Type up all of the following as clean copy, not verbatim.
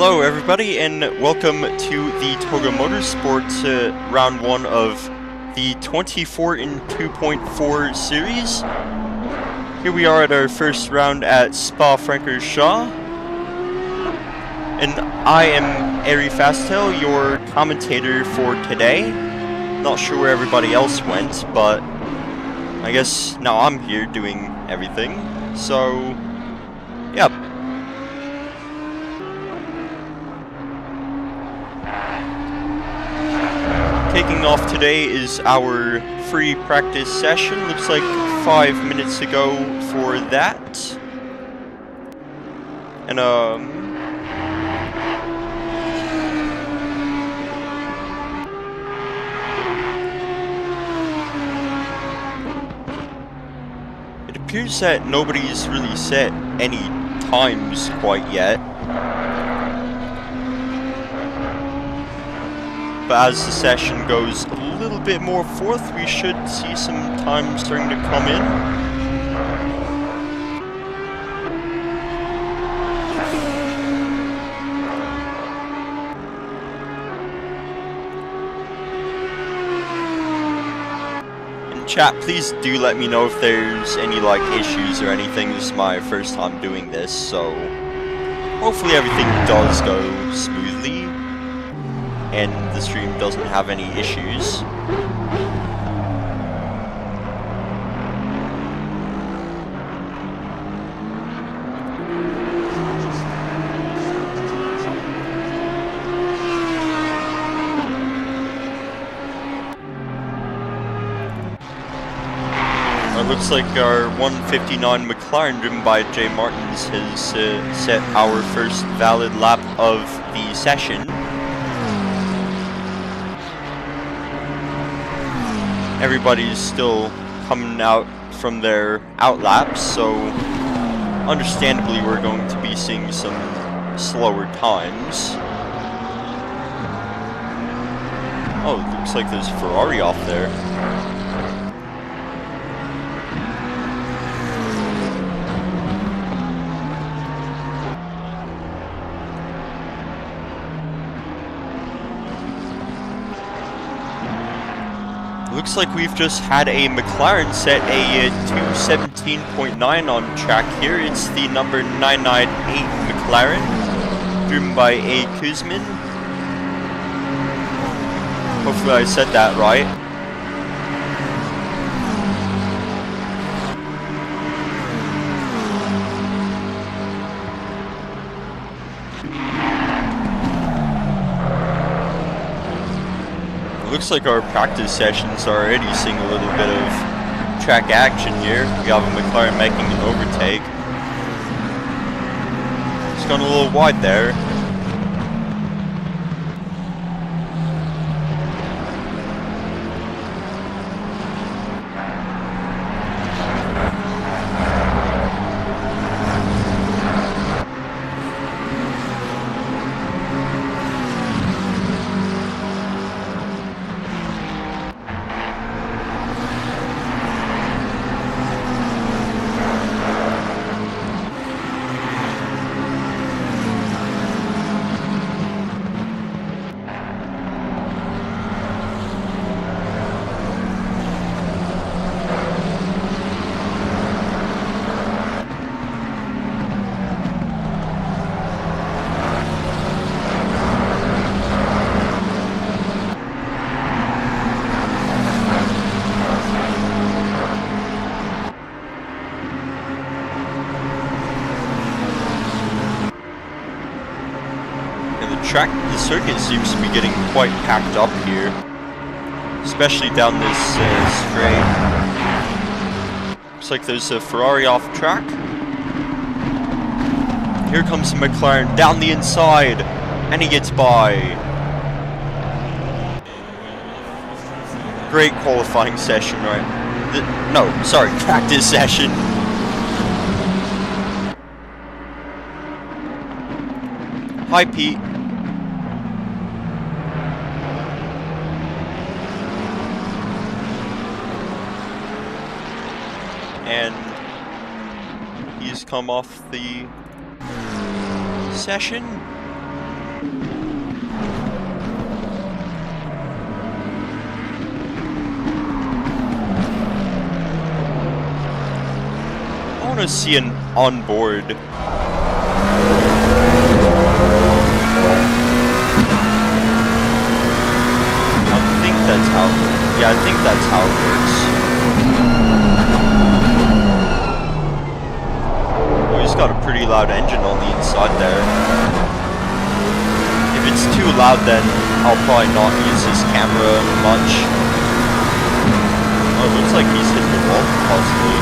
Hello everybody and welcome to the TOGA Motorsport round 1 of the 24 in 2.4 series. Here we are at our first round at Spa-Francorchamps. And I am Ari Fastel, your commentator for today. Not sure where everybody else went, but I guess now I'm here doing everything. So, yeah. Kicking off today is our free practice session. Looks like 5 minutes to go for that. And it appears that nobody's really set any times quite yet. But as the session goes a little bit more forth, we should see some time starting to come in. And chat, please do let me know if there's any issues or anything. This is my first time doing this, so hopefully everything does go smoothly and the stream doesn't have any issues. It looks like our 159 McLaren driven by Jay Martins has set our first valid lap of the session. Everybody's still coming out from their outlaps, so understandably we're going to be seeing some slower times. Oh, it looks like there's a Ferrari off there. Looks like we've just had a McLaren set a 217.9 on track here. It's the number 998 McLaren, driven by A. Kuzmin. Hopefully I said that right. Looks like our practice sessions are already seeing a little bit of track action here. We have a McLaren making an overtake. It's gone a little wide there. The circuit seems to be getting quite packed up here, especially down this straight. Looks like there's a Ferrari off track. Here comes the McLaren down the inside, and he gets by. Great qualifying session, right? Practice session. Hi, Pete. And he's come off the session. want to see an onboard. Yeah, I think that's how it works. Oh, he's got a pretty loud engine on the inside there. If it's too loud, then I'll probably not use his camera much. Oh, it looks like he's hit the wall, possibly.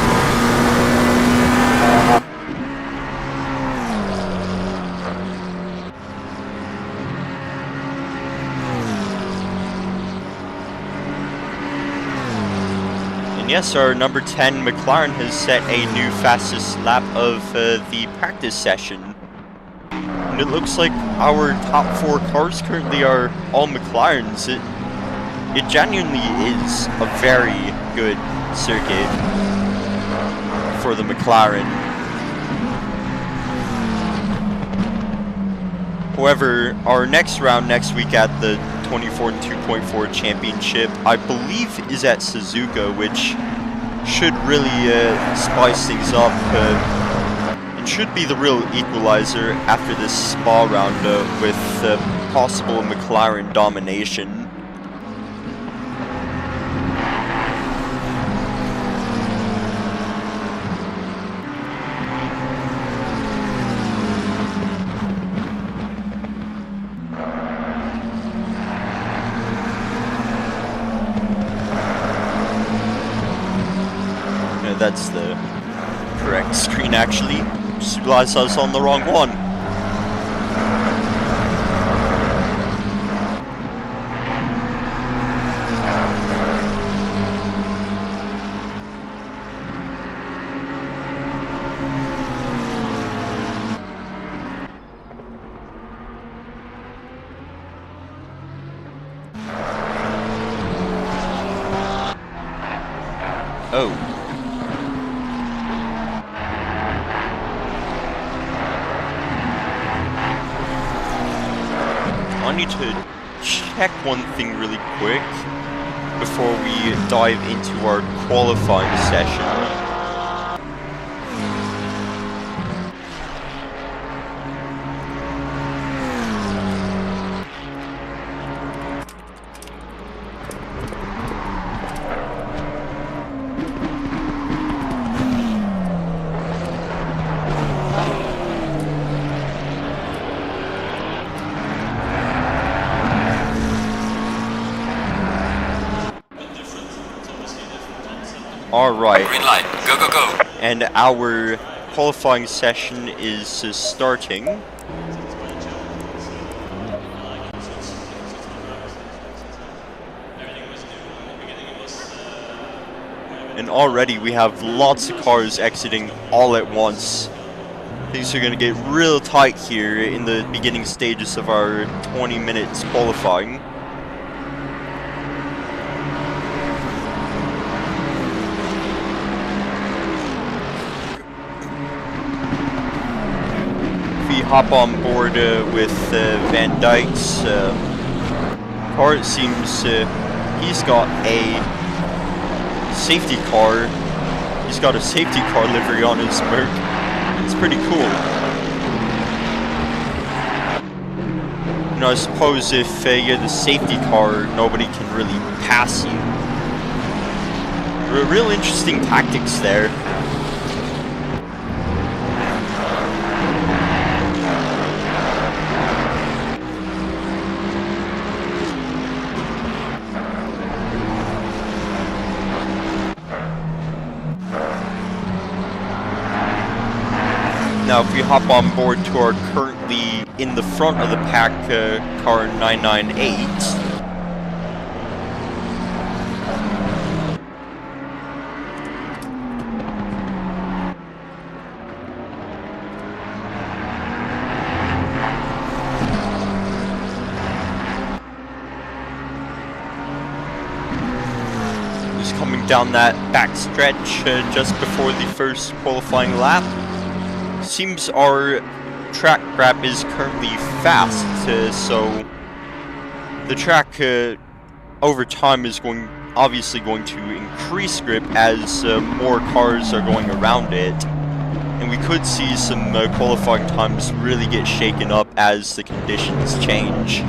Yes, our number 10 McLaren has set a new fastest lap of the practice session. And it looks like our top 4 cars currently are all McLarens. It genuinely is a very good circuit for the McLaren. However, our next round next week at the 24 2.4 championship, I believe, is at Suzuka, which should really spice things up and should be the real equalizer after this Spa round with possible McLaren domination. That's the correct screen, actually. Just realized I was on the wrong one. Oh. I need to check one thing really quick before we dive into our qualifying session. Alright, green light, go, go, go. And our qualifying session is starting. And already we have lots of cars exiting all at once. Things are going to get real tight here in the beginning stages of our 20 minutes qualifying. Hop on board with Van Dijk's car. It seems he's got a safety car. He's got a safety car livery on his Merc. It's pretty cool. You know, I suppose if you're the safety car, nobody can really pass you. Real interesting tactics there. Now, if we hop on board to our currently in the front of the pack car 998, just coming down that back stretch just before the first qualifying lap. Seems our track grab is currently fast, so the track over time is obviously going to increase grip as more cars are going around it. And we could see some qualifying times really get shaken up as the conditions change.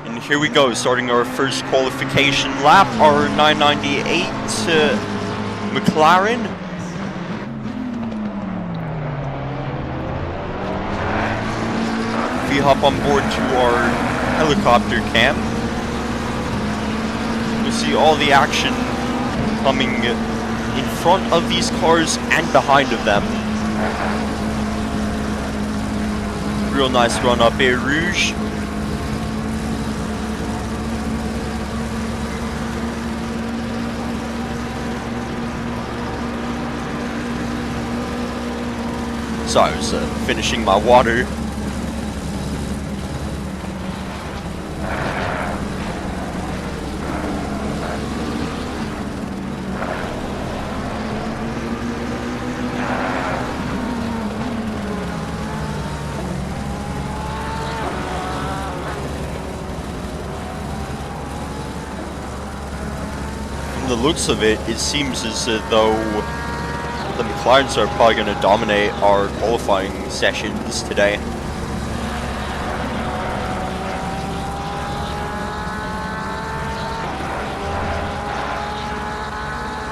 And here we go, starting our first qualification lap, our 998 McLaren. We hop on board to our helicopter cam. You see all the action coming in front of these cars and behind of them. Real nice run up Air Rouge. So I was finishing my water. From the looks of it, it seems as though the McLarens are probably going to dominate our qualifying sessions today.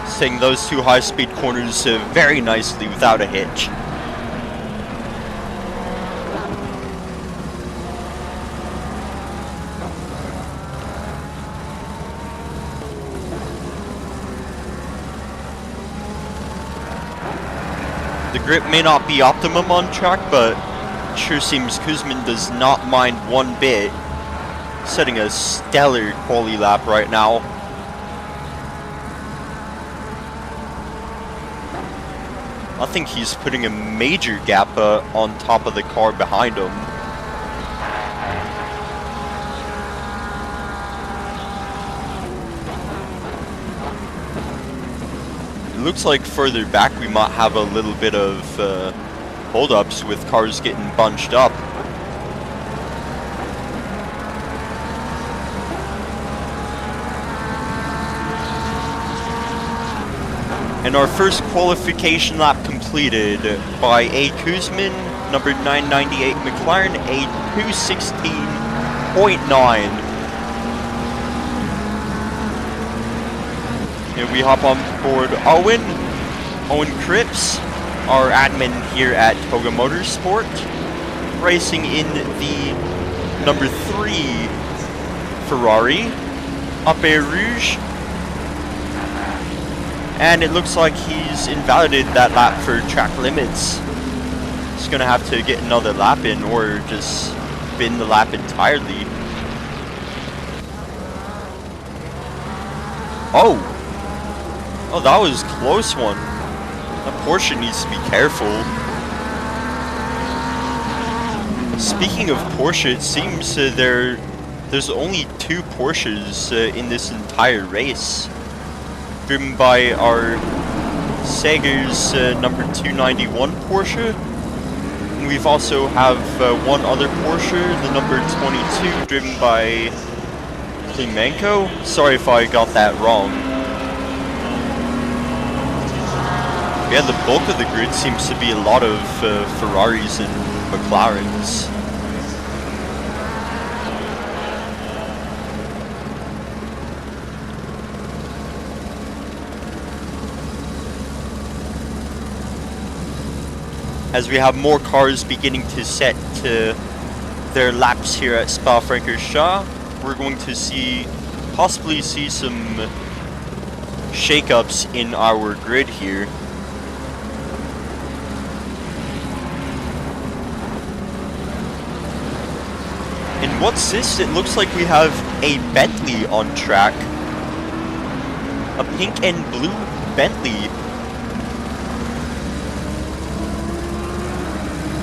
Staying those two high-speed corners very nicely without a hitch. The grip may not be optimum on track, but it sure seems Kuzmin does not mind one bit. Setting a stellar quali lap right now. I think he's putting a major gap on top of the car behind him. Looks like further back we might have a little bit of hold-ups with cars getting bunched up. And our first qualification lap completed by A. Kuzmin, number 998 McLaren, a 2:16.9. And we hop on board Owen Cripps, our admin here at TOGA Motorsport, racing in the number 3 Ferrari, up Air Rouge. And it looks like he's invalidated that lap for track limits. He's gonna have to get another lap in or just bin the lap entirely. Oh, that was a close one. That Porsche needs to be careful. Speaking of Porsche, it seems there's only 2 Porsches in this entire race. Driven by our Sager's number 291 Porsche. And we've also have one other Porsche, the number 22, driven by Klimenko. Sorry if I got that wrong. Yeah, the bulk of the grid seems to be a lot of Ferraris and McLarens. As we have more cars beginning to set their laps here at Spa-Francorchamps, we're going to possibly see some shakeups in our grid here. And what's this? It looks like we have a Bentley on track. A pink and blue Bentley.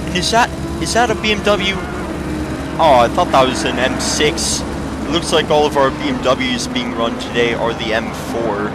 And is that a BMW? Oh, I thought that was an M6. It looks like all of our BMWs being run today are the M4.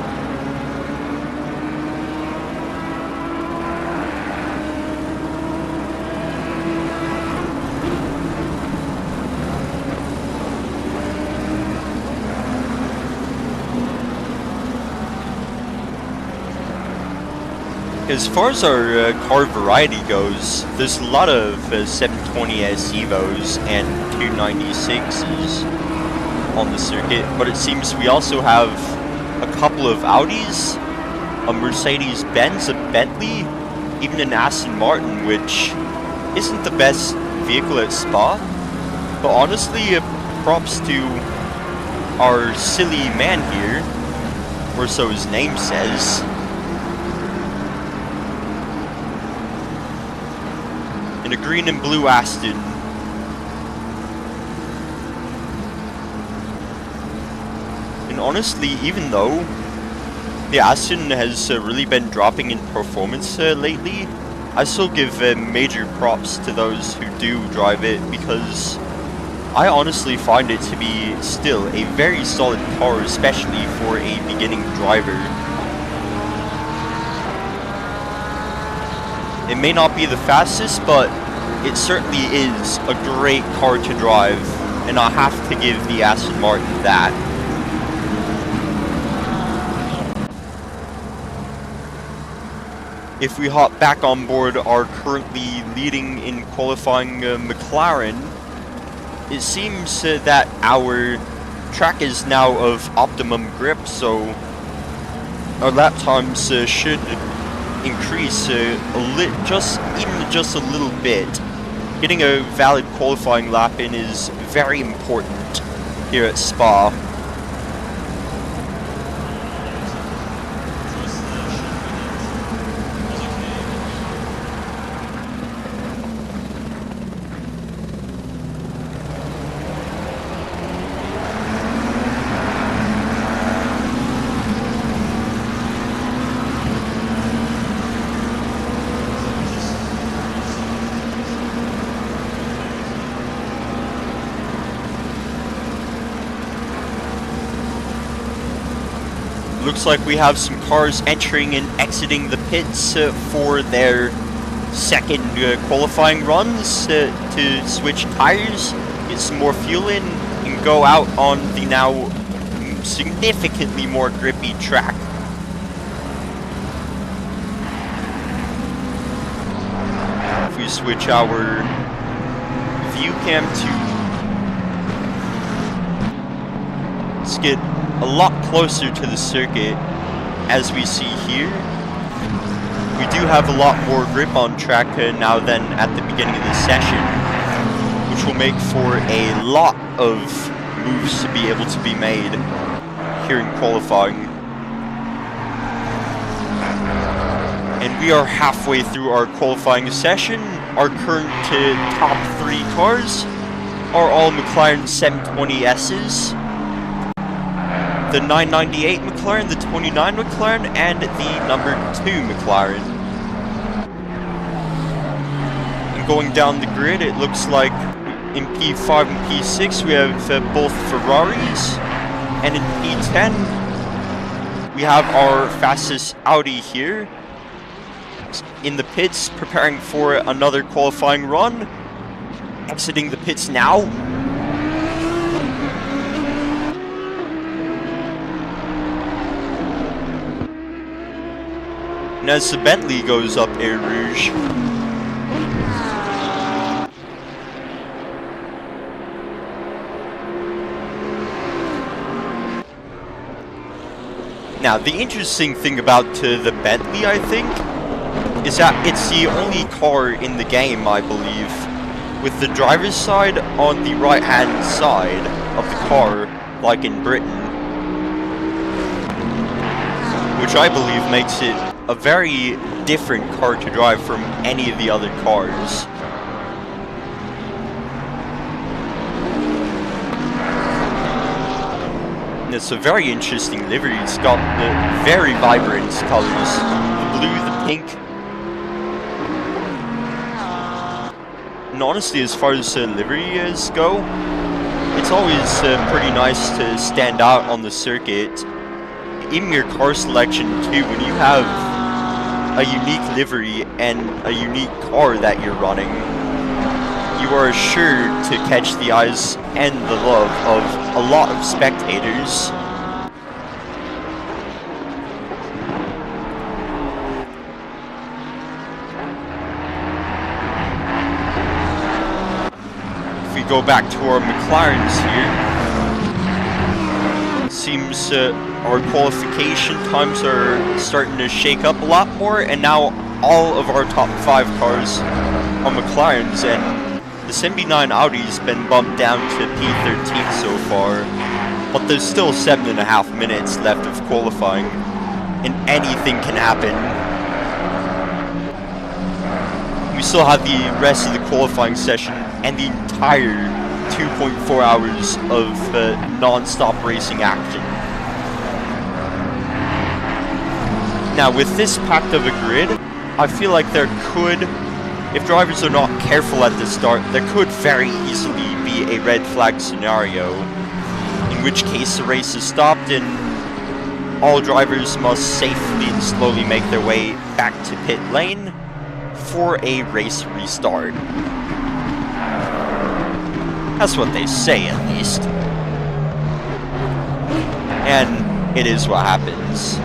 As far as our car variety goes, there's a lot of 720S Evos and 296s on the circuit, but it seems we also have a couple of Audis, a Mercedes-Benz, a Bentley, even an Aston Martin, which isn't the best vehicle at Spa, but honestly, props to our silly man here, or so his name says. In a green and blue Aston. And honestly, even though the Aston has really been dropping in performance lately, I still give major props to those who do drive it, because I honestly find it to be still a very solid car, especially for a beginning driver. It may not be the fastest, but it certainly is a great car to drive, and I have to give the Aston Martin that. If we hop back on board our currently leading in qualifying McLaren, it seems that our track is now of optimum grip, so our lap times should increase just a little bit. Getting a valid qualifying lap in is very important here at Spa. Looks like we have some cars entering and exiting the pits for their second qualifying runs to switch tires, get some more fuel in, and go out on the now significantly more grippy track. If we switch our view cam to, let's get a lot closer to the circuit. As we see here, we do have a lot more grip on track now than at the beginning of the session, which will make for a lot of moves to be able to be made here in qualifying. And we are halfway through our qualifying session. Our current top 3 cars are all McLaren 720Ss. The 998 McLaren, the 29 McLaren, and the number 2 McLaren. And going down the grid, it looks like in P5 and P6 we have both Ferraris, and in P10 we have our fastest Audi here in the pits, preparing for another qualifying run, exiting the pits now. And as the Bentley goes up Air Rouge, now the interesting thing about the Bentley, I think, is that it's the only car in the game, I believe, with the driver's side on the right hand side of the car, like in Britain, which I believe makes it a very different car to drive from any of the other cars. And it's a very interesting livery. It's got the very vibrant colors, the blue, the pink. And honestly, as far as liveries go, it's always pretty nice to stand out on the circuit. Even your car selection too, when you have a unique livery and a unique car that you're running, you are sure to catch the eyes and the love of a lot of spectators. go back to our McLarens here. Seems our qualification times are starting to shake up a lot more, and now all of our top 5 cars are McLarens, and the Simb9 Audi's been bumped down to P13 so far, but there's still 7.5 minutes left of qualifying, and anything can happen. We still have the rest of the qualifying session and the entire 2.4 hours of non-stop racing action. Now with this packed of a grid, I feel like there could, if drivers are not careful at the start, there could very easily be a red flag scenario, in which case the race is stopped and all drivers must safely and slowly make their way back to pit lane for a race restart. That's what they say, at least. And it is what happens.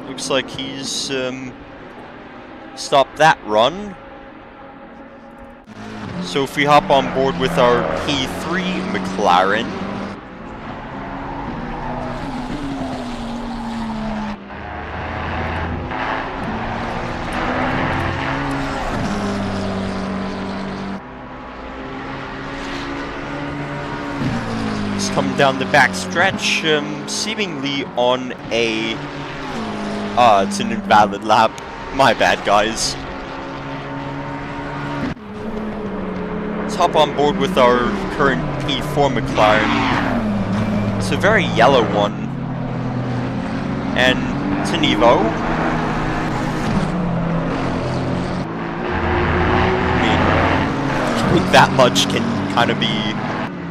Looks like he's stopped that run. So if we hop on board with our P3 McLaren, he's coming down the back stretch, seemingly on a it's an invalid lap. My bad, guys. Let's hop on board with our current P4 McLaren. It's a very yellow one. And it's an Evo. I mean, that much can kind of be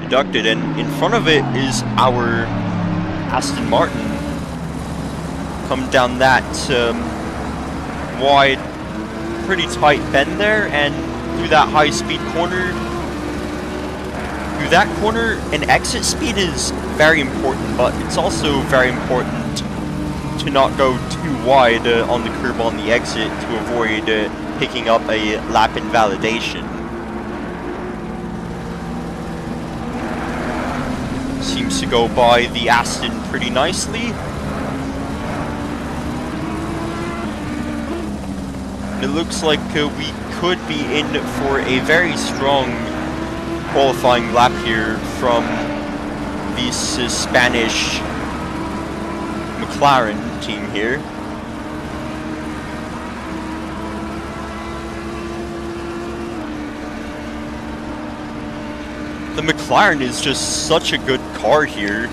deducted. And in front of it is our Aston Martin. Come down that wide, pretty tight bend there, and through that high-speed corner. Through that corner, an exit speed is very important, but it's also very important to not go too wide on the curb on the exit to avoid picking up a lap invalidation. Seems to go by the Aston pretty nicely. It looks like we could be in for a very strong qualifying lap here from this Spanish McLaren team here. The McLaren is just such a good car here.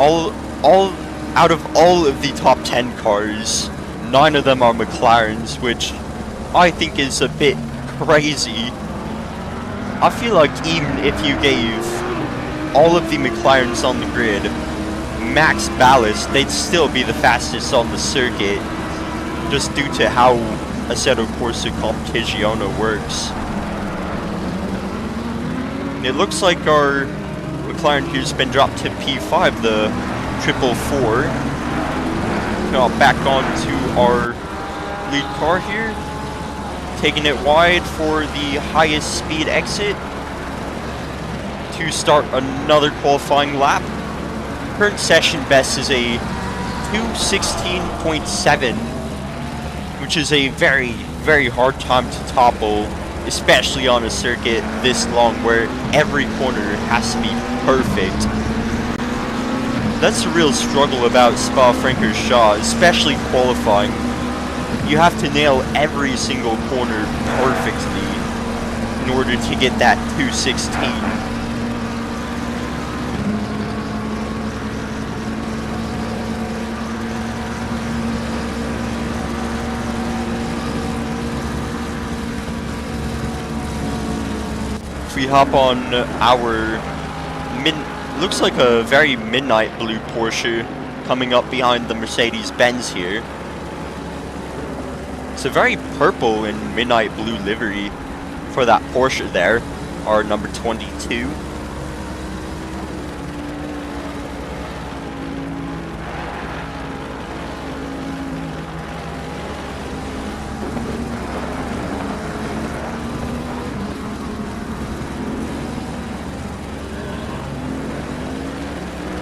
Out of all of the top 10 cars, 9 of them are McLarens, which I think is a bit crazy. I feel like even if you gave all of the McLarens on the grid max ballast, they'd still be the fastest on the circuit, just due to how Assetto Corsa Competizione works. It looks like our McLaren here's been dropped to P5, the 444. Now back onto our lead car here, taking it wide for the highest speed exit to start another qualifying lap. Current session best is a 2:16.7, which is a very, very hard time to topple, especially on a circuit this long where every corner has to be perfect. That's the real struggle about Spa-Francorchamps, especially qualifying. You have to nail every single corner perfectly in order to get that 2:16. If we hop on our looks like a very midnight blue Porsche coming up behind the Mercedes-Benz here. It's a very purple and midnight blue livery for that Porsche there. our number 22.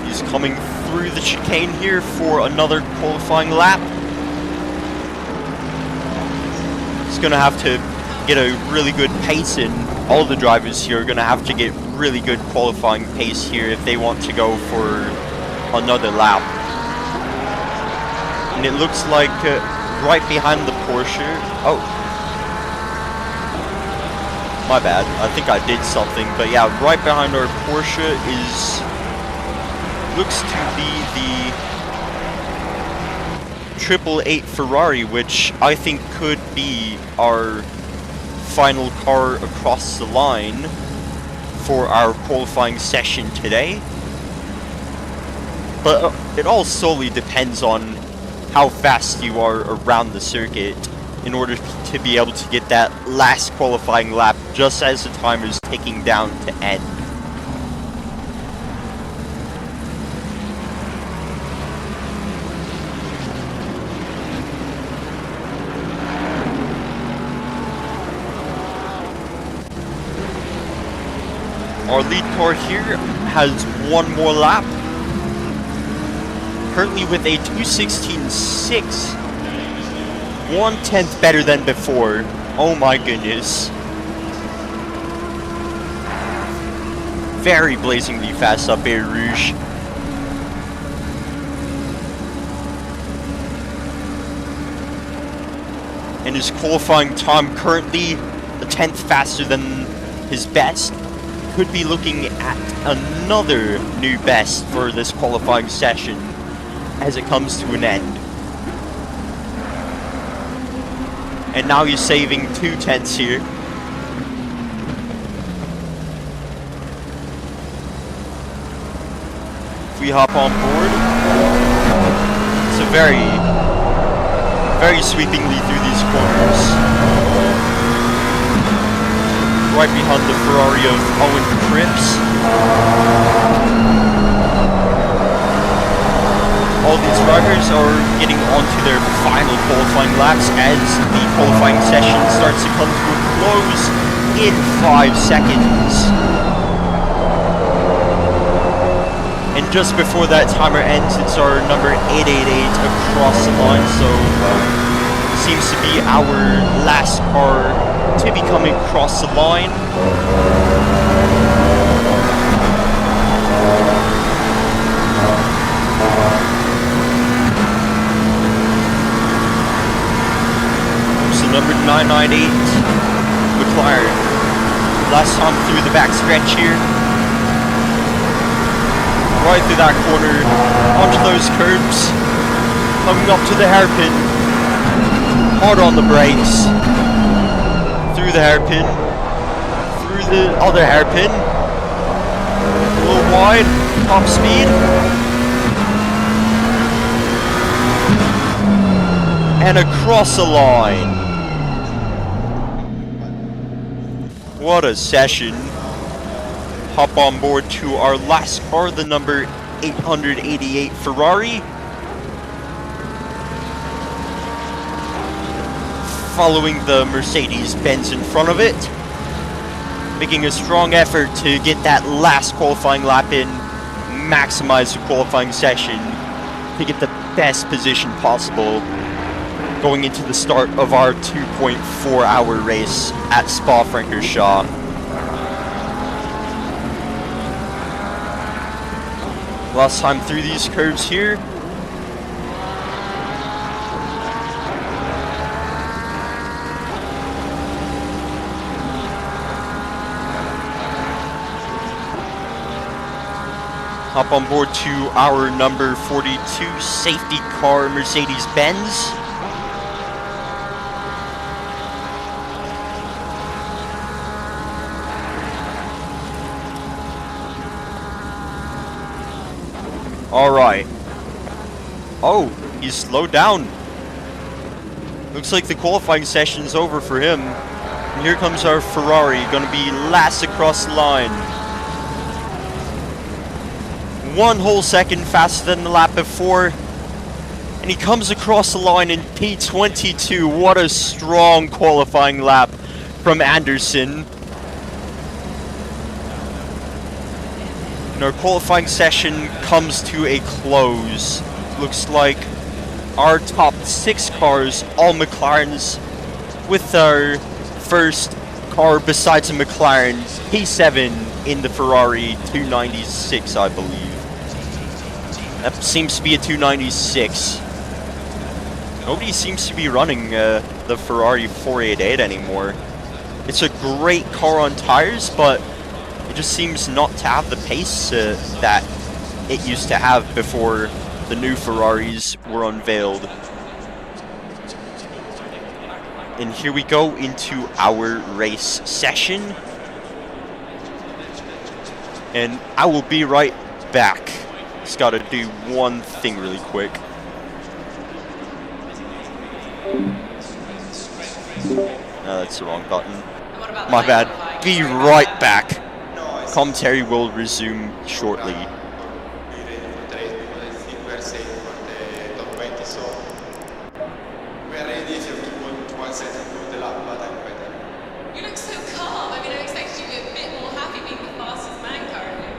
He's coming through the chicane here for another qualifying lap. He's going to have to get a really good pace in. All the drivers here are going to have to get really good qualifying pace here if they want to go for another lap. And it looks like right behind the Porsche... Oh. My bad. I think I did something. But yeah, right behind our Porsche is... looks to be the 888 Ferrari, which I think could be our final car across the line for our qualifying session today. But it all solely depends on how fast you are around the circuit in order to be able to get that last qualifying lap just as the timer is ticking down to end. Our lead car here has one more lap, currently with a 2:16.6, 1/10 better than before. Oh my goodness. Very blazingly fast up Air Rouge. And his qualifying time currently a 10th faster than his best. Could be looking at another new best for this qualifying session as it comes to an end. And now he's saving 2/10 here. If we hop on board, it's a very sweepingly through these corners. Right behind the Ferrari of Owen Cripps. All these drivers are getting onto their final qualifying laps as the qualifying session starts to come to a close in 5 seconds. And just before that timer ends, it's our number 888 across the line, so seems to be our last car to be coming across the line. So number 998, McLaren. Last time through the back stretch here. Right through that corner, onto those curbs, coming up to the hairpin. Hard on the brakes. Through the hairpin, through the other hairpin, a little wide, top speed, and across the line. What a session. Hop on board to our last car, the number 888 Ferrari. Following the Mercedes-Benz in front of it, making a strong effort to get that last qualifying lap in, maximize the qualifying session to get the best position possible going into the start of our 2.4-hour race at Spa-Francorchamps. Last time through these curves here. Hop on board to our number 42 safety car, Mercedes-Benz. Alright. Oh, he's slowed down. Looks like the qualifying session's over for him. And here comes our Ferrari, gonna be last across the line. 1 whole second faster than the lap before. And he comes across the line in P22. What a strong qualifying lap from Anderson. And our qualifying session comes to a close. Looks like our top 6 cars, all McLarens, with our first car besides a McLaren, P7 in the Ferrari 296, I believe. That seems to be a 296. Nobody seems to be running the Ferrari 488 anymore. It's a great car on tires, but it just seems not to have the pace that it used to have before the new Ferraris were unveiled. And here we go into our race session. And I will be right back. Just gotta do one thing really quick. No, that's the wrong button. My bad. Be right back. Commentary will resume shortly. You look so calm. I mean, I expected you to be a bit more happy being the fastest man currently.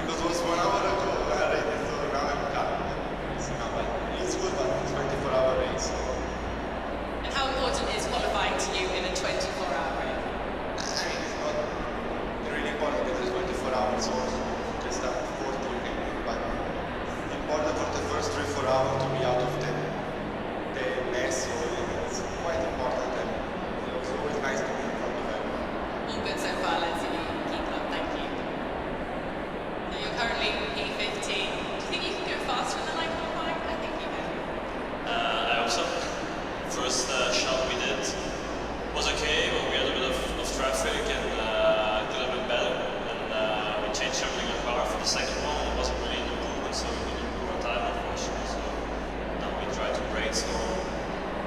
Because it was 1 hour ago, so now I'm calm. It's good, but it's 24-hour race. So. And how important is qualifying to you in a 24-hour race? I mean, it's not really important because it's 24 hours, so just start 40, but important for the first 3-4 hours to be out of the mess, so it's quite important, and it's always nice to be in front of everyone. All good so far. Let's see you keep it up. Thank you. So you're currently P15. Do you think you can go faster than like qualifying? I think you can. I hope so. First shot we did was okay, but we had a bit of traffic and could have been better. And we changed everything in the car for the second one. It wasn't really an improvement, so we couldn't improve our time, unfortunately. So now we try to brainstorm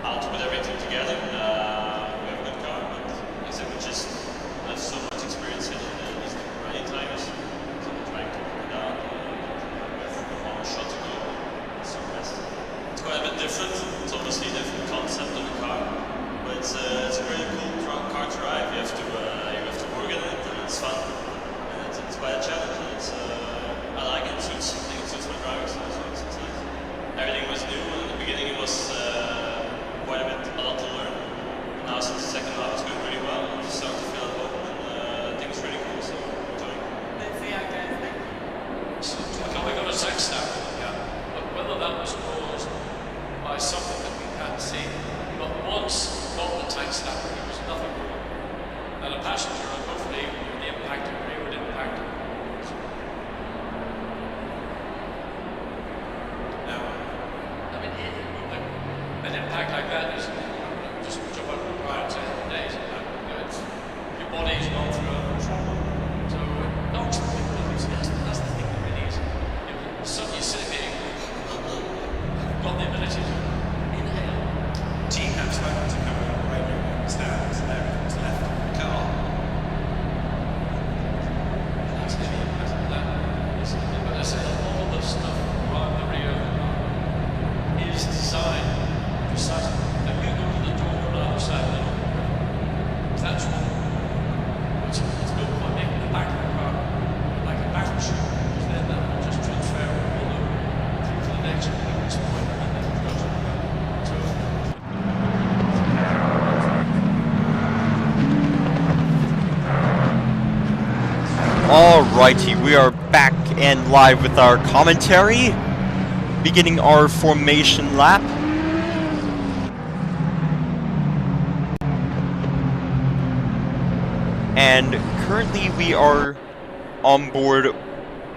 how to put everything together. We have a good car, but I said we just have so much experience in these running times. So we're trying to put it down. We have one more shot to go. So it's quite a bit different. It's obviously a different concept of the car, but it's a really cool car to drive. You have to work at it, and it's fun. And it's quite a challenge. And I like it. I think it suits my driving style. So it's nice. Everything was new, and in the beginning it was quite a lot to learn. Now since the second half it's going really well. I'm just starting to feel at home, and I think it's really cool. So I'm enjoying it. Let's see how it goes. So we got a sex snap, but whether that was caused by something that we hadn't seen, but once got the tank snap, it was nothing wrong. And a passenger, and hopefully the impact of it would impact. Now, I mean, an impact like that is just jump over prior to 10 days. Your body's gone through a trauma. So, knocks the capabilities, that's the thing that really is. So you're sitting there, got the ability to inhale. Team have spoken to come on the radio and stand everyone's left car. That's the impact of that. But I say all the stuff around the rear of the car is designed precisely. If you go to the door on the other side of the door, that's wrong. It's built by making the back of the car like a battleship, because then that will just transfer all over through to the next point, and then it goes on. So Alrighty, we are back and live with our commentary, beginning our formation lap. And currently we are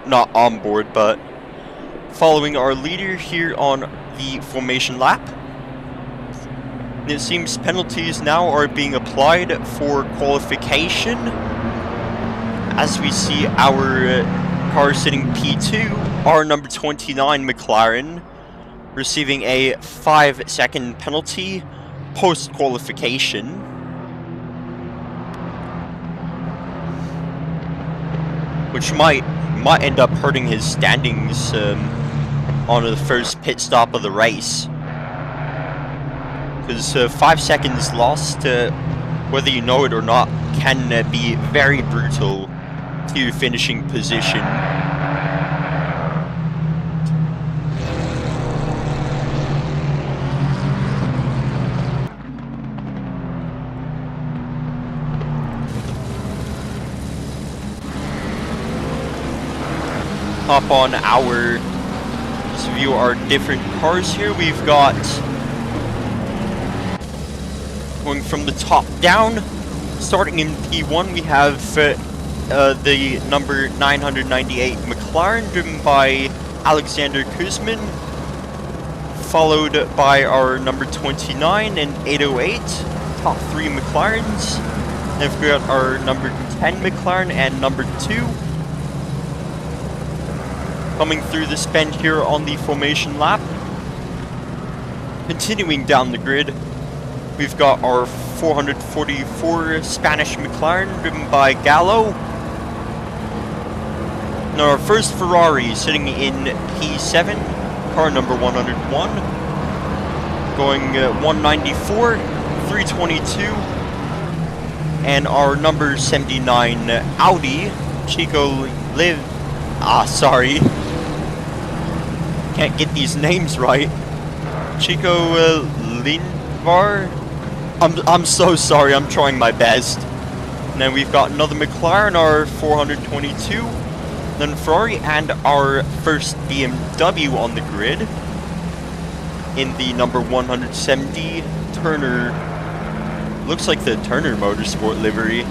not on board, but following our leader here on the formation lap. And it seems penalties now are being applied for qualification. As we see our car sitting P2, our number 29 McLaren receiving a 5-second penalty post-qualification. which might end up hurting his standings on the first pit stop of the race. Because 5 seconds lost, whether you know it or not, can be very brutal to your finishing position. Hop on our, let's view our different cars here. We've got, going from the top down, starting in P1, we have the number 998 McLaren, driven by Alexander Kuzmin, followed by our number 29 and 808, top 3 McLarens. Then we've got our number 10 McLaren and number 2. Coming through this bend here on the formation lap. Continuing down the grid, we've got our 444 Spanish McLaren driven by Gallo. Now our first Ferrari sitting in P7, car number 101. Going 194, 322. And our number 79 Audi, Chico sorry. Can't get these names right. Chico Linvar. I'm so sorry. I'm trying my best. And then we've got another McLaren, our 422. Then Ferrari and our first BMW on the grid in the number 170 Turner. Looks like the Turner Motorsport livery.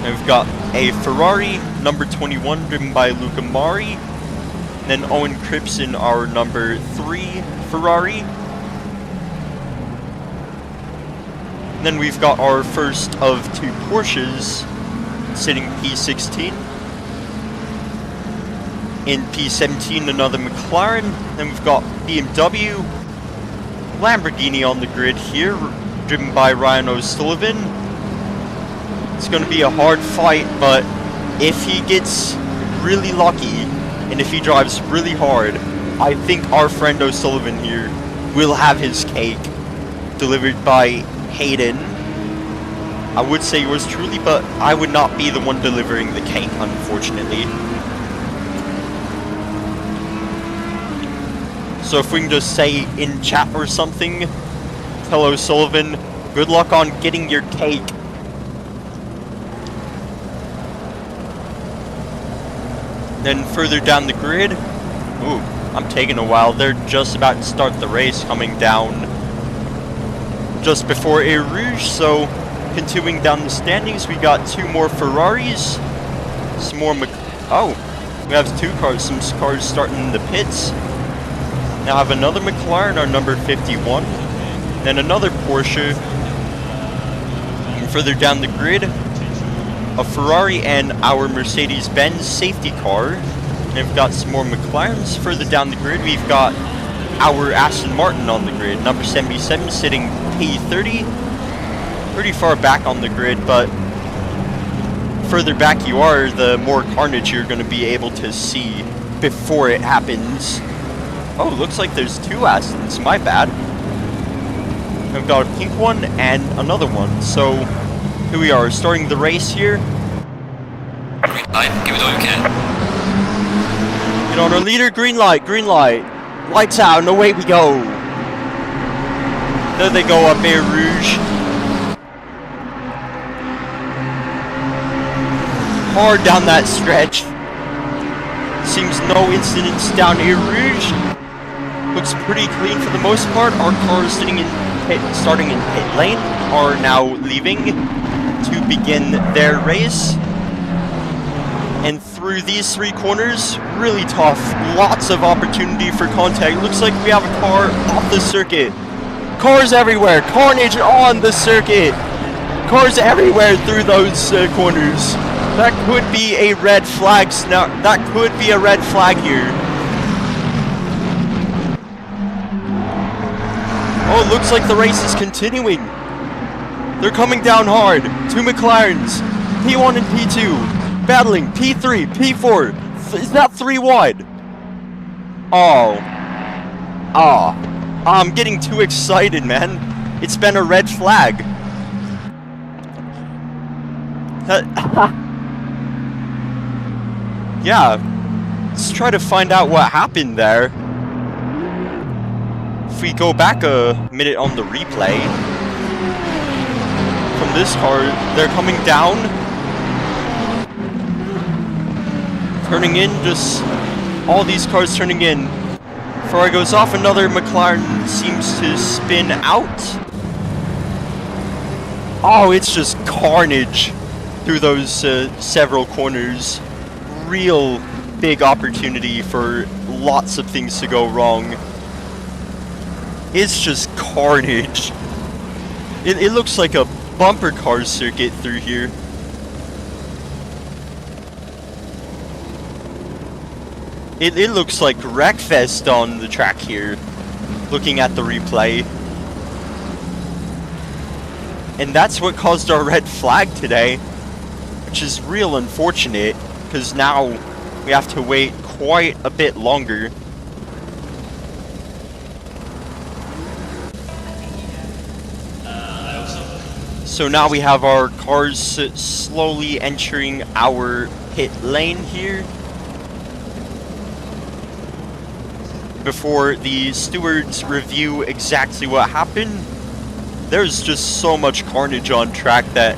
And we've got a Ferrari number 21 driven by Luca Mari. Then Owen Cripson, our number 3 Ferrari. And then we've got our first of 2 Porsches sitting P16. In P17, another McLaren. Then we've got BMW, Lamborghini on the grid here, driven by Ryan O'Sullivan. It's going to be a hard fight, but if he gets really lucky, and if he drives really hard, I think our friend O'Sullivan here will have his cake delivered by Hayden. I would say yours truly, but I would not be the one delivering the cake, unfortunately. So if we can just say in chat or something, tell O'Sullivan, good luck on getting your cake. Then further down the grid, ooh, I'm taking a while. They're just about to start the race, coming down just before Eau Rouge. So continuing down the standings, we got 2 more Ferraris, some more we have 2 cars, some cars starting in the pits. Now I have another McLaren, our number 51, then another Porsche. And further down the grid, a Ferrari and our Mercedes-Benz safety car. And we've got some more McLarens. Further down the grid, we've got our Aston Martin on the grid, number 77, sitting P30. Pretty far back on the grid, but further back you are, the more carnage you're going to be able to see before it happens. Oh, looks like there's 2 Astons, my bad. We've got a pink one and another one, so here we are, starting the race here. Green light, give it all you can. Get on our leader, green light, lights out, and away we go. There they go up Eau Rouge. Hard down that stretch. Seems no incidents down Eau Rouge. Looks pretty clean for the most part. Our cars starting in pit lane are now leaving to begin their race. And through these 3 corners, really tough. Lots of opportunity for contact. Looks like we have a car off the circuit. Cars everywhere. Carnage on the circuit. Cars everywhere through those corners. That could be a red flag. That could be a red flag here. Oh, it looks like the race is continuing. They're coming down hard. 2 McLarens P1 and P2 battling P3, P4. Is that 3 wide? Oh. I'm getting too excited, man. It's been a red flag. Yeah. Let's try to find out what happened there. If we go back a minute on the replay, from this car, they're coming down, turning in, just all these cars turning in. Before it goes off, another McLaren seems to spin out. Oh, it's just carnage through those several corners. Real big opportunity for lots of things to go wrong. It's just carnage. It looks like a bumper car circuit through here. It looks like Wreckfest on the track here, looking at the replay. And that's what caused our red flag today, which is real unfortunate, because now we have to wait quite a bit longer. So now we have our cars slowly entering our pit lane here. Before the stewards review exactly what happened, there's just so much carnage on track that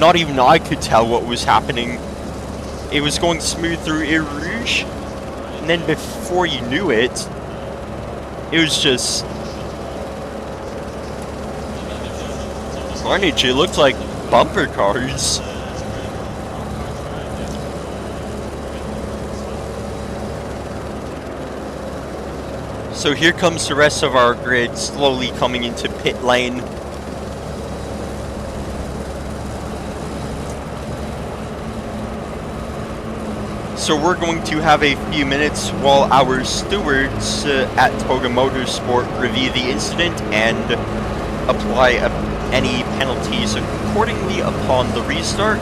not even I could tell what was happening. It was going smooth through Eau Rouge, and then before you knew it, it was just carnage. It looked like bumper cars. So here comes the rest of our grid slowly coming into pit lane. So we're going to have a few minutes while our stewards at TOGA Motorsport review the incident and apply any penalties accordingly upon the restart.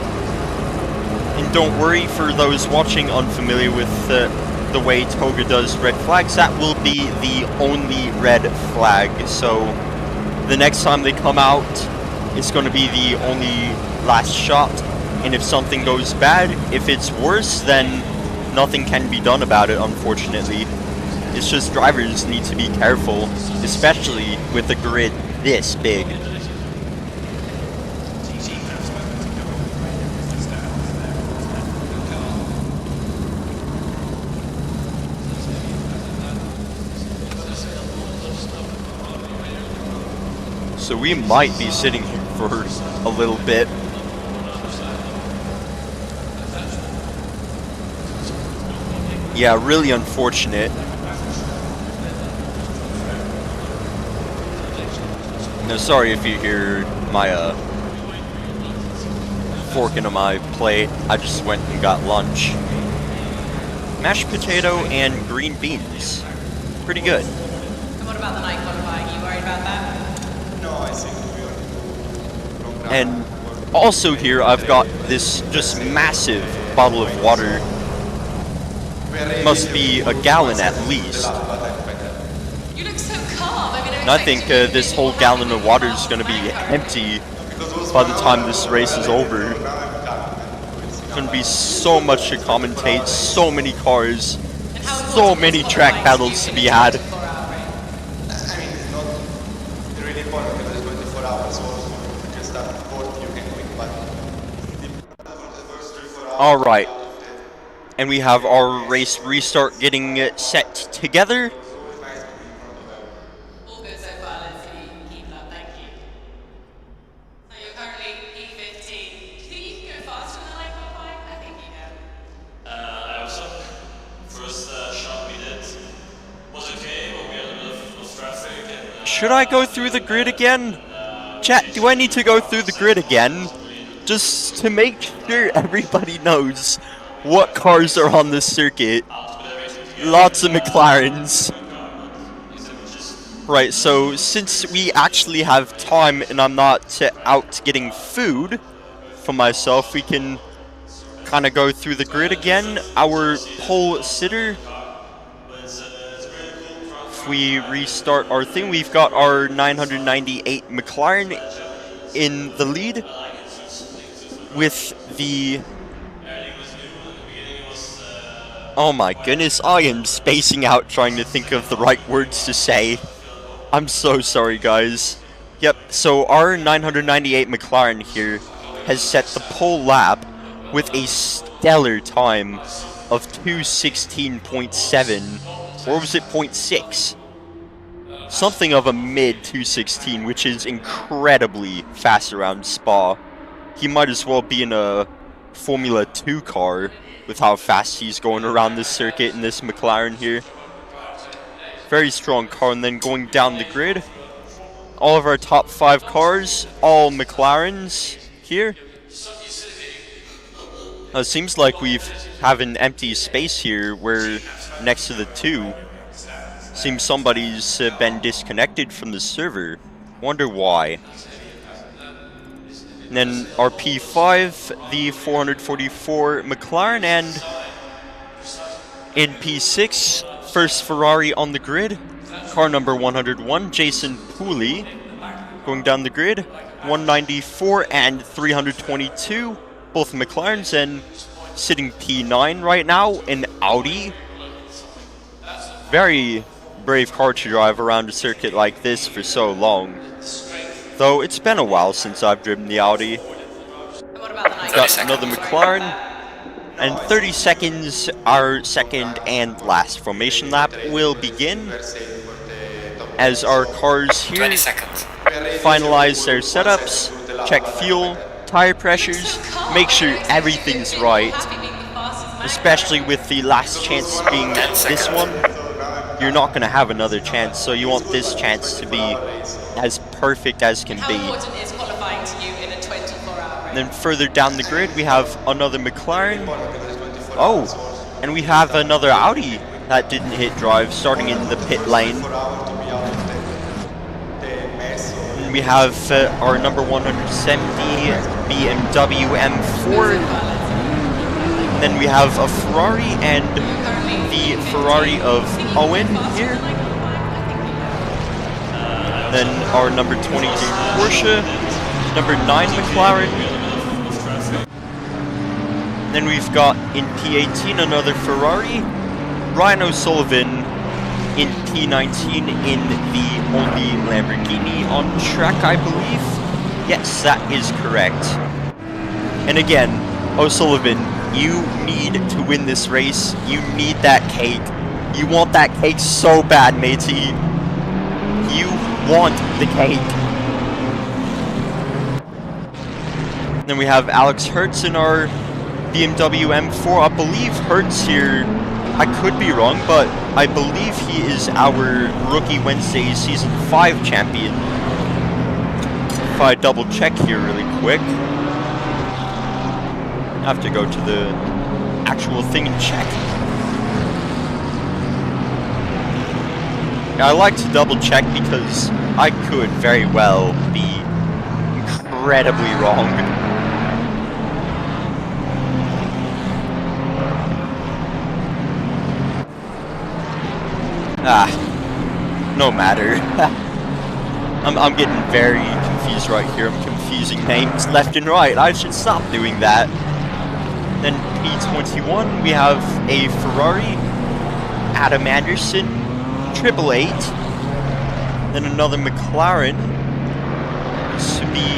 And don't worry, for those watching unfamiliar with the way TOGA does red flags, that will be the only red flag. So the next time they come out, it's going to be the only last shot. And if something goes bad, if it's worse, then nothing can be done about it, unfortunately. It's just drivers need to be careful, especially with a grid this big. So we might be sitting here for a little bit. Yeah, really unfortunate. No, sorry if you hear my fork into my plate. I just went and got lunch. Mashed potato and green beans. Pretty good. And what about the night qualifying? Are you worried about that? No, I think we are wrong now. And also here I've got this just massive bottle of water. Must be a gallon at least. You look so calm. I mean, And I think this whole gallon of water is going to be empty by the time this race is over. There's going to be so much to commentate, so many cars, so many track battles to be had. I mean, it's not really important because it's 24 hours, so you can start at 40, you can quick, but for the first 3-4 hours. Alright. And we have our race restart getting set together. All good so far. Let's see if you can keep up. Thank you. So you're currently P15. Do you think you can go faster than night qualifying? I think you can. I hope so. First shot we did was okay, but we had a bit of traffic. And, Should I go through the grid again? Chat, do I need to go through the grid again? Just to make sure everybody knows what cars are on this circuit. Lots of McLarens. Right, so since we actually have time and I'm not out getting food for myself, we can kind of go through the grid again. Our pole sitter, if we restart our thing, we've got our 998 McLaren in the lead with the... Oh my goodness, I am spacing out trying to think of the right words to say. I'm so sorry, guys. Yep, so our 998 McLaren here has set the pole lap with a stellar time of 2:16.7, or was it 0.6? Something of a mid 2:16, which is incredibly fast around Spa. He might as well be in a Formula 2 car with how fast he's going around this circuit in this McLaren here. Very strong car. And then going down the grid, all of our top 5 cars, all McLarens here. It seems like we have an empty space here where next to the 2. Seems somebody's been disconnected from the server. Wonder why. And then our P5, the 444 McLaren, and in P6, first Ferrari on the grid, car number 101, Jason Pooley, going down the grid, 194 and 322, both McLarens, and sitting P9 right now, an Audi. Very brave car to drive around a circuit like this for so long. Though it's been a while since I've driven the Audi. Got another McLaren. And 30 seconds, our second and last formation lap will begin as our cars here finalize their setups, check fuel, tire pressures, make sure everything's right, especially with the last chance being this one. You're not going to have another chance, so you want this chance to be as perfect as can be. And then further down the grid, we have another McLaren. Oh, and we have another Audi that didn't hit drive, starting in the pit lane. And we have our number 170 BMW M4. And then we have a Ferrari and the Ferrari of Owen here. Then our number 22 Porsche, number 9 McLaren. Then we've got in P18 another Ferrari, Ryan O'Sullivan in P19 in the only Lamborghini on track, I believe. Yes, that is correct. And again, O'Sullivan, you need to win this race. You need that cake. You want that cake so bad, matey. You want the cake. Then we have Alex Hertz in our BMW M4. I believe Hertz here, I could be wrong, but I believe he is our Rookie Wednesday Season 5 champion. If I double check here really quick. I have to go to the actual thing and check. I like to double check because I could very well be incredibly wrong. No matter. I'm getting very confused right here. I'm confusing names left and right. I should stop doing that. Then P21, we have a Ferrari, Adam Anderson, 888. Then another McLaren. This would be...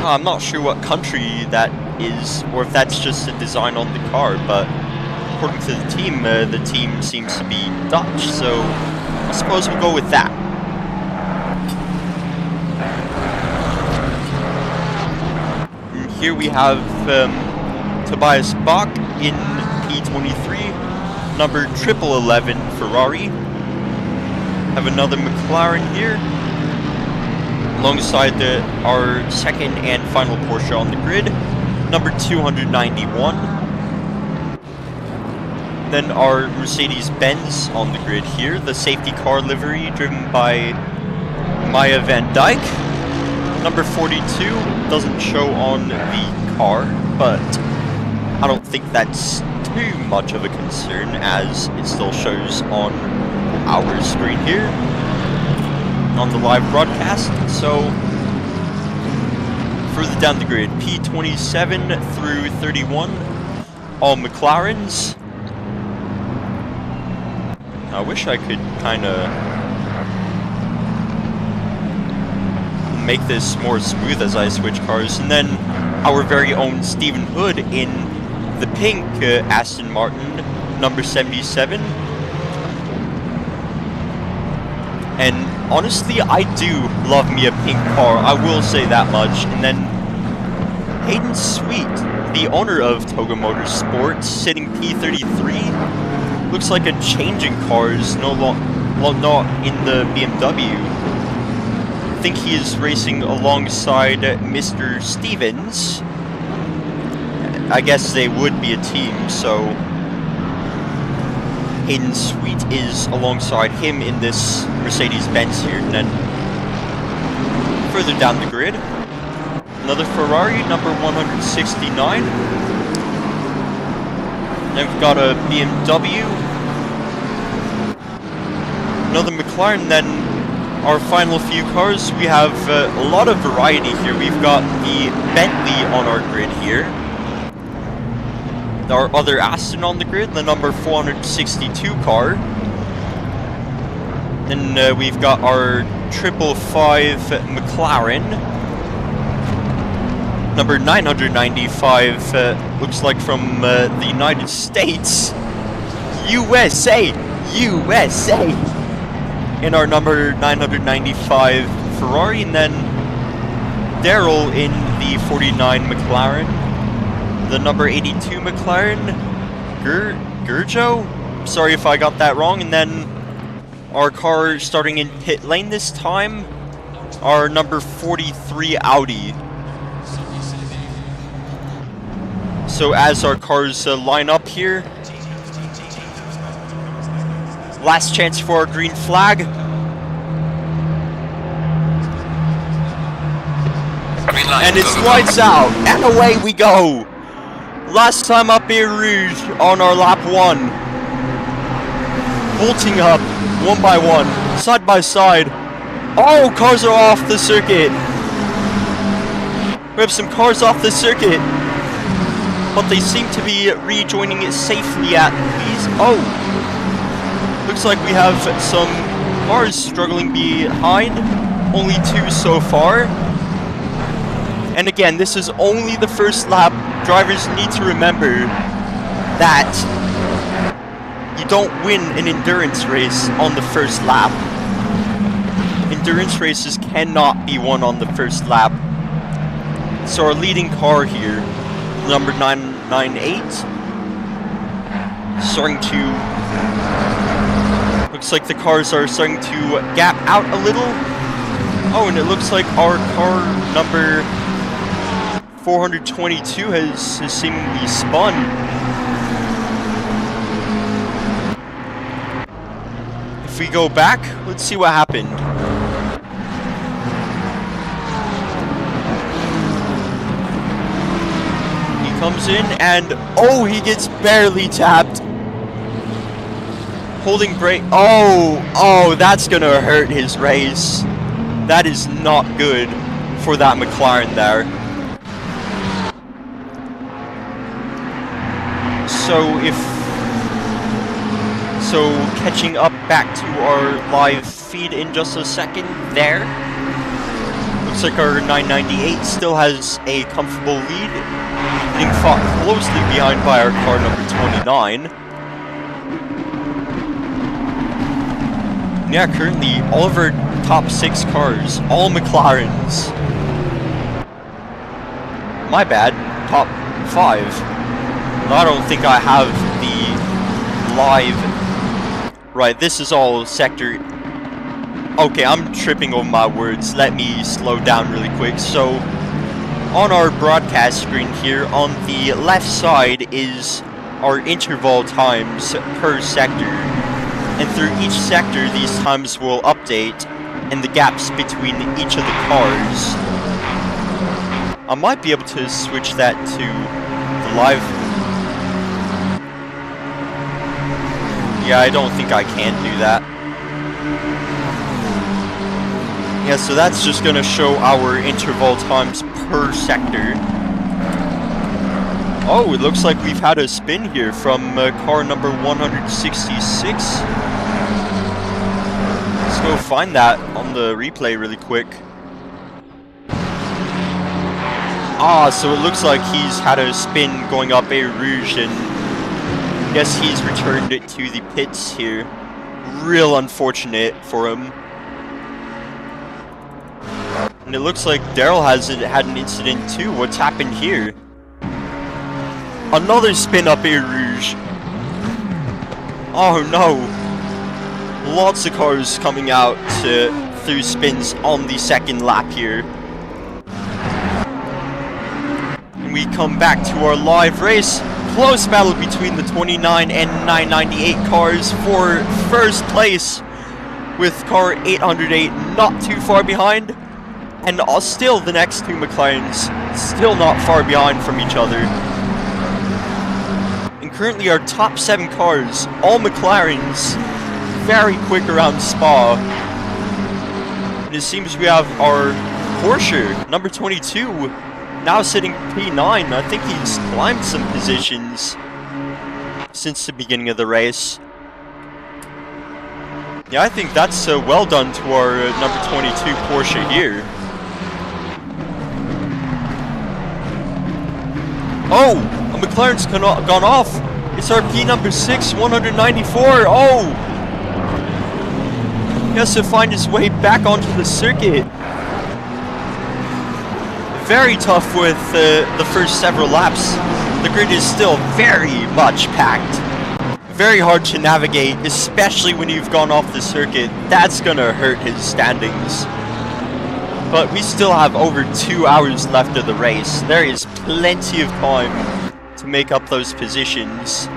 I'm not sure what country that is, or if that's just a design on the car, but according to the team seems to be Dutch, so I suppose we'll go with that. And here we have Tobias Bach in P23, number 1111 Ferrari. Have another McLaren here, alongside our second and final Porsche on the grid, number 291. Then our Mercedes-Benz on the grid here, the safety car livery driven by Maya Van Dyke. Number 42 doesn't show on the car, but I don't think that's too much of a concern as it still shows on our screen here on the live broadcast. So further down the grid, P27 through 31, all McLarens. I wish I could kind of make this more smooth as I switch cars. And then our very own Stephen Hood in the pink Aston Martin, number 77. And honestly, I do love me a pink car, I will say that much. And then Hayden Sweet, the owner of TOGA Motorsport, sitting P33. Looks like a changing cars, not in the BMW. I think he is racing alongside Mr. Stevens. I guess they would be a team, so Hayden Sweet is alongside him in this Mercedes-Benz here. And then further down the grid, another Ferrari, number 169. Then we've got a BMW, another McLaren. Then our final few cars, we have a lot of variety here. We've got the Bentley on our grid here. Our other Aston on the grid, the number 462 car. Then we've got our 555 McLaren, number 995, looks like from the United States, USA, in our number 995 Ferrari. And then Daryl in the 49 McLaren, the number 82 McLaren, Gurjo, sorry if I got that wrong. And then our car starting in pit lane this time, our number 43 Audi. So as our cars line up here, last chance for our green flag. Green light. And it's lights out, and away we go. Last time up here, Rouge on our lap 1. Bolting up, one by one, side by side. Oh, cars are off the circuit. We have some cars off the circuit, but they seem to be rejoining it safely at these. Oh, looks like we have some cars struggling behind. Only 2 so far. And again, this is only the first lap. Drivers need to remember that you don't win an endurance race on the first lap. Endurance races cannot be won on the first lap. So our leading car here, number 998, starting to... looks like the cars are starting to gap out a little. Oh, and it looks like our car number 422 has seemingly spun. If we go back, let's see what happened. He comes in and, oh, he gets barely tapped. Holding brake. Oh, that's gonna hurt his race. That is not good for that McLaren there. So catching up back to our live feed in just a second there. Looks like our 998 still has a comfortable lead, being fought closely behind by our car number 29. Yeah, currently all of our top 6 cars, all McLarens. My bad, top 5. I don't think I have the live... Right, this is all sector... Okay, I'm tripping over my words. Let me slow down really quick. So, on our broadcast screen here, on the left side is our interval times per sector. And through each sector, these times will update, and the gaps between each of the cars I might be able to switch that to the live. Yeah, I don't think I can do that. Yeah, so that's just gonna show our interval times per sector. Oh, it looks like we've had a spin here from car number 166. Let's go find that on the replay really quick. Ah, so it looks like he's had a spin going up Eau Rouge, and I guess he's returned it to the pits here. Real unfortunate for him. And it looks like Daryl has had an incident too. What's happened here? Another spin up Eau Rouge. Oh no. Lots of cars coming out through spins on the second lap here. And we come back to our live race. Close battle between the 29 and 998 cars for first place, with car 808 not too far behind. And still the next two McLarens still not far behind from each other. And currently our top 7 cars, all McLarens, very quick around Spa. And it seems we have our Porsche, number 22, now sitting P9. I think he's climbed some positions since the beginning of the race. Yeah, I think that's well done to our number 22 Porsche here. Oh, a McLaren's gone off. It's our P number 6, 194. Oh! He has to find his way back onto the circuit. Very tough with the first several laps. The grid is still very much packed. Very hard to navigate, especially when you've gone off the circuit. That's gonna hurt his standings. But we still have over 2 hours left of the race. There is plenty of time to make up those positions.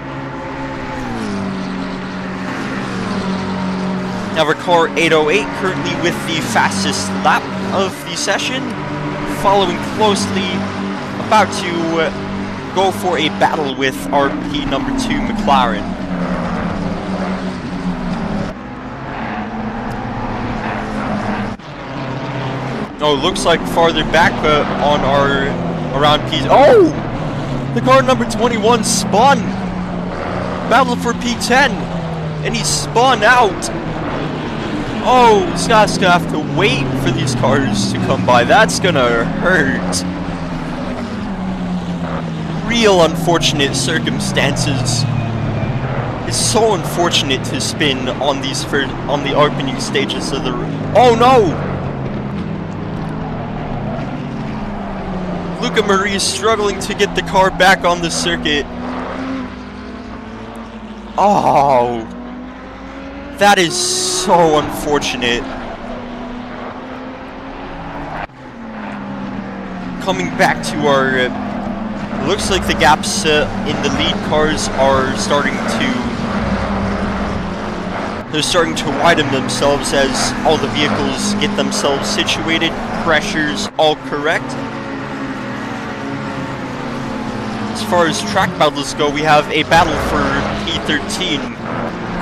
Now our car 808 currently with the fastest lap of the session, following closely, about to go for a battle with our P number 2 McLaren. Oh, looks like farther back on our around P. Oh! The car number 21 spun! Battle for P10! And he spun out! Oh, this guy's gonna have to wait for these cars to come by. That's gonna hurt. Real unfortunate circumstances. It's so unfortunate to spin on these on the opening stages of the. Oh no! Luca Marie is struggling to get the car back on the circuit. Oh, that is so unfortunate. Coming back to our, looks like the gaps in the lead cars are starting to widen themselves as all the vehicles get themselves situated. Pressures all correct. As far as track battles go, we have a battle for P13.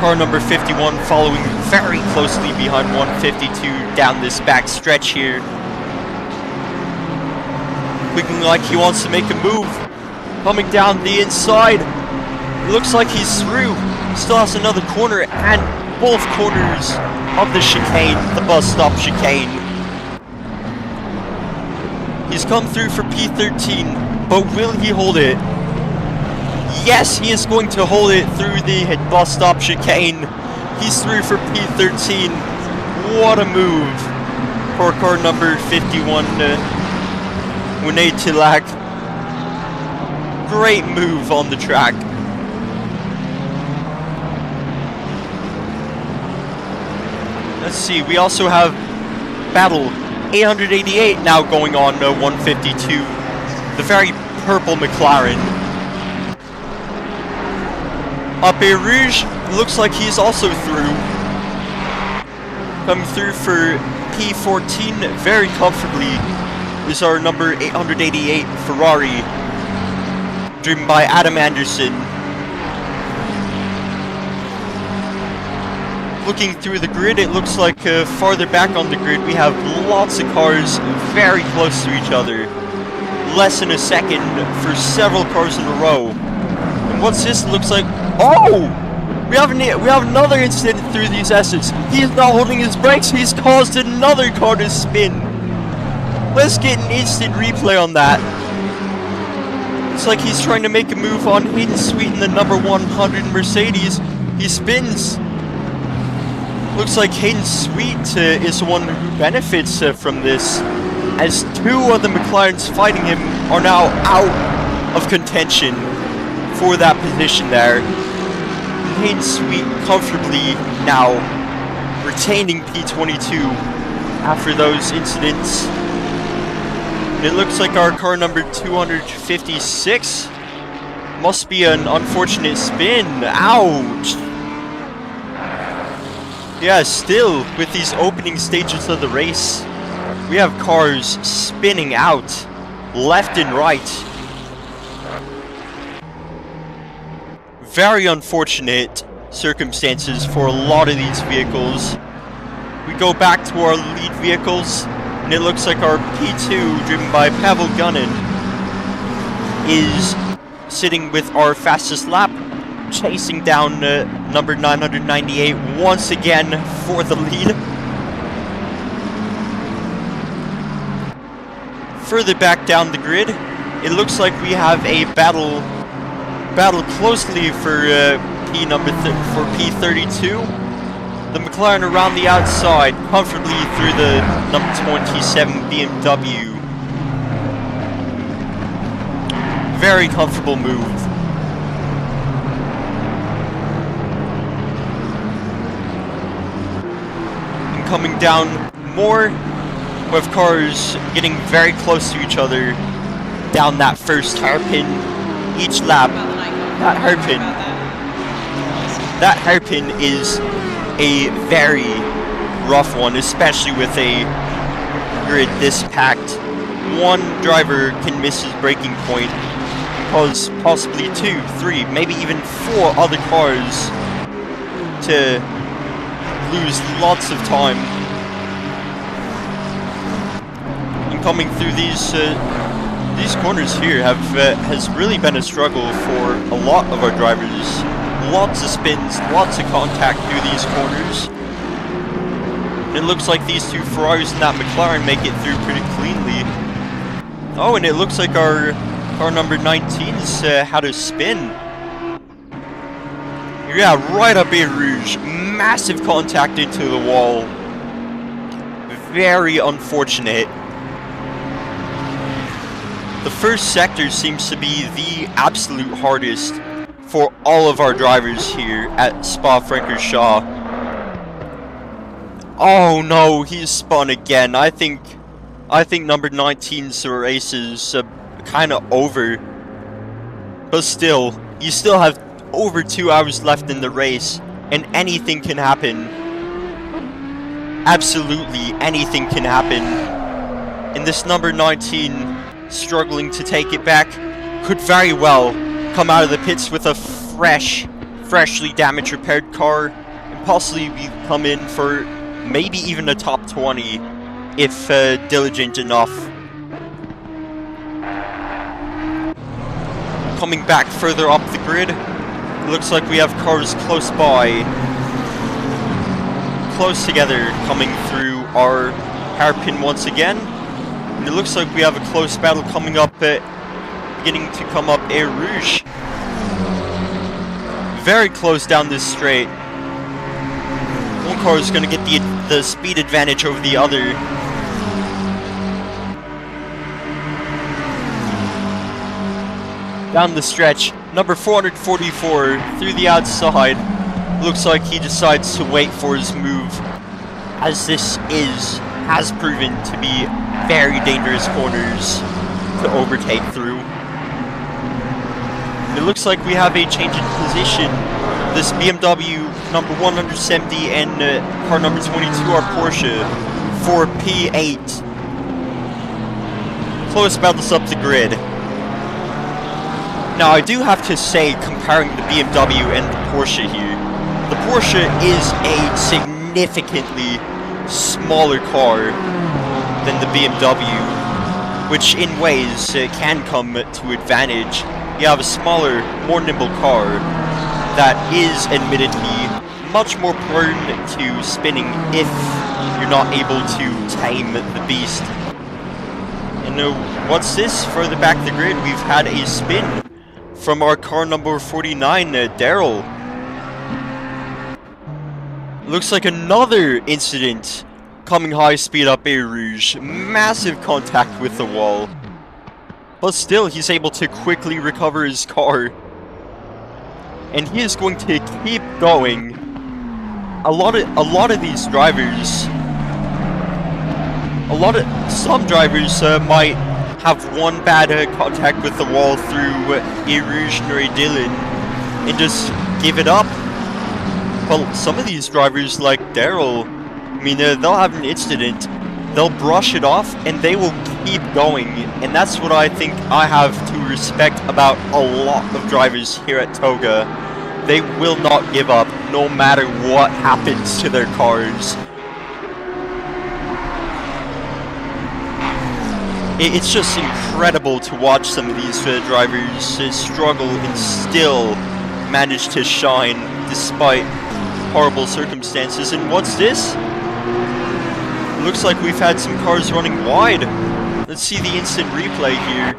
Car number 51 following very closely behind 152 down this back stretch here. Looking like he wants to make a move. Coming down the inside. It looks like he's through. Still has another corner and both corners of the chicane, the bus stop chicane. He's come through for P13. But will he hold it? Yes, he is going to hold it through the bus stop chicane. He's through for P13. What a move for car number 51, Winnie Tilak. Great move on the track. Let's see, we also have battle 888 now going on 152. The very purple McLaren. Up Eau Rouge, looks like he's also through. Coming through for P14 very comfortably. is our number 888 Ferrari, driven by Adam Anderson. Looking through the grid, it looks like farther back on the grid we have lots of cars very close to each other. Less than a second for several cars in a row. And what's this? Looks like... Oh! We have another incident through these S's. He's not holding his brakes. He's caused another car to spin. Let's get an instant replay on that. It's like he's trying to make a move on Hayden Sweet in the number 100 Mercedes. He spins. Looks like Hayden Sweet is the one who benefits from this, as two of the McLarens fighting him are now out of contention for that position there. Hayden Sweet comfortably now retaining P22 after those incidents. And it looks like our car number 256 must be an unfortunate spin. Ouch! Yeah, still, with these opening stages of the race, we have cars spinning out left and right. Very unfortunate circumstances for a lot of these vehicles. We go back to our lead vehicles, and it looks like our P2, driven by Pavel Gunnin, is sitting with our fastest lap, chasing down number 998 once again for the lead. Further back down the grid, it looks like we have a battle closely for P32. The McLaren around the outside, comfortably through the number 27 BMW. Very comfortable move. And coming down more, with cars getting very close to each other down that first hairpin each lap. That hairpin is a very rough one, especially with a grid this packed. One driver can miss his braking point and cause possibly 2, 3, maybe even 4 other cars to lose lots of time. And coming through these corners here has really been a struggle for a lot of our drivers. Lots of spins, lots of contact through these corners. And it looks like these two Ferraris and that McLaren make it through pretty cleanly. Oh, and it looks like our car number 19's had a spin. Yeah, right up in Rouge. Massive contact into the wall. Very unfortunate. The first sector seems to be the absolute hardest for all of our drivers here at Spa-Francorchamps. Oh no, he's spun again. I think number 19's race is kind of over. But still, you still have over 2 hours left in the race, and anything can happen. Absolutely anything can happen. And this number 19, struggling to take it back, could very well come out of the pits with a freshly damaged repaired car, and possibly come in for maybe even a top 20 if diligent enough. Coming back further up the grid, it looks like we have cars close by, close together, coming through our hairpin once again. And it looks like we have a close battle coming up, beginning to come up Air Rouge. Very close down this straight. One car is going to get the speed advantage over the other. Down the stretch, number 444 through the outside. Looks like he decides to wait for his move, as this has proven to be very dangerous corners to overtake through. It looks like we have a change in position. This BMW number 170 and car number 22 are Porsche for P8. close battles up the grid. Now, I do have to say, comparing the BMW and the Porsche here, the Porsche is a significantly smaller car than the BMW, which in ways can come to advantage. You have a smaller, more nimble car that is admittedly much more prone to spinning if you're not able to tame the beast. And what's this? Further back the grid, we've had a spin from our car number 49, Daryl. Looks like another incident coming high speed up Eau Rouge. Massive contact with the wall. But still, he's able to quickly recover his car. And he is going to keep going. A lot of these drivers, some drivers might have one bad contact with the wall through Eau Rouge and Dillon and just give it up. Well, some of these drivers like Daryl, I mean, they'll have an incident, they'll brush it off, and they will keep going. And that's what I think I have to respect about a lot of drivers here at TOGA. They will not give up, no matter what happens to their cars. It's just incredible to watch some of these drivers struggle and still manage to shine despite horrible circumstances. And what's this? Looks like we've had some cars running wide. Let's see the instant replay here.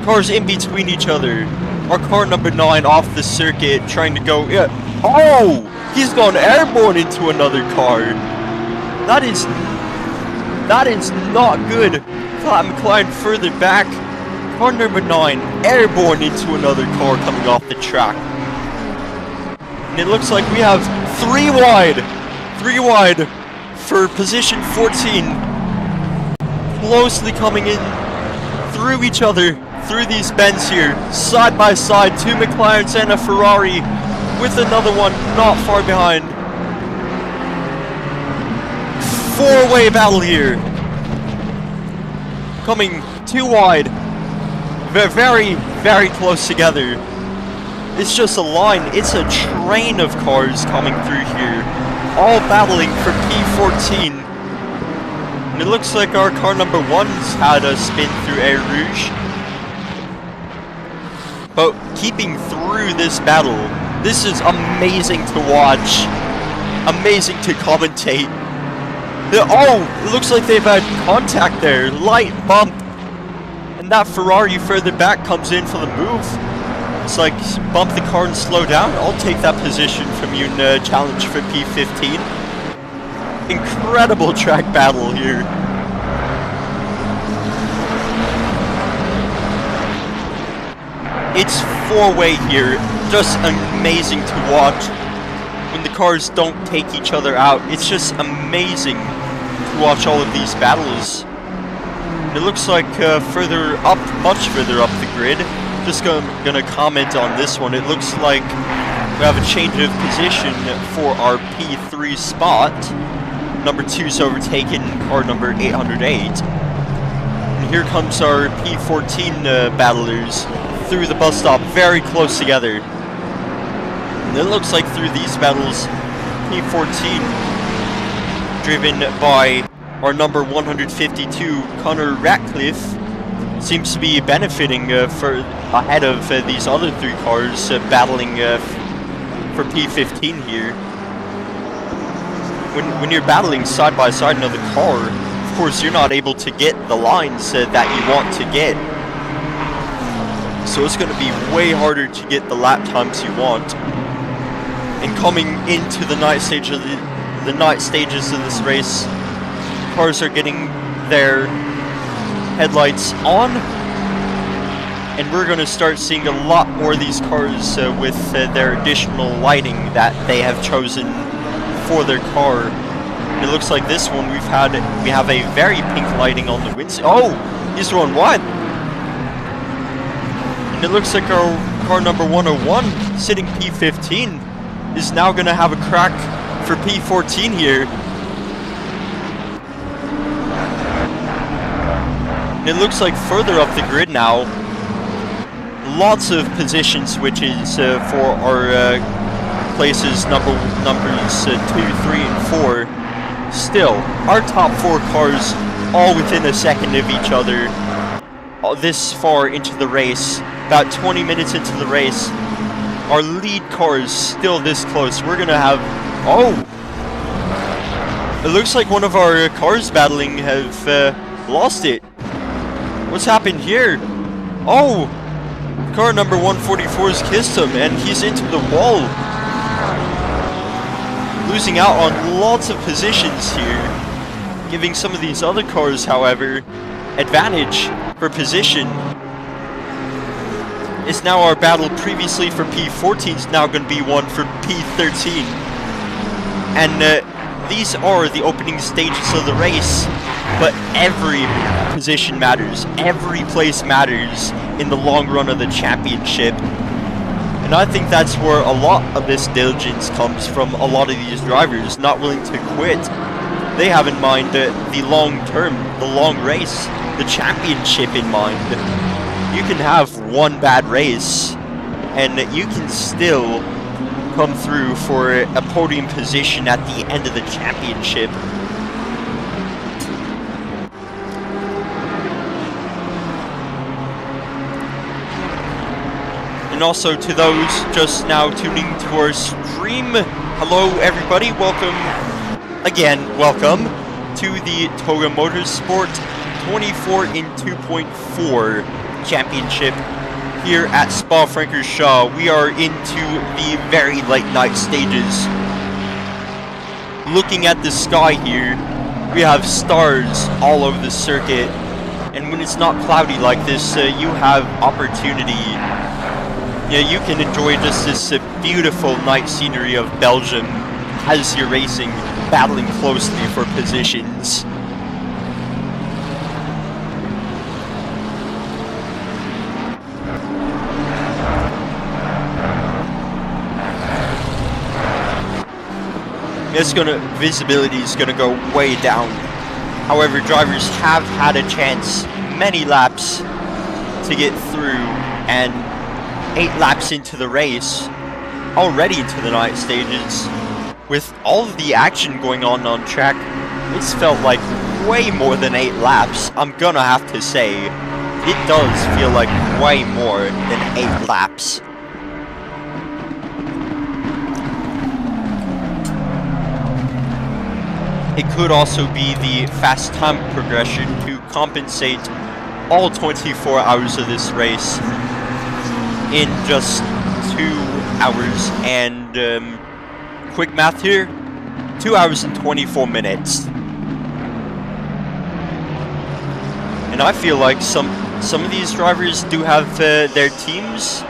Cars in between each other. Our car number 9 off the circuit trying to go... Yeah. Oh! He's gone airborne into another car. That is not good. McLaren further back. Car number 9 airborne into another car coming off the track. And it looks like we have 3 wide. 3 wide for position 14. Closely coming in through each other, through these bends here, side by side, 2 McLarens and a Ferrari, with another one not far behind. 4-way battle here. Coming 2 wide. Very, very close together. It's just a line, it's a train of cars coming through here, all battling for P14. And it looks like our car number 1's had a spin through Eau Rouge. But keeping through this battle, this is amazing to watch. Amazing to commentate. Oh, it looks like they've had contact there. Light bump. And that Ferrari further back comes in for the move. It's like, bump the car and slow down. I'll take that position from you and challenge for P15. Incredible track battle here. It's 4-way here. Just amazing to watch. When the cars don't take each other out, it's just amazing to watch all of these battles. It looks like further up, much further up the grid. Just gonna comment on this one. It looks like we have a change of position for our P3 spot. Number 2's overtaken car number 808. And here comes our P14 battlers through the bus stop, very close together. And it looks like through these battles, P14, driven by our number 152, Connor Ratcliffe, seems to be benefiting ahead of these other 3 cars battling for P15 here. When you're battling side by side another car, of course you're not able to get the lines that you want to get. So it's going to be way harder to get the lap times you want. And coming into the night stage of the night stages of this race, cars are getting their headlights on, and we're going to start seeing a lot more of these cars with their additional lighting that they have chosen for their car. It looks like this one we have a very pink lighting on the windshield. Oh, he's going wide. And it looks like our car number 101, sitting P15, is now going to have a crack for P14 here. And it looks like further up the grid now, lots of position switches for our places numbers 2, 3, and 4. Still, our top 4 cars all within a second of each other. This far into the race, about 20 minutes into the race, our lead car is still this close. We're gonna have... Oh! It looks like one of our cars battling have lost it. What's happened here? Oh! Car number 144's kissed him and he's into the wall. Losing out on lots of positions here. Giving some of these other cars, however, advantage for position. It's now our battle previously for P14 is now going to be one for P13. And these are the opening stages of the race, but every position matters. Every place matters in the long run of the championship. And I think that's where a lot of this diligence comes from. A lot of these drivers not willing to quit. They have in mind the long term, the long race, the championship in mind. You can have one bad race and you can still come through for a podium position at the end of the championship. And also to those just now tuning to our stream, hello everybody, welcome to the TOGA Motorsport 24 in 2.4 championship here at Spa-Francorchamps. We are into the very late night stages. Looking at the sky here, we have stars all over the circuit, and when it's not cloudy like this, you have opportunity. Yeah, you can enjoy just this beautiful night scenery of Belgium as you're racing, battling closely for positions. Visibility is gonna go way down. However, drivers have had a chance, many laps, to get through, and 8 laps into the race, already into the night stages. With all of the action going on track, it's felt like way more than 8 laps. I'm gonna have to say, it does feel like way more than 8 laps. It could also be the fast time progression to compensate all 24 hours of this race in just 2 hours and, quick math here, 2 hours and 24 minutes. And I feel like some of these drivers do have their teams.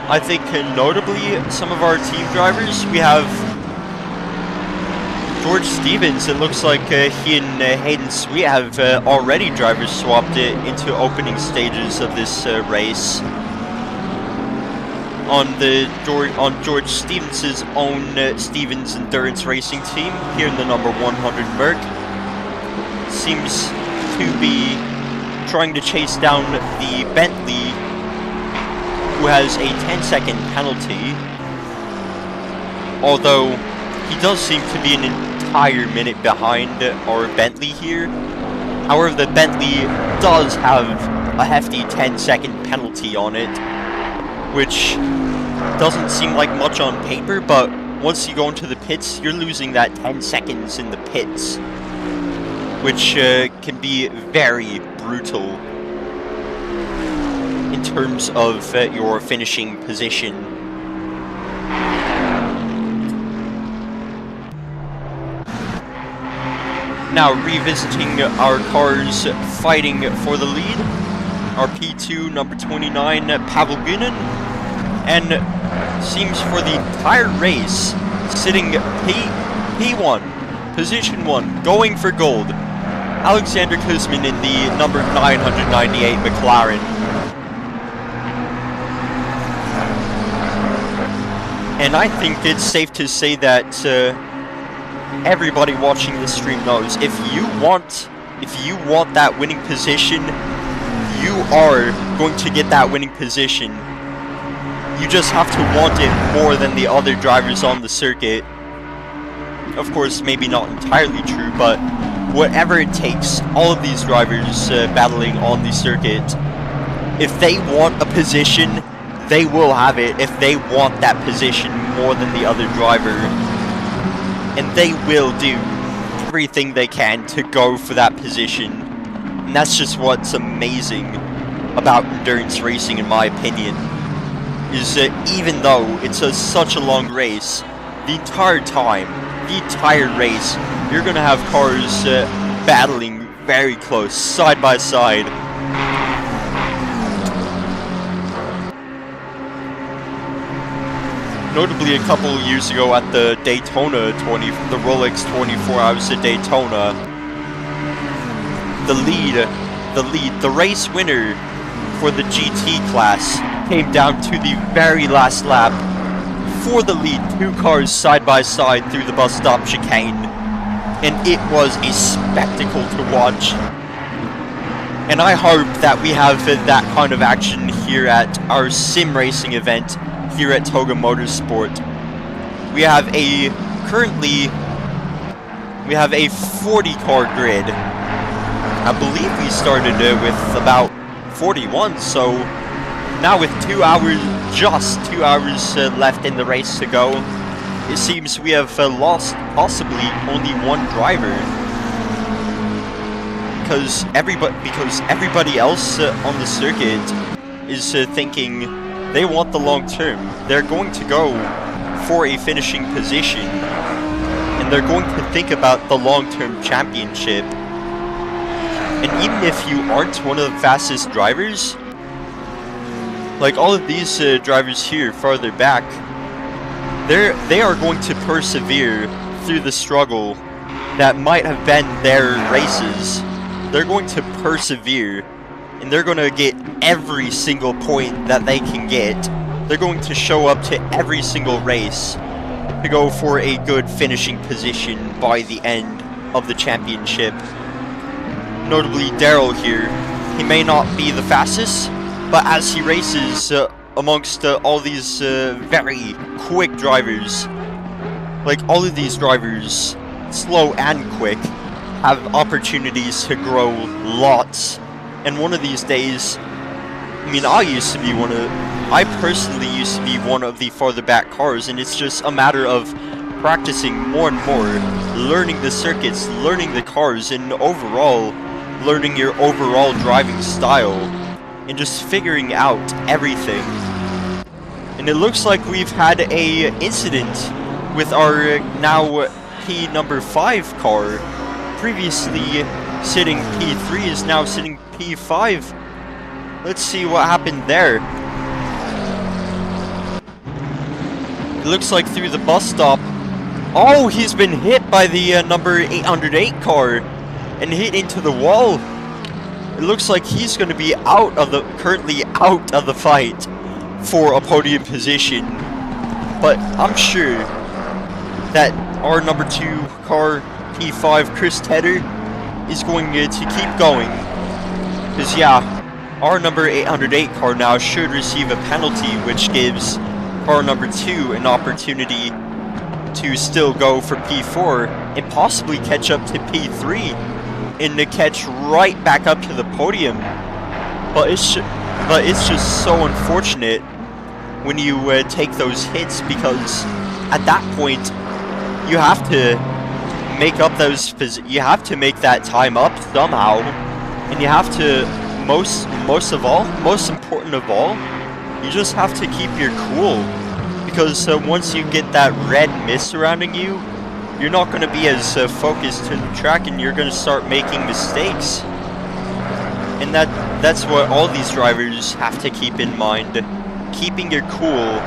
I think notably some of our team drivers, we have George Stevens. It looks like he and Hayden Sweet have already drivers swapped it into opening stages of this race. On George Stevens' own Stevens Endurance Racing team here in the number 100 Merc, seems to be trying to chase down the Bentley, who has a 10-second penalty, although he does seem to be an entire minute behind our Bentley here. However, the Bentley does have a hefty 10-second penalty on it, which doesn't seem like much on paper, but once you go into the pits, you're losing that 10 seconds in the pits, which can be very brutal in terms of your finishing position. Now revisiting our cars fighting for the lead, our P2 number 29 Pavel Gunin, and seems for the entire race sitting P1, position 1, going for gold, Alexander Kuzmin in the number 998 McLaren. And I think it's safe to say that everybody watching this stream knows if you want that winning position, you are going to get that winning position. You just have to want it more than the other drivers on the circuit. Of course, maybe not entirely true, but whatever it takes, all of these drivers battling on the circuit, if they want a position, they will have it if they want that position more than the other driver. And they will do everything they can to go for that position. And that's just what's amazing about endurance racing, in my opinion, is that even though it's such a long race, the entire time, the entire race, you're going to have cars battling very close, side by side. Notably, a couple of years ago at the Daytona the Rolex 24 Hours of Daytona, the race winner for the GT class came down to the very last lap for the lead, 2 cars side by side through the bus stop chicane, and it was a spectacle to watch. And I hope that we have that kind of action here at our sim racing event here at TOGA Motorsport. We have a 40 car grid. I believe we started with about 41, so now with just 2 hours left in the race to go, it seems we have lost possibly only 1 driver. Because everybody else on the circuit is thinking they want the long term. They're going to go for a finishing position, and they're going to think about the long-term championship. And even if you aren't one of the fastest drivers, like all of these drivers here farther back, they are going to persevere through the struggle that might have been their races. They're going to persevere, and they're going to get every single point that they can get. They're going to show up to every single race to go for a good finishing position by the end of the championship. Notably, Daryl here, he may not be the fastest, but as he races amongst all these very quick drivers, like all of these drivers, slow and quick, have opportunities to grow lots. And one of these days, I mean, I personally used to be one of the farther back cars, and it's just a matter of practicing more and more, learning the circuits, learning the cars, and overall, learning your overall driving style, and just figuring out everything. And it looks like we've had a incident with our now P number 5 car. Previously sitting P3 is now sitting P5. Let's see what happened there. It looks like through the bus stop. Oh, he's been hit by the number 808 car and hit into the wall. It looks like he's going to be currently out of the fight for a podium position. But I'm sure that our number 2 car, P5, Chris Tedder, is going to keep going. Because yeah, our number 808 car now should receive a penalty, which gives car number 2 an opportunity to still go for P4 and possibly catch up to P3 and to catch right back up to the podium. But it's just so unfortunate when you take those hits, because at that point you have to make up you have to make that time up somehow, and you have to most important of all, you just have to keep your cool, because once you get that red mist surrounding you, you're not going to be as focused to the track, and you're going to start making mistakes. And that's what all these drivers have to keep in mind, keeping your cool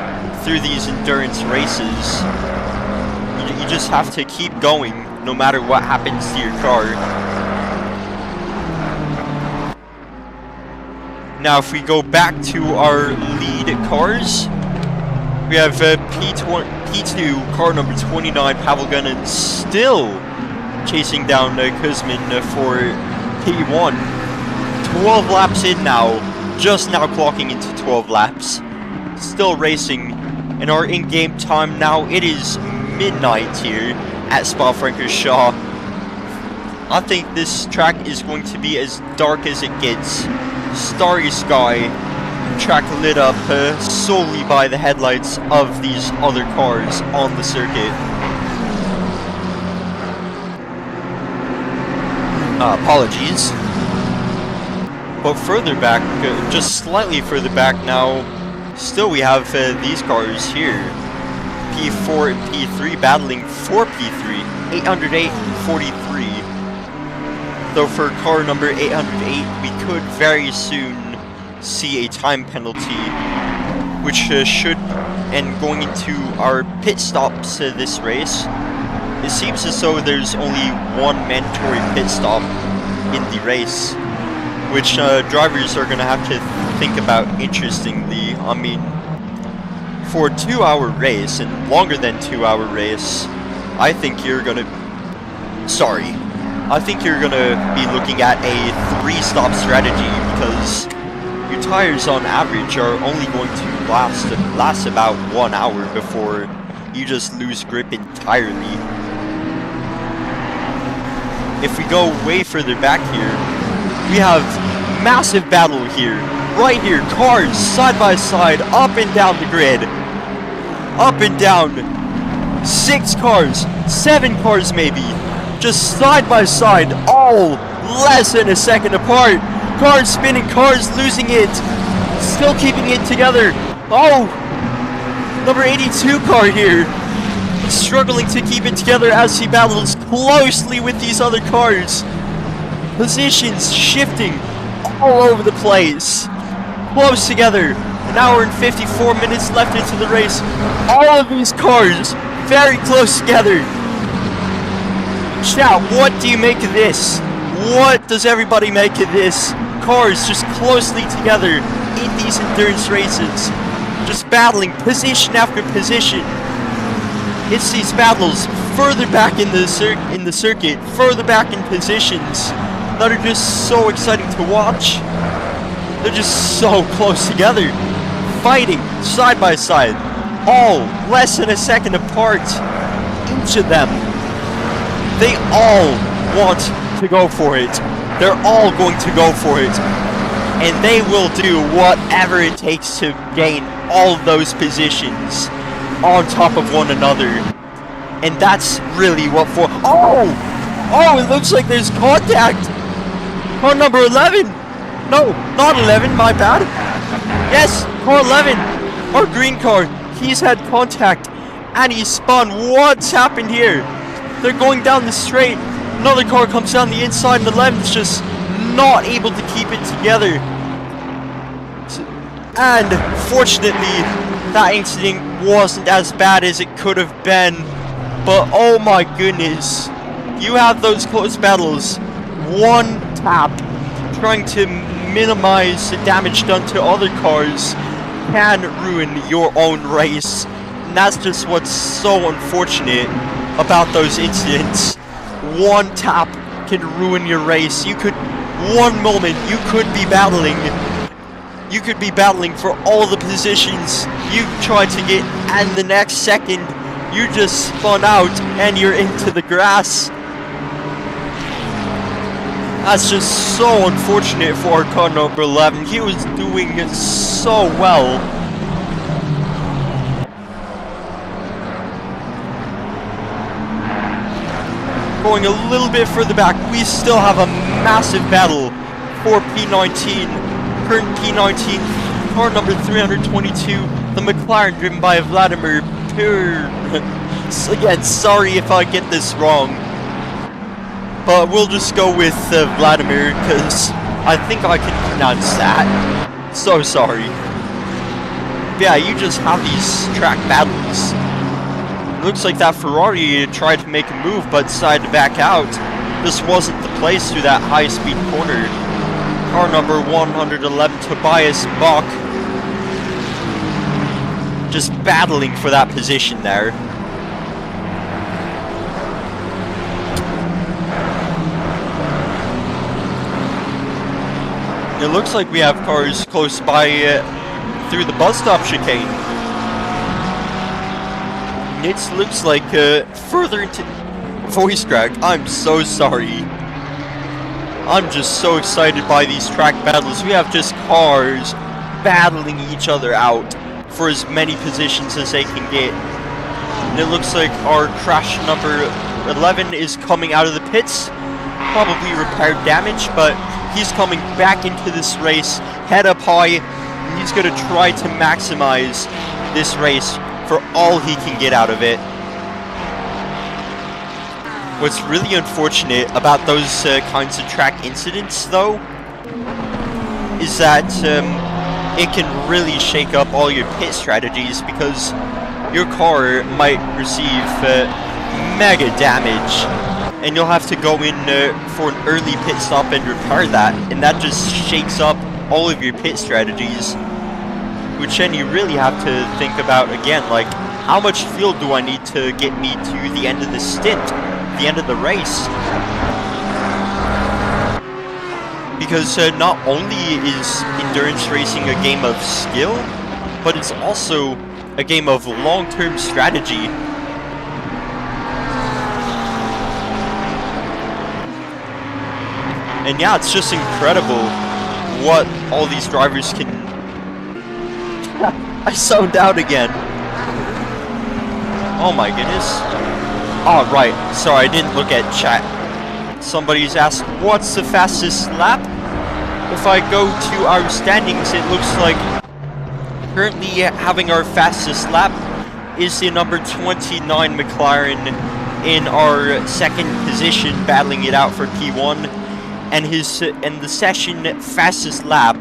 through these endurance races. You just have to keep going no matter what happens to your car. Now if we go back to our lead cars, we have P2 car number 29, Pavel Gunnan, still chasing down Kuzmin for P1. 12 laps in now, just now clocking into 12 laps. Still racing, and our in-game time now, it is midnight here at Spa-Francorchamps. I think this track is going to be as dark as it gets. Starry sky, track lit up solely by the headlights of these other cars on the circuit. Apologies. But further back, just slightly further back now, still we have these cars here. P4 and P3 battling for P3, 808 and 43. Though for car number 808, we could very soon see a time penalty, which should, and going into our pit stops this race, it seems as though there's only one mandatory pit stop in the race, which drivers are going to have to think about interestingly. I mean, for a 2-hour race, and longer than 2-hour race, I think you're going to be looking at a 3-stop strategy, because your tires on average are only going to last about 1 hour before you just lose grip entirely. If we go way further back here, we have massive battle here. Right here, cars side by side, up and down the grid. Up and down. 6 cars, 7 cars maybe. Just side by side, all less than a second apart. Cars spinning, cars losing it. Still keeping it together. Oh, number 82 car here. Struggling to keep it together as he battles closely with these other cars. Positions shifting all over the place. Close together. 1 hour and 54 minutes left into the race. All of these cars very close together. Chat, what do you make of this? What does everybody make of this? Cars just closely together in these endurance races. Just battling position after position. It's these battles further back in the circuit, further back in positions that are just so exciting to watch. They're just so close together, fighting side by side, all less than a second apart. Each of them, they all want to go for it. They're all going to go for it, and they will do whatever it takes to gain all those positions on top of one another. And that's really what for. Oh, it looks like there's contact. Car number 11. No, not 11, my bad. Yes, car 11. Our green car. He's had contact and he spun. What's happened here? They're going down the straight. Another car comes down the inside and 11's just not able to keep it together. And fortunately, that incident wasn't as bad as it could have been. But oh my goodness, you have those close battles. One tap trying to minimize the damage done to other cars can ruin your own race. And that's just what's so unfortunate about those incidents. One tap can ruin your race. You could, one moment, you could be battling for all the positions you tried to get, and the next second you just spun out and you're into the grass. That's just so unfortunate for our car number 11. He was doing so well. Going a little bit further back, we still have a massive battle for P19. Current P19, car number 322, the McLaren driven by Vladimir Pur. Again, sorry if I get this wrong, but we'll just go with Vladimir because I think I can pronounce that. So sorry. But yeah, you just have these track battles. It looks like that Ferrari tried to make a move but decided to back out. This wasn't the place through that high-speed corner. Car number 111, Tobias Bach, just battling for that position there. It looks like we have cars close by through the bus stop chicane. It looks like further into voice crack. I'm so sorry. I'm just so excited by these track battles. We have just cars battling each other out for as many positions as they can get. And it looks like our crash number 11 is coming out of the pits. Probably repaired damage, but he's coming back into this race, head up high, and he's going to try to maximize this race for all he can get out of it. What's really unfortunate about those kinds of track incidents, though, is that it can really shake up all your pit strategies, because your car might receive mega damage, and you'll have to go in for an early pit stop and repair that, and that just shakes up all of your pit strategies, which then you really have to think about again, like, how much fuel do I need to get me to the end of the stint, the end of the race? Because not only is endurance racing a game of skill, but it's also a game of long-term strategy. And yeah, it's just incredible what all these drivers can... I zoned out again. Oh my goodness. Oh right, sorry, I didn't look at chat. Somebody's asked, what's the fastest lap? If I go to our standings, it looks like currently having our fastest lap is the number 29 McLaren in our second position, battling it out for P1. And the session fastest lap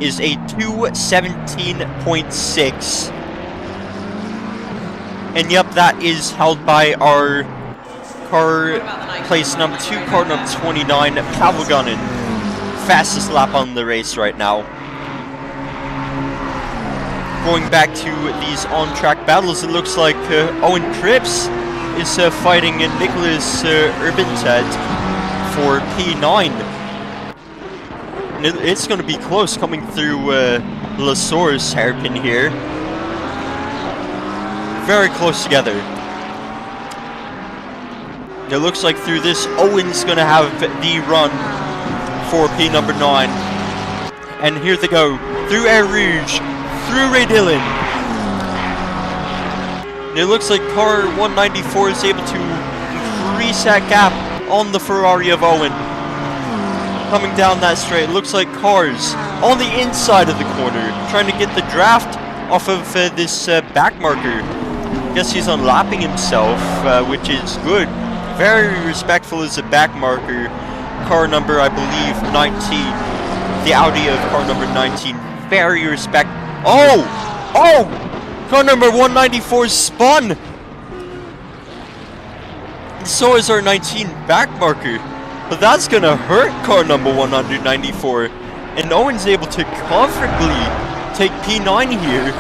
is a 2:17.6. And yep, that is held by our car place number 2, car number 29, Pateron. Fastest lap on the race right now. Going back to these on-track battles, it looks like Owen Cripps is fighting Nicholas Urbantet for P9. And it's going to be close coming through Lasor's hairpin here. Very close together. It looks like through this, Owen's going to have the run for P number 9. And here they go. Through Air Rouge. Through Ray Dillon. And it looks like car 194 is able to increase that gap on the Ferrari of Owen. Coming down that straight, it looks like cars on the inside of the corner, trying to get the draft off of this back marker. Guess he's unlapping himself, which is good. Very respectful as a back marker. Car number, I believe, 19. The Audi of car number 19. Very Oh! Oh! Car number 194 spun! And so is our 19 back marker. But that's gonna hurt car number 194. And Owen's able to comfortably take P9 here.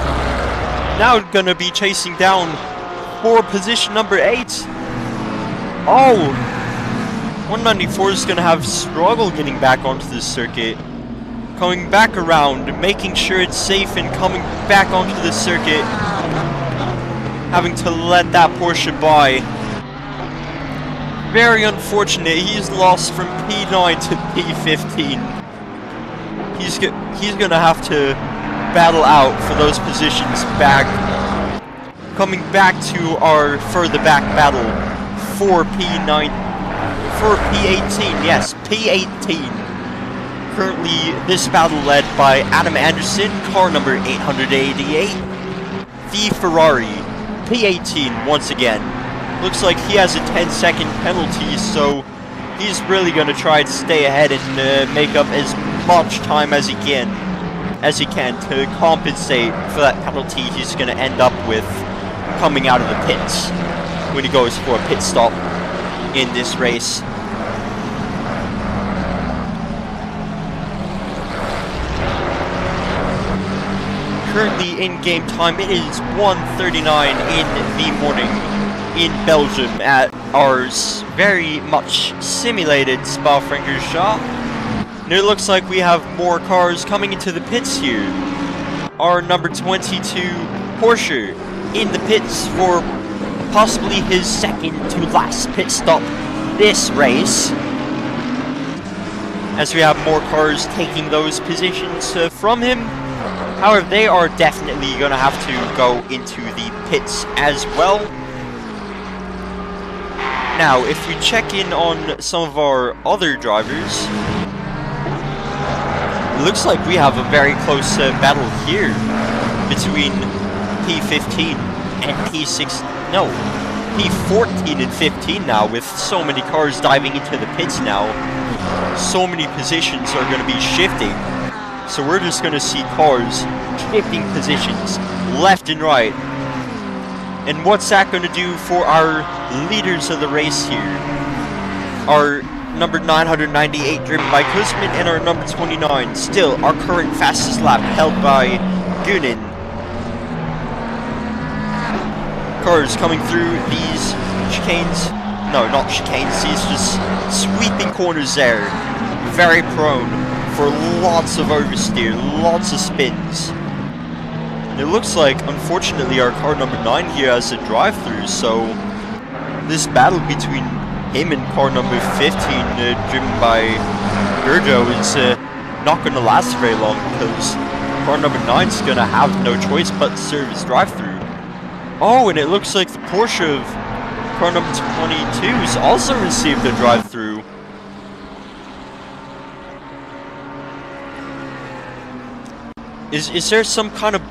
Now gonna be chasing down for position number 8. Oh! 194 is gonna have struggle getting back onto this circuit. Coming back around, making sure it's safe and coming back onto the circuit. Having to let that Porsche by. Very unfortunate, he's lost from P9 to P15. He's gonna have to battle out for those positions back. Coming back to our further back battle for P9, for P18, yes, P18. Currently, this battle led by Adam Anderson, car number 888. The Ferrari, P18 once again. Looks like he has a 10-second penalty, so he's really going to try to stay ahead and make up as much time as he can to compensate for that penalty he's going to end up with coming out of the pits when he goes for a pit stop in this race. Currently in game time, it is 1:39 in the morning in Belgium at our very much simulated Spa-Francorchamps. And it looks like we have more cars coming into the pits here. Our number 22 Porsche in the pits for possibly his second to last pit stop this race. As we have more cars taking those positions from him. However, they are definitely going to have to go into the pits as well. Now, if we check in on some of our other drivers, it looks like we have a very close battle here between P15 and P14 and 15 now, with so many cars diving into the pits now. So many positions are going to be shifting. So we're just going to see cars shifting positions left and right. And what's that going to do for our leaders of the race here? Our number 998 driven by Kuzmin, and our number 29, still our current fastest lap, held by Gunin. Cars coming through these chicanes. No, not chicanes, these just sweeping corners there. Very prone for lots of oversteer, lots of spins. And it looks like, unfortunately, our car number 9 here has a drive-through, so this battle between him and car number 15, driven by Gerjo, is not going to last very long, because car number 9 is going to have no choice but to serve his drive-through. Oh, and it looks like the Porsche of car number 22 has also received a drive-through. Is there some kind of...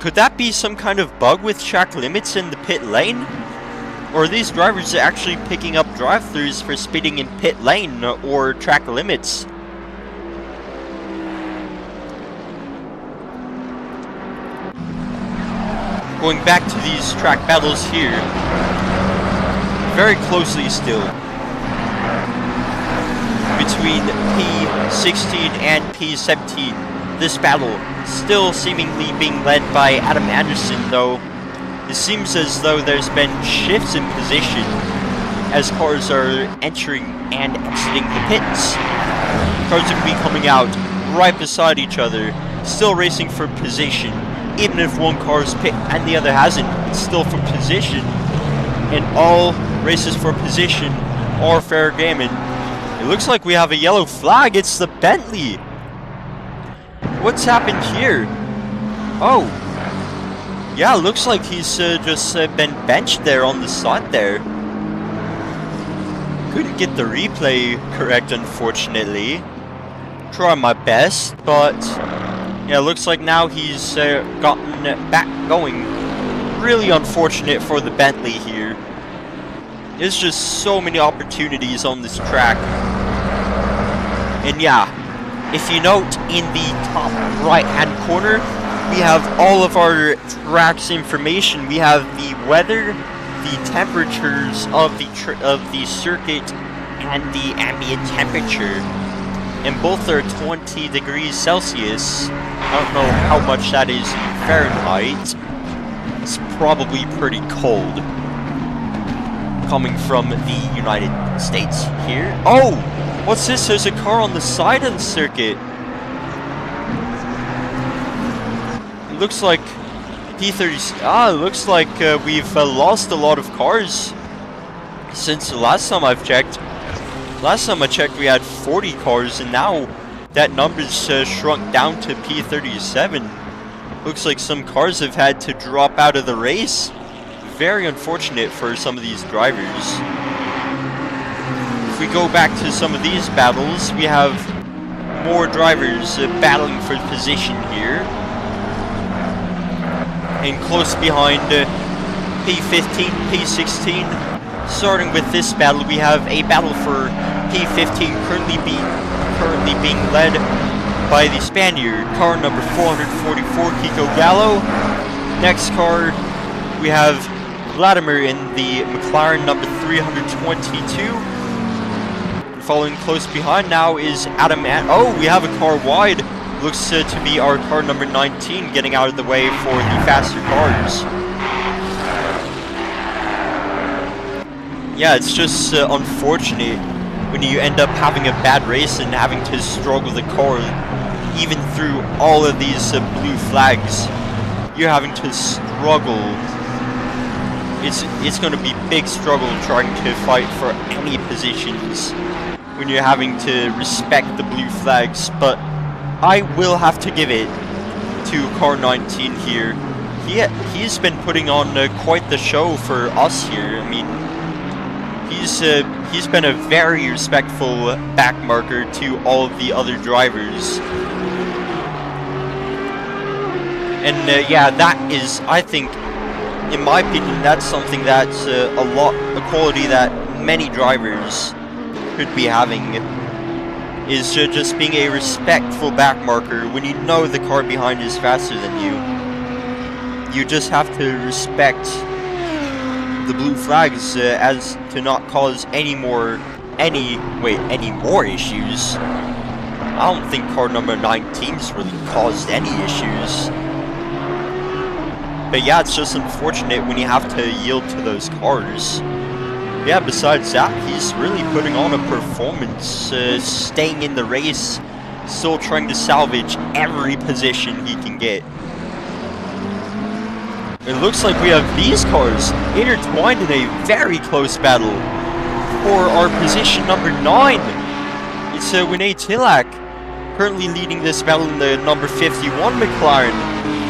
could that be some kind of bug with track limits in the pit lane? Or are these drivers actually picking up drive-thrus for speeding in pit lane or track limits? Going back to these track battles here, very closely still, between P16 and P17. This battle still seemingly being led by Adam Anderson, though it seems as though there's been shifts in position as cars are entering and exiting the pits. Cars are going to be coming out right beside each other, still racing for position. Even if one car is picked and the other hasn't, it's still for position. And all races for position are fair game. And it looks like we have a yellow flag. It's the Bentley. What's happened here? Oh. Yeah, looks like he's just been benched there on the side there. Couldn't get the replay correct, unfortunately. Try my best, but yeah, looks like now he's gotten back going. Really unfortunate for the Bentley here. There's just so many opportunities on this track. And yeah, if you note in the top right hand corner, we have all of our track's information. We have the weather, the temperatures of the circuit, and the ambient temperature. And both are 20 degrees Celsius. I don't know how much that is in Fahrenheit. It's probably pretty cold. Coming from the United States here. Oh! What's this? There's a car on the side of the circuit. It looks like P30... it looks like we've lost a lot of cars since the last time I've checked. Last time I checked, we had 40 cars, and now that number's shrunk down to P37. Looks like some cars have had to drop out of the race. Very unfortunate for some of these drivers. If we go back to some of these battles, we have more drivers battling for position here. And close behind P15, P16. Starting with this battle, we have a battle for P15 currently being led by the Spaniard, car number 444, Kiko Gallo. Next car, we have Vladimir in the McLaren number 322. And following close behind now is Adam. Oh, we have a car wide. Looks to be our car number 19 getting out of the way for the faster cars. Yeah, it's just unfortunate when you end up having a bad race and having to struggle the car even through all of these blue flags. You're having to struggle. It's going to be big struggle trying to fight for any positions when you're having to respect the blue flags, but I will have to give it to car 19 here. He's been putting on quite the show for us here. I mean, he's been a very respectful backmarker to all of the other drivers. And yeah, that is, I think, in my opinion, that's something that's a quality that many drivers could be having, is just being a respectful backmarker when you know the car behind is faster than you. You just have to respect the blue flags as to not cause any more issues. I don't think car number 19's really caused any issues. But yeah, it's just unfortunate when you have to yield to those cars. Yeah, besides that, he's really putting on a performance, staying in the race, still trying to salvage every position he can get. It looks like we have these cars intertwined in a very close battle for our position number 9. It's Winnie Tilak currently leading this battle in the number 51 McLaren.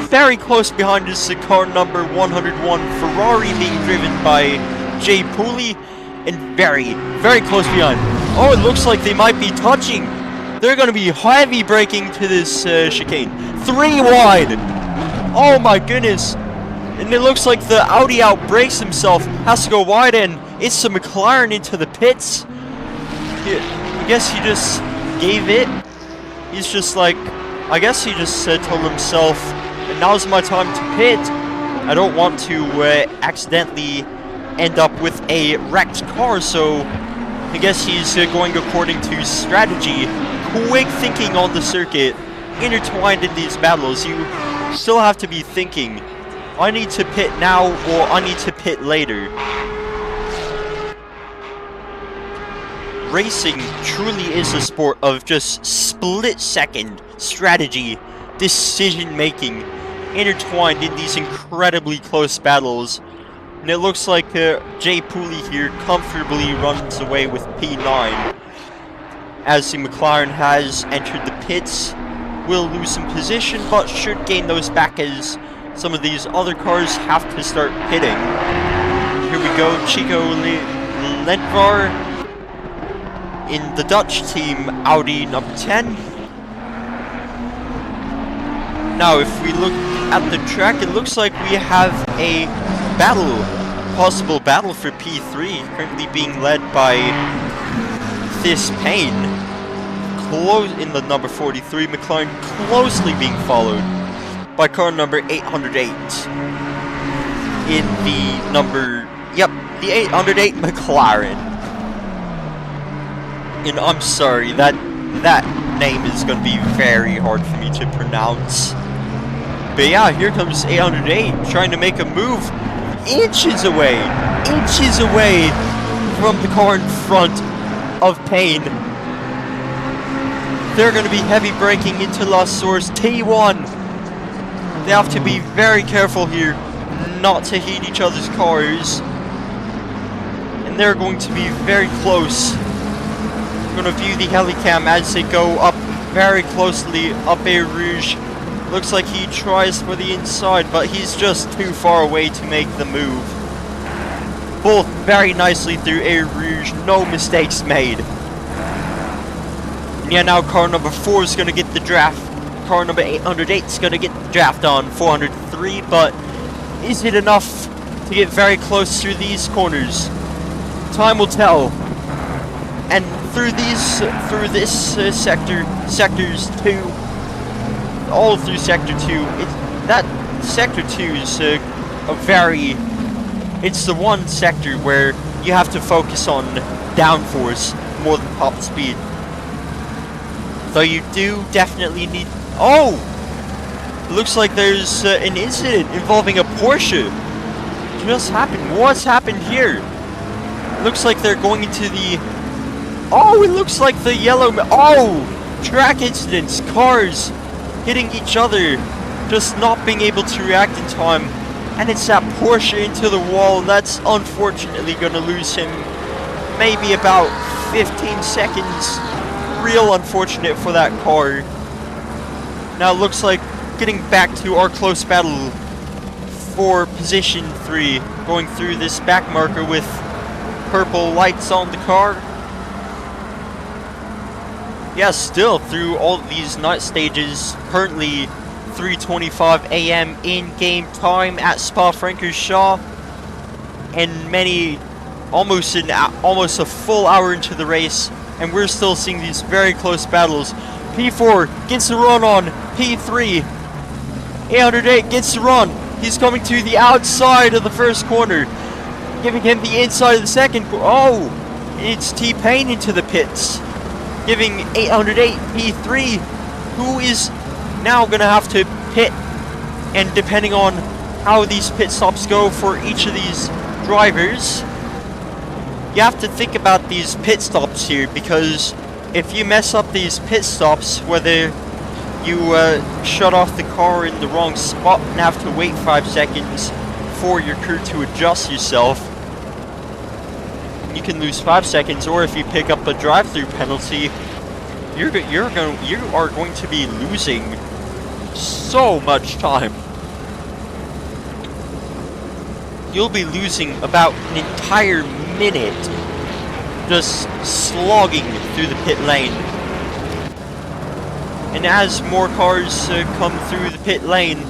Very close behind is the car number 101 Ferrari being driven by Jay Pooley, and very, very close behind. Oh, it looks like they might be touching. They're going to be heavy braking to this chicane. 3 wide. Oh my goodness. And it looks like the Audi outbrakes himself, has to go wide, and it's the McLaren into the pits. I guess he just gave it. He's just like, I guess he just told himself, now's my time to pit. I don't want to accidentally end up with a wrecked car, so I guess he's going according to strategy. Quick thinking on the circuit, intertwined in these battles. You still have to be thinking, I need to pit now or I need to pit later. Racing truly is a sport of just split-second strategy, decision-making, intertwined in these incredibly close battles. And it looks like Jay Pooley here comfortably runs away with P9. As the McLaren has entered the pits, will lose some position, but should gain those back as some of these other cars have to start pitting. Here we go, Chico Lentvar in the Dutch team Audi number 10. Now, if we look at the track, it looks like we have a possible battle for P3, currently being led by this Payne. Close in the number 43 McLaren, closely being followed by car number 808 in the the 808 McLaren. And I'm sorry, that name is going to be very hard for me to pronounce. But yeah, here comes 808 trying to make a move inches away from the car in front of Payne. They're going to be heavy braking into La Source T1. They have to be very careful here not to hit each other's cars. And they're going to be very close. I'm going to view the helicam as they go up very closely up a Rouge. Looks like he tries for the inside, but he's just too far away to make the move. Both very nicely through a Rouge, no mistakes made. And yeah, now car number 4 is going to get the draft. Car number 808 is going to get the draft on 403, but is it enough to get very close through these corners? Time will tell. And through this sectors 2, all through sector 2, that sector 2 is it's the one sector where you have to focus on downforce more than top speed. Though you do definitely need... Oh! Looks like there's an incident involving a Porsche. Just happened. What's happened here? Looks like they're going into the Oh, it looks like the yellow... Oh! Track incidents. Cars hitting each other. Just not being able to react in time. And it's that Porsche into the wall. That's unfortunately going to lose him maybe about 15 seconds. Real unfortunate for that car. Now it looks like getting back to our close battle for position 3. Going through this back marker with purple lights on the car. Yeah, still through all these night stages. Currently 3:25 a.m. in-game time at Spa-Francorchamps. And almost a full hour into the race. And we're still seeing these very close battles. P4 gets the run on P3. 808 gets the run. He's coming to the outside of the first corner, giving him the inside of the second. Oh, it's T-Pain into the pits, giving 808 P3, who is now going to have to pit. And depending on how these pit stops go for each of these drivers, you have to think about these pit stops here, because if you mess up these pit stops, whether you shut off the car in the wrong spot and have to wait 5 seconds for your crew to adjust yourself, you can lose 5 seconds. Or if you pick up a drive-through penalty, you are going to be losing so much time. You'll be losing about an entire minute just slogging through the pit lane. And as more cars come through the pit lane,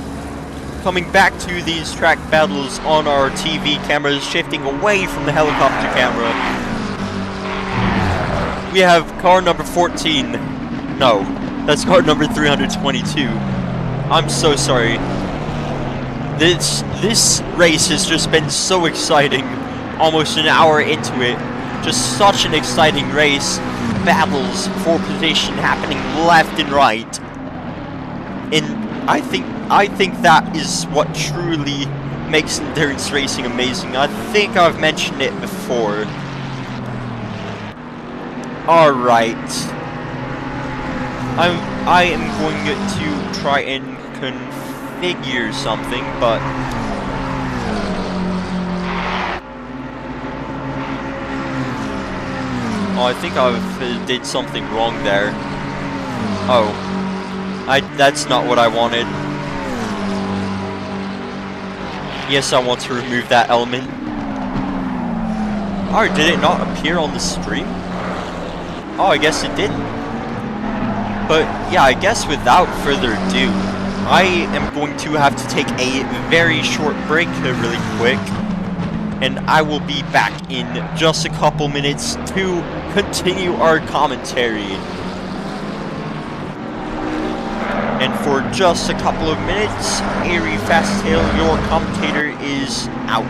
coming back to these track battles on our TV cameras, shifting away from the helicopter camera, we have car number 14. No, that's car number 322. I'm so sorry. This race has just been so exciting. Almost an hour into it. Just such an exciting race. Battles for position happening left and right. And I think that is what truly makes endurance racing amazing. I think I've mentioned it before. Alright. I am going to try and configure something, but oh, I think I did something wrong there. Oh. That's not what I wanted. Yes, I want to remove that element. Oh, did it not appear on the stream? Oh, I guess it didn't. But, yeah, I guess without further ado, I am going to have to take a very short break really quick. And I will be back in just a couple minutes to continue our commentary. And for just a couple of minutes, Airy Fasttail, your commentator, is out.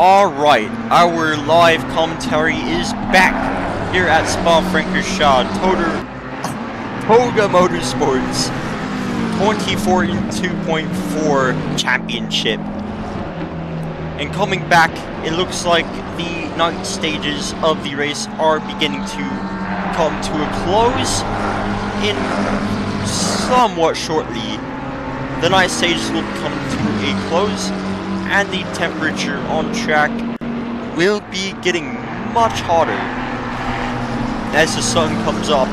Alright, our live commentary is back here at Spa-Francorchamps TOGA Motorsports 24 in 2.4 Championship. And coming back, it looks like the night stages of the race are beginning to come to a close in somewhat shortly. The night stages will come to a close, and the temperature on track will be getting much hotter as the sun comes up,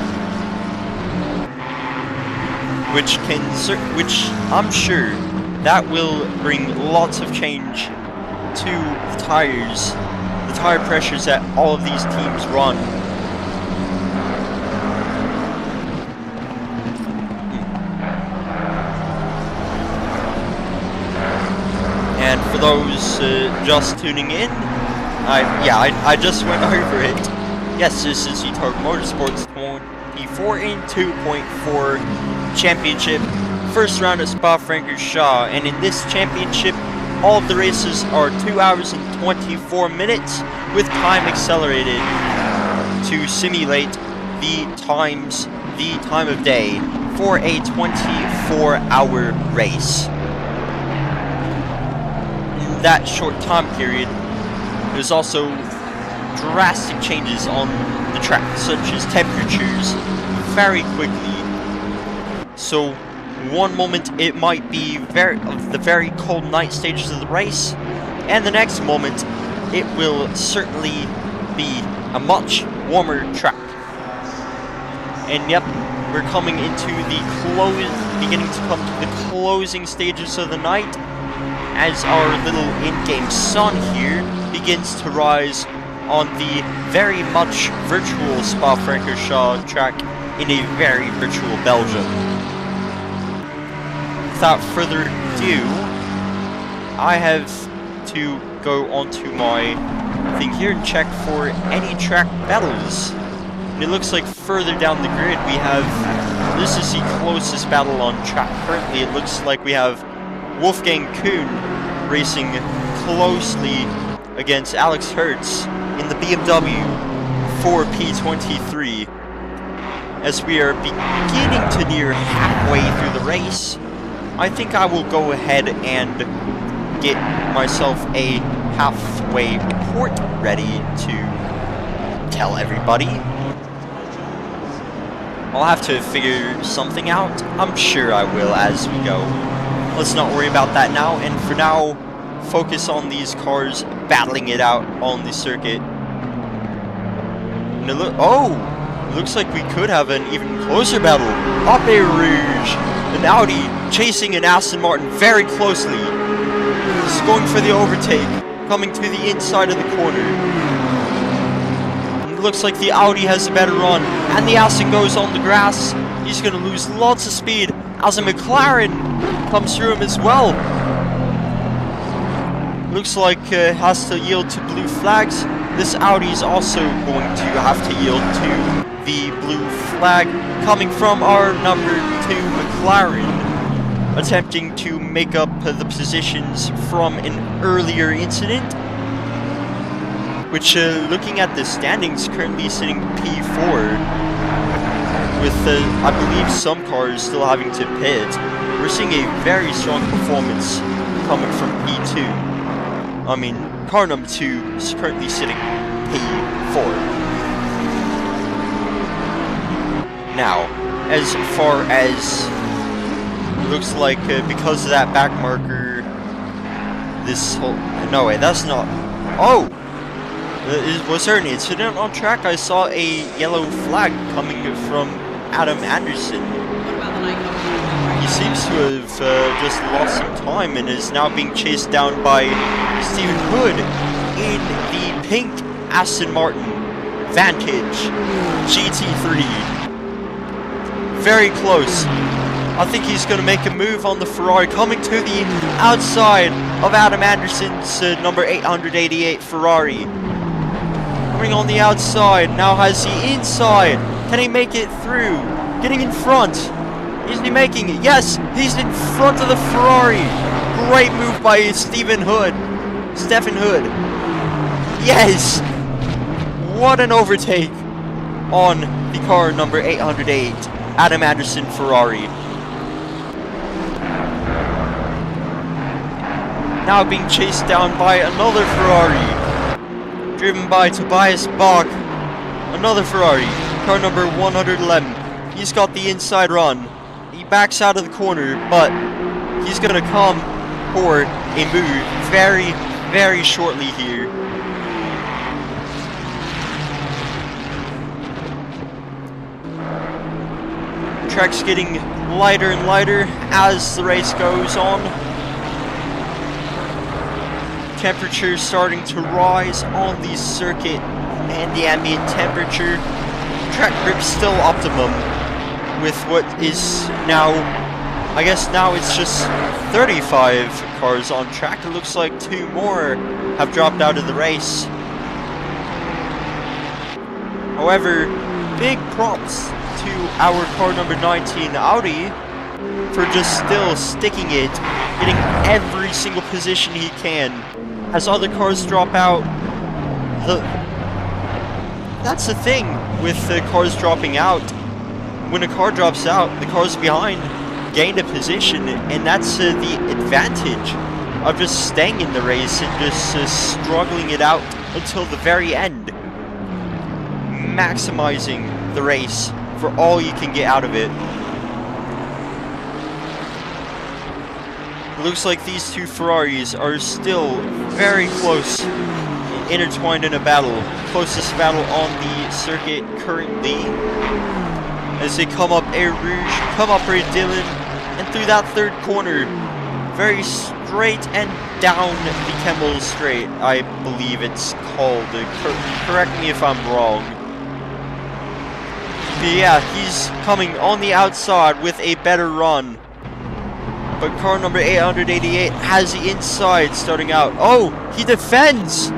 which I'm sure that will bring lots of change to the tires, the tire pressures that all of these teams run. And for those just tuning in, I just went over it. Yes, this is the TOGA Motorsports 24 in 2.4 Championship, first round at Spa-Francorchamps, and in this championship, all of the races are 2 hours and 24 minutes, with time accelerated to simulate the time of day for a 24-hour race. In that short time period, there's also drastic changes on the track, such as temperatures, very quickly. So one moment it might be the very cold night stages of the race, and the next moment it will certainly be a much warmer track. And yep, we're coming into the beginning to come to the closing stages of the night, as our little in-game sun here begins to rise on the very much virtual Spa-Francorchamps track in a very virtual Belgium. Without further ado, I have to go onto my thing here and check for any track battles. And it looks like further down the grid we have, this is the closest battle on track currently. It looks like we have Wolfgang Kuhn racing closely against Alex Hertz in the BMW 4P23. As we are beginning to near halfway through the race, I think I will go ahead and get myself a halfway report ready to tell everybody. I'll have to figure something out. I'm sure I will as we go. Let's not worry about that now, and for now, focus on these cars battling it out on the circuit. And it looks like we could have an even closer battle. Pape Rouge, an Audi chasing an Aston Martin very closely. He's going for the overtake, coming to the inside of the corner. And it looks like the Audi has a better run, and the Aston goes on the grass. He's going to lose lots of speed as a McLaren comes through him as well. Looks like has to yield to blue flags. This Audi is also going to have to yield to the blue flag coming from our number 2 McLaren, attempting to make up the positions from an earlier incident, which looking at the standings currently sitting P4 with I believe some cars still having to pit. We're seeing a very strong performance coming from P2. I mean, car number 2 is currently sitting P4. Now, as far as looks like, because of that back marker, this whole... No, wait, that's not... Oh! Was there an incident on track? I saw a yellow flag coming from Adam Anderson. He seems to have just lost some time and is now being chased down by Stephen Hood in the pink Aston Martin Vantage GT3. Very close. I think he's going to make a move on the Ferrari, coming to the outside of Adam Anderson's number 888 Ferrari. Coming on the outside, now has the inside. Can he make it through? Getting in front. Is he making it? Yes, he's in front of the Ferrari. Great move by Stephen Hood. Yes! What an overtake on the car number 808, Adam Anderson Ferrari. Now being chased down by another Ferrari, driven by Tobias Bach. Another Ferrari, car number 111. He's got the inside run. He backs out of the corner, but he's gonna come for a move very, very shortly here. Track's getting lighter and lighter as the race goes on. Temperature starting to rise on the circuit, and the ambient temperature. Track grip still optimum with what is now, I guess now it's just 35 cars on track. It looks like 2 more have dropped out of the race. However, big props to our car number 19 Audi for just still sticking it, getting every single position he can. As other cars drop out, that's the thing with the cars dropping out. When a car drops out, the cars behind gain a position, and that's the advantage of just staying in the race and just struggling it out until the very end. Maximizing the race for all you can get out of it. Looks like these two Ferraris are still very close, intertwined in a battle. Closest battle on the circuit currently. As they come up Air Rouge, come up Ray Dillon, and through that third corner, very straight and down the Kemmel Straight, I believe it's called. Correct me if I'm wrong. But yeah, he's coming on the outside with a better run. But car number 888 has the inside starting out. Oh, he defends!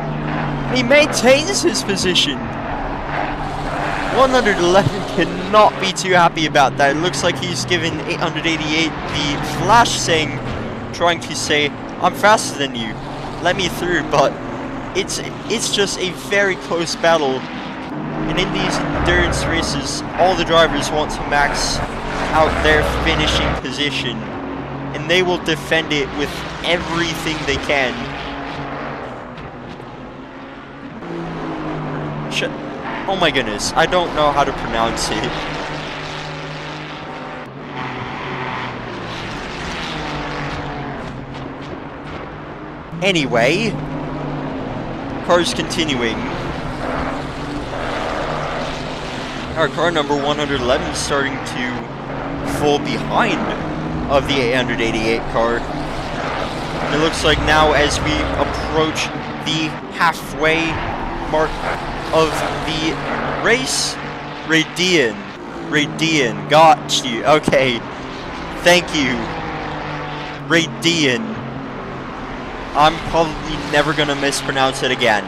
He maintains his position. 111 cannot be too happy about that. It looks like he's given 888 the flash saying, trying to say, I'm faster than you, let me through, but it's just a very close battle. And in these endurance races, all the drivers want to max out their finishing position, and they will defend it with everything they can. Oh my goodness, I don't know how to pronounce it. Anyway, cars continuing. Our car number 111 is starting to fall behind of the 888 car. It looks like now as we approach the halfway mark of the race, Radian, got you, okay, thank you, Radian. I'm probably never gonna mispronounce it again.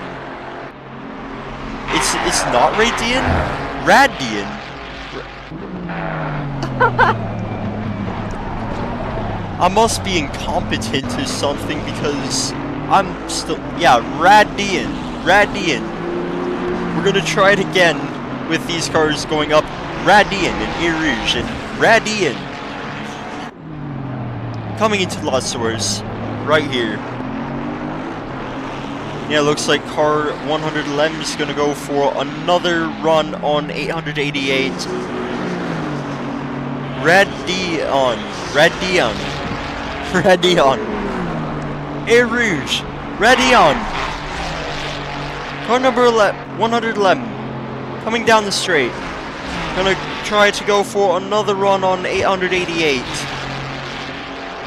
It's not Radian? Radian. I must be incompetent or something because I'm still, yeah, Radian. We're gonna try it again with these cars going up Radian and Eau Rouge and Radian. Coming into La Source, right here. Yeah, looks like car 111 is gonna go for another run on 888. Radian. Eau Rouge. Radian. Car number 111, coming down the straight. Gonna try to go for another run on 888.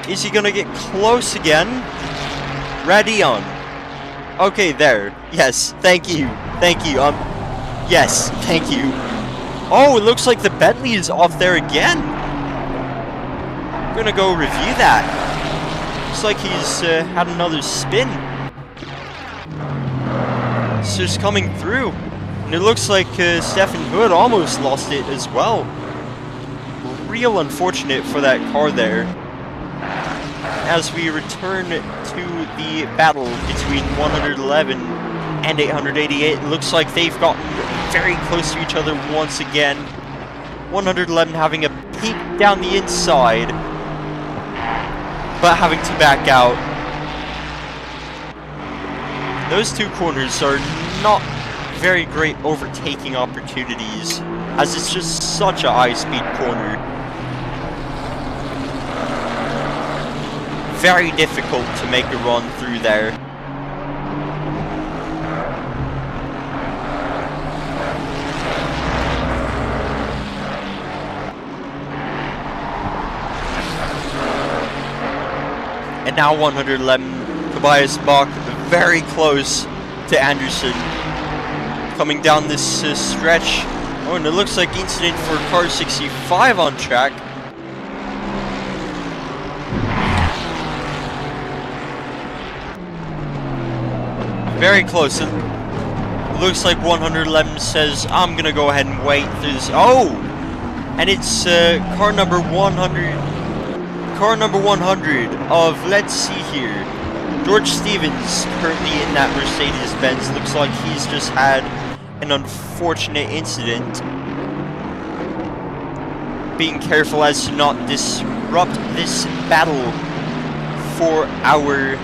Is he gonna get close again? Radian. Okay, there. Yes, thank you. Yes, thank you. Oh, it looks like the Bentley is off there again. I'm gonna go review that. Looks like he's had another spin. It's just coming through. And it looks like Stefan Hood almost lost it as well. Real unfortunate for that car there. As we return to the battle between 111 and 888. Looks like they've gotten very close to each other once again. 111 having a peek down the inside, but having to back out. Those two corners are not very great overtaking opportunities, as it's just such a high-speed corner. Very difficult to make a run through there. And now 111, Tobias Bach very close to Anderson. Coming down this stretch. Oh, and it looks like incident for car 65 on track. Very close. It looks like 111 says, I'm gonna go ahead and wait through this. Oh! And it's car number 100. Car number 100 of, let's see here, George Stevens, currently in that Mercedes-Benz. Looks like he's just had an unfortunate incident. Being careful as to not disrupt this battle for our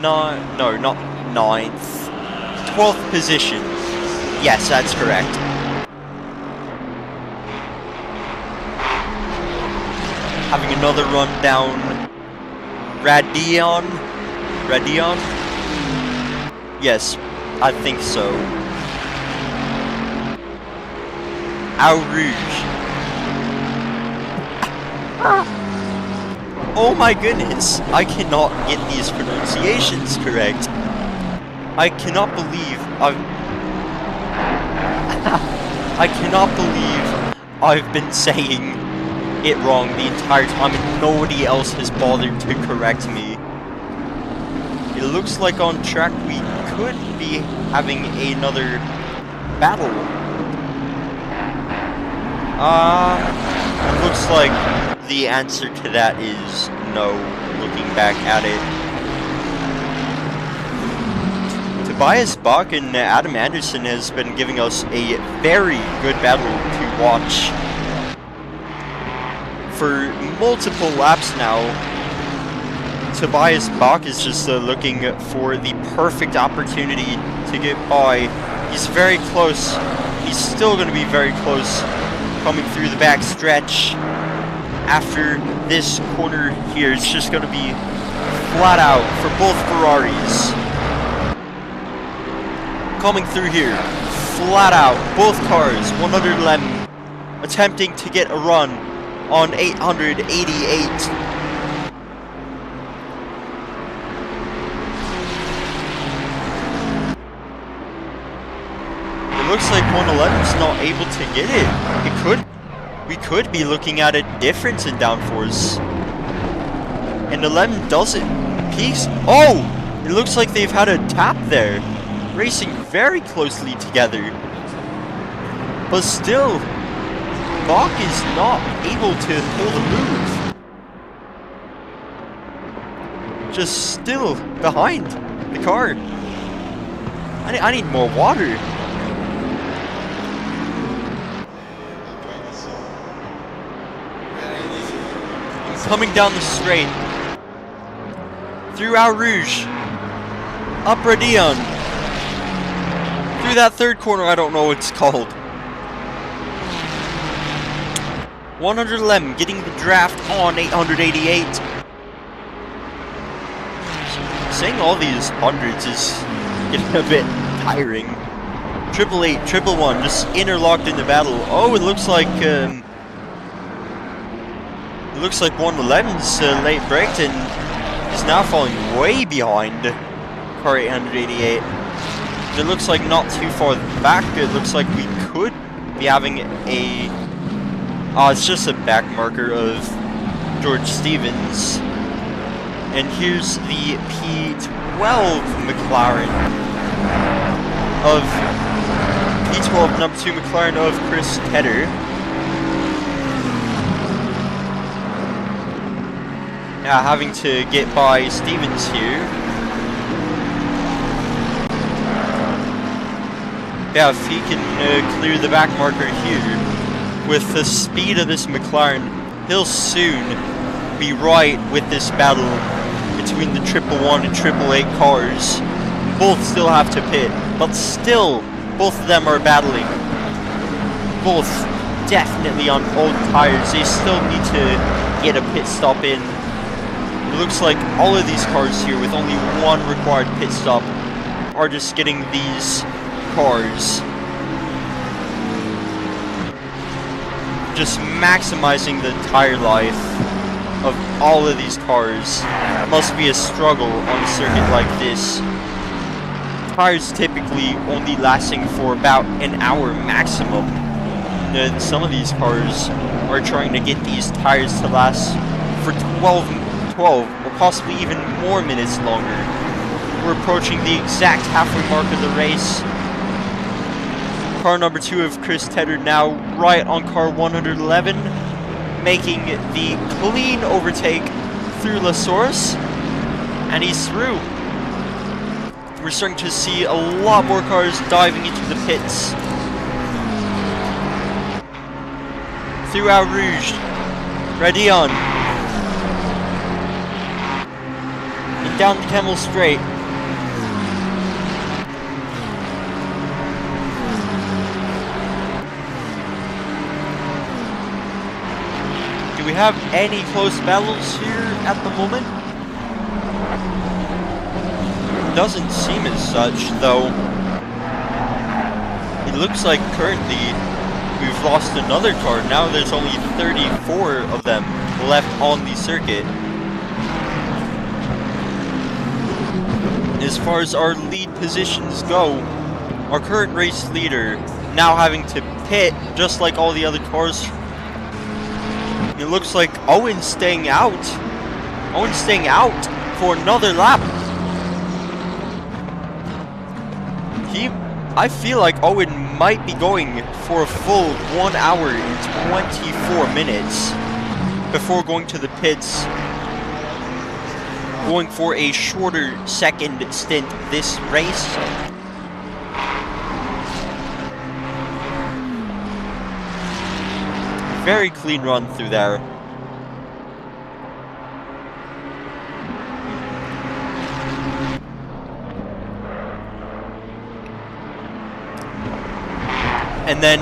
not 9th, 12th position. Yes, that's correct. Having another run down Radion? Yes, I think so. Au Rouge. Oh my goodness, I cannot get these pronunciations correct. I cannot believe I've been saying it wrong the entire time and nobody else has bothered to correct me. It looks like on track we could be having another battle. It looks like the answer to that is no, looking back at it. Tobias Bach and Adam Anderson has been giving us a very good battle to watch for multiple laps now. Tobias Bach is just looking for the perfect opportunity to get by. He's very close. He's still going to be very close coming through the back stretch. After this corner here, it's just going to be flat out for both Ferraris. Coming through here, flat out, both cars, 111, attempting to get a run on 888. It looks like 111's not able to get it. We could be looking at a difference in downforce. And 11 doesn't. Peaks. Oh! It looks like they've had a tap there. Racing very closely together. But still, Bach is not able to hold a move. Just still behind the car. I need more water. Coming down the straight. Through Au Rouge. Up Radion. Through that third corner, I don't know what it's called. 111 getting the draft on 888. Saying all these hundreds is getting a bit tiring. 888, 111 just interlocked in the battle. Oh, it looks like 111's late braked and is now falling way behind car 888. It looks like not too far back. It looks like we could be having a... it's just a back marker of George Stevens. And here's the P12 McLaren of... P12 number 2 McLaren of Chris Tedder. Yeah, having to get by Stevens here. Yeah, if he can clear the back marker here, with the speed of this McLaren, he'll soon be right with this battle between the 111 and 888 cars. Both still have to pit, but still, both of them are battling. Both definitely on old tires. They still need to get a pit stop in. It looks like all of these cars here, with only one required pit stop, are just getting these cars. Just maximizing the tire life of all of these cars must be a struggle on a circuit like this. Tires typically only lasting for about an hour maximum. And some of these cars are trying to get these tires to last for 12 or possibly even more minutes longer. We're approaching the exact halfway mark of the race. Car number 2 of Chris Tedder now right on car 111, making the clean overtake through La Source, and he's through. We're starting to see a lot more cars diving into the pits. Through Eau Rouge, ready on. And down the Camel Straight. Do we have any close battles here at the moment? Doesn't seem as such, though. It looks like currently we've lost another car. Now there's only 34 of them left on the circuit. As far as our lead positions go, our current race leader now having to pit just like all the other cars. It looks like Owen's staying out. Owen's staying out for another lap. I feel like Owen might be going for a full 1 hour and 24 minutes before going to the pits, going for a shorter second stint this race. Very clean run through there. And then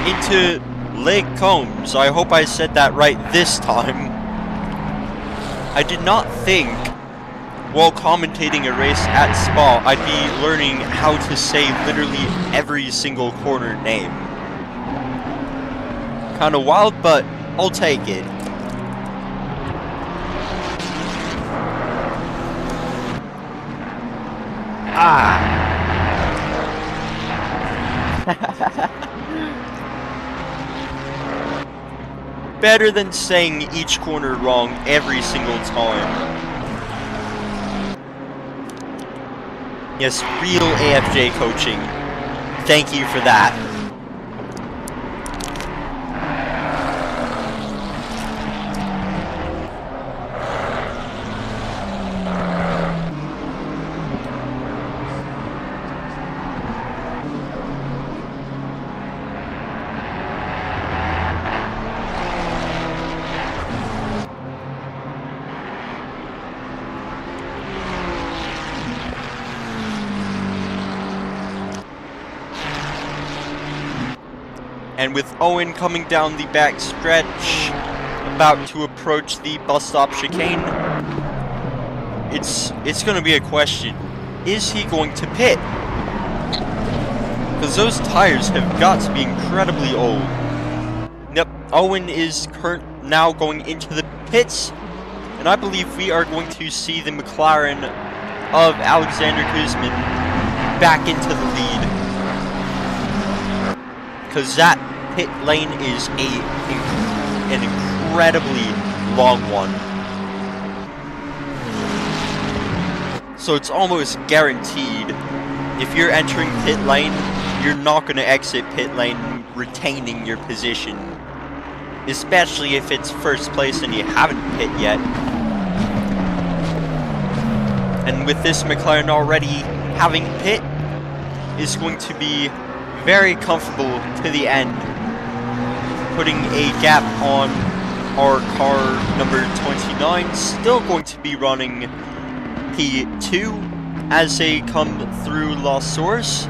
into Lake Combs. I hope I said that right this time. I did not think, while commentating a race at Spa, I'd be learning how to say literally every single corner name. Kinda wild, but I'll take it. Better than saying each corner wrong every single time. Yes, real AFJ coaching. Thank you for that. And with Owen coming down the back stretch, about to approach the bus stop chicane, it's going to be a question. Is he going to pit? Because those tires have got to be incredibly old. Yep, Owen is now going into the pits, and I believe we are going to see the McLaren of Alexander Kuzmin back into the lead. Because that pit lane is an incredibly long one. So it's almost guaranteed, if you're entering pit lane, you're not going to exit pit lane retaining your position. Especially if it's first place and you haven't pit yet. And with this McLaren already having pit, is going to be very comfortable to the end, putting a gap on our car number 29, still going to be running P2 as they come through La Source.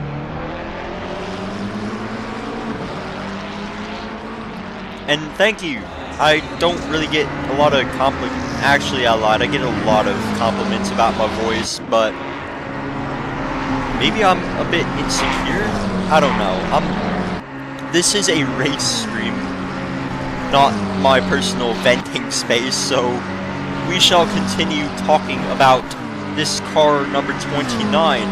And thank you. I don't really get a lot of compliments. Actually, I lied. I get a lot of compliments about my voice, but maybe I'm a bit insecure. I don't know. This is a race stream, not my personal venting space, so we shall continue talking about this car number 29.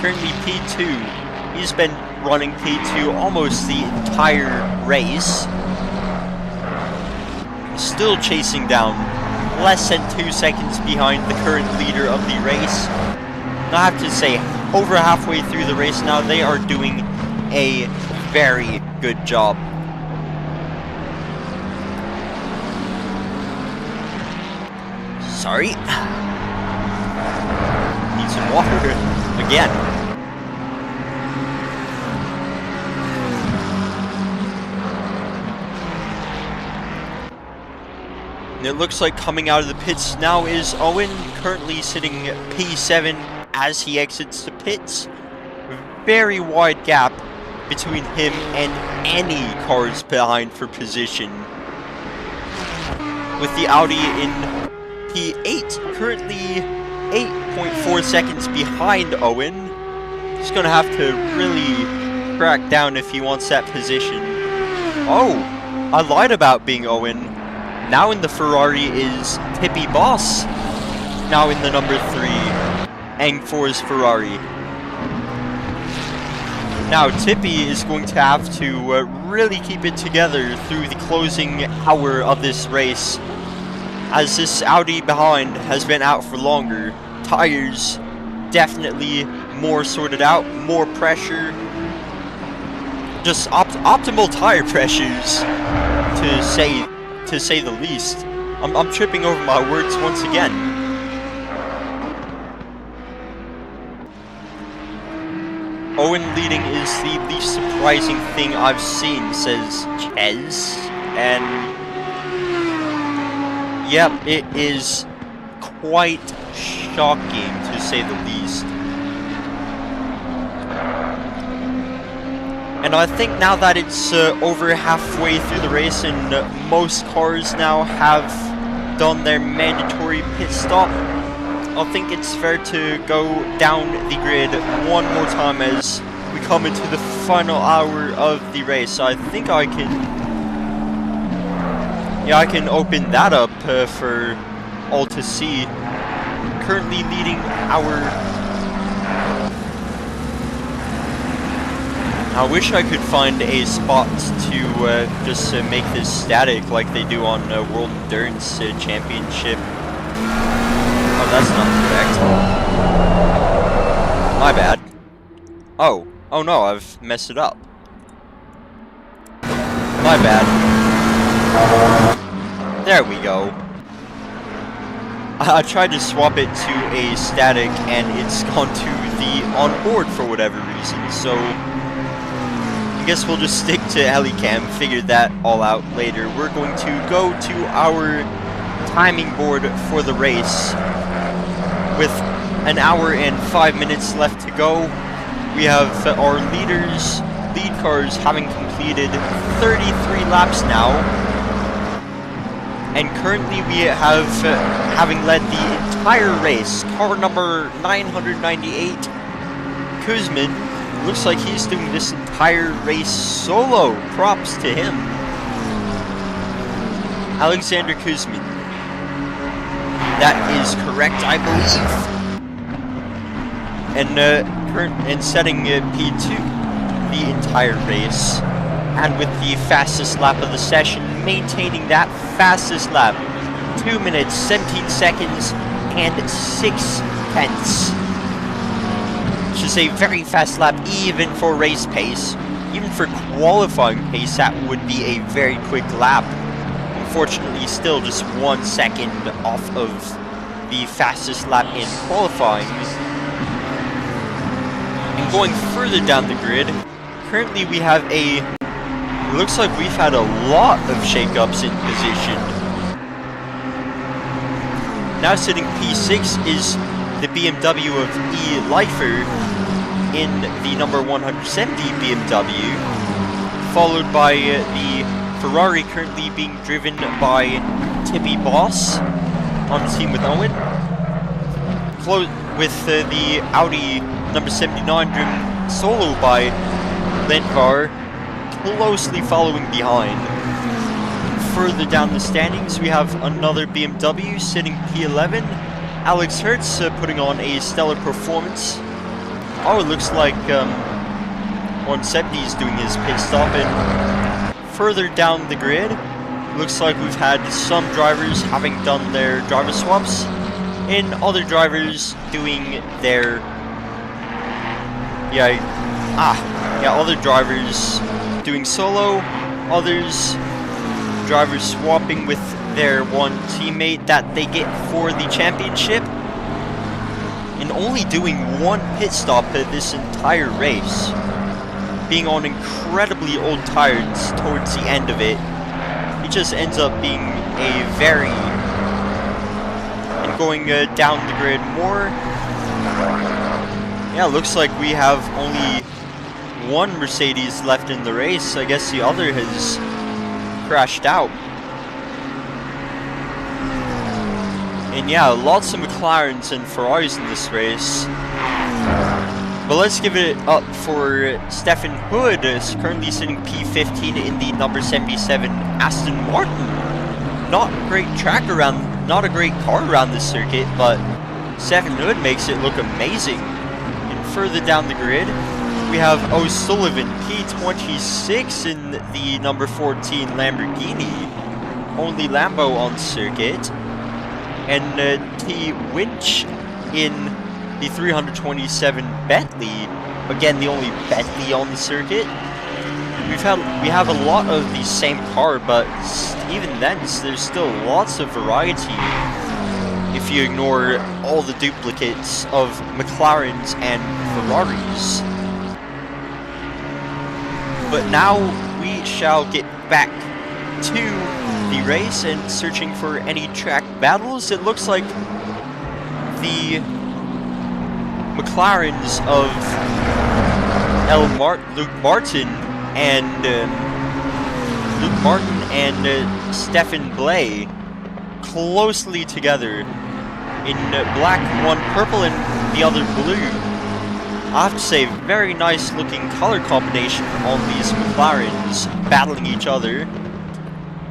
Currently P2. He's been running P2 almost the entire race. Still chasing down, less than 2 seconds behind the current leader of the race. And I have to say, over halfway through the race now, they are doing a very good job. Sorry. Need some water again. And it looks like coming out of the pits now is Owen, currently sitting P7 as he exits the pits. Very wide gap between him and any cars behind for position. With the Audi in P8, currently 8.4 seconds behind Owen. He's gonna have to really crack down if he wants that position. Oh, I lied about being Owen. Now in the Ferrari is Tippy Boss. Now in the number 3, Ang4's Ferrari. Now Tippy is going to have to really keep it together through the closing hour of this race, as this Audi behind has been out for longer. Tires definitely more sorted out, more pressure. Just optimal tire pressures, to say the least. I'm tripping over my words once again. Owen leading is the least surprising thing I've seen, says Ches. And yep, it is quite shocking to say the least. And I think now that it's over halfway through the race and most cars now have done their mandatory pit stop, I think it's fair to go down the grid one more time as we come into the final hour of the race. I think I can open that up for all to see. Currently leading our... I wish I could find a spot to just make this static like they do on World Endurance Championship. Oh, that's not correct. My bad. Oh no, I've messed it up. My bad. There we go. I tried to swap it to a static and it's gone to the onboard for whatever reason, so I guess we'll just stick to Helicam, figure that all out later. We're going to go to our timing board for the race. With an hour and 5 minutes left to go, we have our lead cars having completed 33 laps now. And currently we have, having led the entire race, car number 998, Kuzmin. Looks like he's doing this entire race solo. Props to him. Alexander Kuzmin. That is correct, I believe. And setting P2 the entire race. And with the fastest lap of the session, maintaining that fastest lap. 2 minutes, 17 seconds, and 6 tenths. Which is a very fast lap, even for race pace. Even for qualifying pace, that would be a very quick lap. Unfortunately, still just 1 second off of the fastest lap in qualifying. And Going further down the grid, currently we have it looks like we've had a lot of shakeups in position. Now sitting P6 is the BMW of E. Leifer in the number 170 BMW, followed by the Ferrari currently being driven by Tippy Boss on the team with Owen, with the Audi number 79 driven solo by Lentvar closely following behind. Further down the standings, we have another BMW sitting P11. Alex Hertz putting on a stellar performance. Oh, it looks like 170 is doing his pit stop. And further down the grid, looks like we've had some drivers having done their driver swaps, and other drivers doing their other drivers doing solo, others drivers swapping with their one teammate that they get for the championship, and only doing one pit stop this entire race, being on incredibly old tires towards the end of it. It just ends up being a very, and going down the grid more, yeah, looks like we have only one Mercedes left in the race. I guess the other has crashed out. And yeah, lots of McLarens and Ferraris in this race. But let's give it up for Stefan Hood, currently sitting P15 in the number 77 Aston Martin. Not a great track around, not a great car around this circuit, but Stefan Hood makes it look amazing. And further down the grid, we have O'Sullivan, P26 in the number 14 Lamborghini, only Lambo on circuit, and T. Winch in the 327 Bentley, again the only Bentley on the circuit. We have a lot of the same car, but even then, there's still lots of variety if you ignore all the duplicates of McLarens and Ferraris. But now we shall get back to the race and searching for any track battles. It looks like the McLarens of Luke Martin and Stefan Blay closely together in black, one purple and the other blue. I have to say, very nice looking color combination on these McLarens battling each other.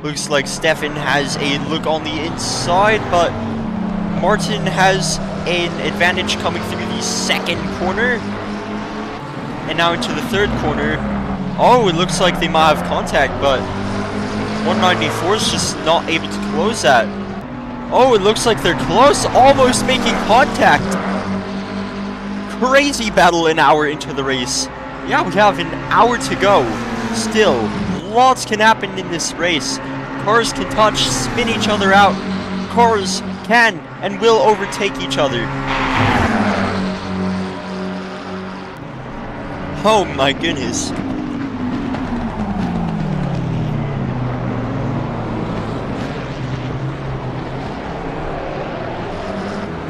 Looks like Stefan has a look on the inside, but Martin has an advantage coming through the second corner. And now into the third corner. Oh, it looks like they might have contact, but 194 is just not able to close that. Oh, it looks like they're close, almost making contact. Crazy battle an hour into the race. Yeah, we have an hour to go. Still, lots can happen in this race. Cars can touch, spin each other out. Cars can and will overtake each other. Oh my goodness.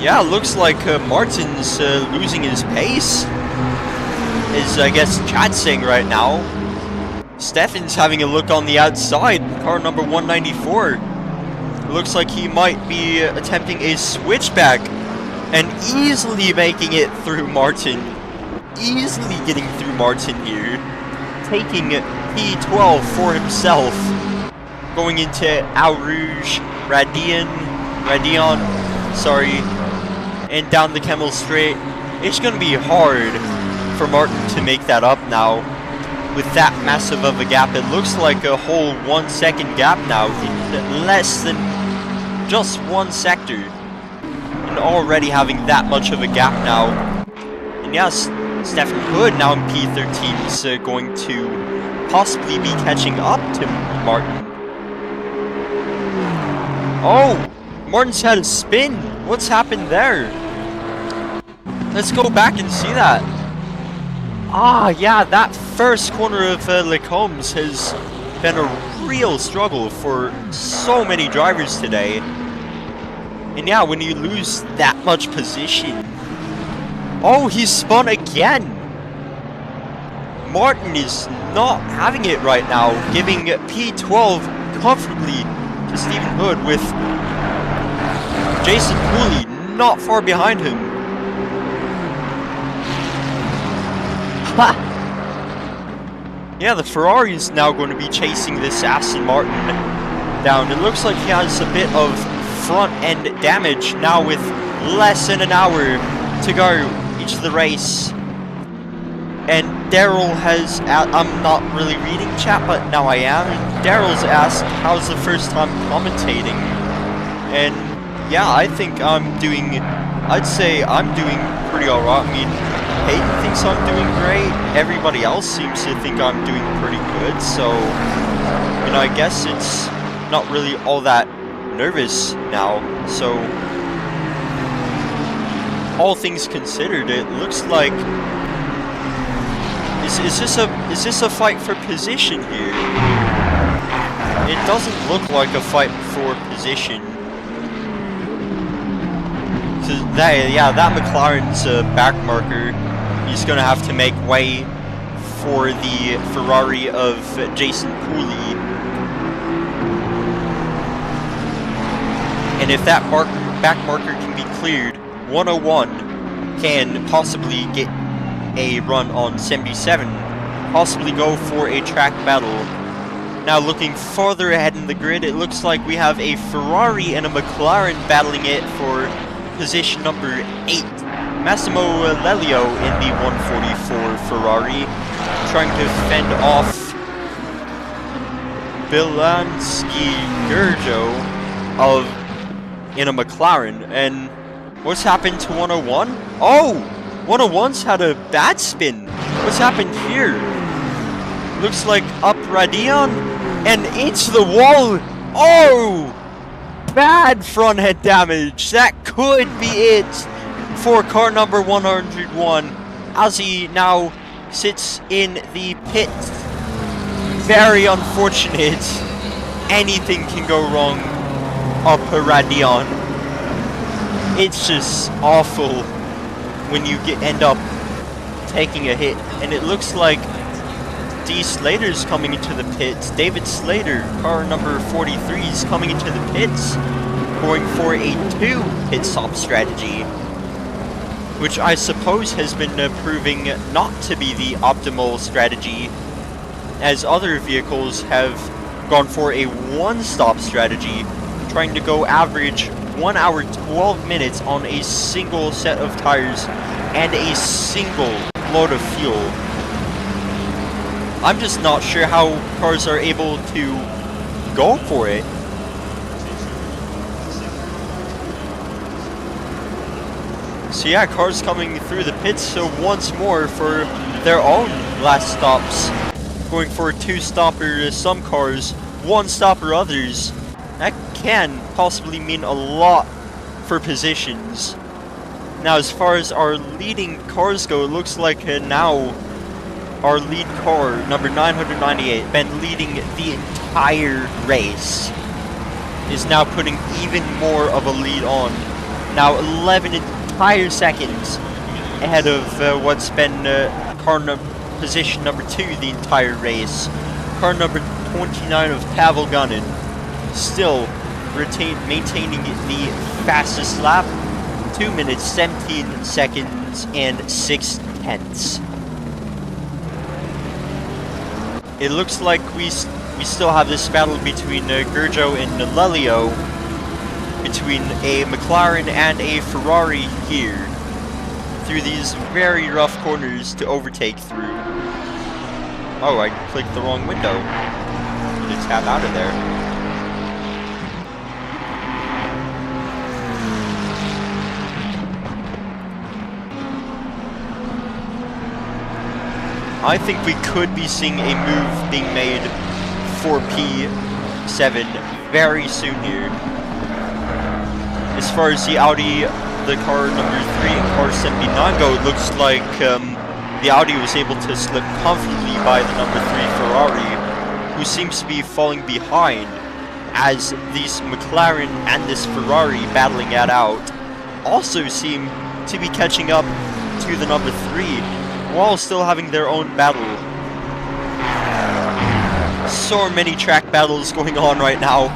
Yeah, looks like Martin's losing his pace, is I guess chat saying right now. Stefan's having a look on the outside, car number 194. Looks like he might be attempting a switchback and easily making it through Martin. Easily getting through Martin here, taking P12 for himself. Going into Au Rouge, Radion, sorry. And down the Kemmel Straight. It's going to be hard for Martin to make that up now. With that massive of a gap, it looks like a whole 1 second gap now in less than just one sector. And already having that much of a gap now. And yes, Stefan Hood now in P13 is going to possibly be catching up to Martin. Oh! Martin's had a spin. What's happened there? Let's go back and see that. Ah, yeah, that first corner of Les Combes has been a real struggle for so many drivers today. And yeah, when you lose that much position... Oh, he spun again! Martin is not having it right now, giving P12 comfortably to Stephen Hood, with Jason Pooley not far behind him. Ha! Yeah, the Ferrari is now going to be chasing this Aston Martin down. It looks like he has a bit of front end damage now, with less than an hour to go into the race. And Daryl has, I'm not really reading chat, but now I am. Daryl's asked, how's the first time commentating? And yeah, I think I'd say I'm doing pretty alright. I mean, Hayden thinks I'm doing great. Everybody else seems to think I'm doing pretty good. So, you know, I guess it's not really all that nervous now. So, all things considered, it looks like... Is this a fight for position here? It doesn't look like a fight for position. So that McLaren's back marker. He's gonna have to make way for the Ferrari of Jason Pooley. And if that back marker can be cleared, 101 can possibly get a run on 77, possibly go for a track battle. Now looking farther ahead in the grid, it looks like we have a Ferrari and a McLaren battling it for position number 8. Massimo Lelio in the 144 Ferrari, trying to fend off Bilansky Gurjo in a McLaren. And what's happened to 101? Oh! 101's had a bad spin. What's happened here? Looks like up Radion and into the wall. Oh! Bad front head damage. That could be it for car number 101, as he now sits in the pit. Very unfortunate. Anything can go wrong up Radion. It's just awful when you end up taking a hit. And it looks like D. Slater's coming into the pits. David Slater, car number 43, is coming into the pits, going for a 2 pit stop strategy, which I suppose has been proving not to be the optimal strategy, as other vehicles have gone for a 1 stop strategy, trying to go average 1 hour 12 minutes on a single set of tires and a single load of fuel. I'm just not sure how cars are able to go for it. So yeah, cars coming through the pits, so once more for their own last stops. Going for a 2-stopper some cars, 1-stopper others. That can possibly mean a lot for positions. Now, as far as our leading cars go, it looks like now our lead car, number 998, been leading the entire race, is now putting even more of a lead on. Now 11 entire seconds ahead of what's been position number 2 the entire race. Car number 29 of Pavel Gunnin still maintaining the fastest lap, 2 minutes 17 seconds and 6/10. It looks like we still have this battle between Gurjo and Lelio, between a McLaren and a Ferrari here, through these very rough corners to overtake through. Oh, I clicked the wrong window. Need to tap out of there. I think we could be seeing a move being made for P7 very soon here. As far as the Audi, the car number 3 and car 79 go, it looks like the Audi was able to slip comfortably by the number 3 Ferrari, who seems to be falling behind, as these McLaren and this Ferrari battling it out also seem to be catching up to the number 3 while still having their own battle. So many track battles going on right now.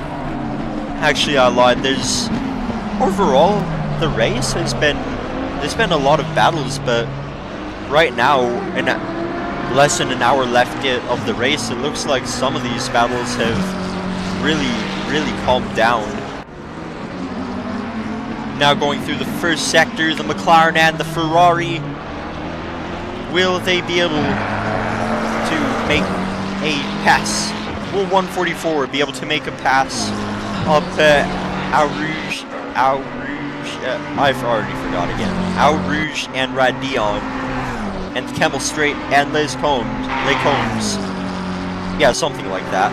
Actually, I lied. There's overall the race there's been a lot of battles, but right now, in less than an hour left of the race, it looks like some of these battles have really calmed down. Now going through the first sector, the McLaren and the Ferrari. Will they be able to make a pass? Will 144 be able to make a pass up I've already forgot again. Au Rouge and Radion, and Kemmel Straight and Les Combs. Yeah, something like that.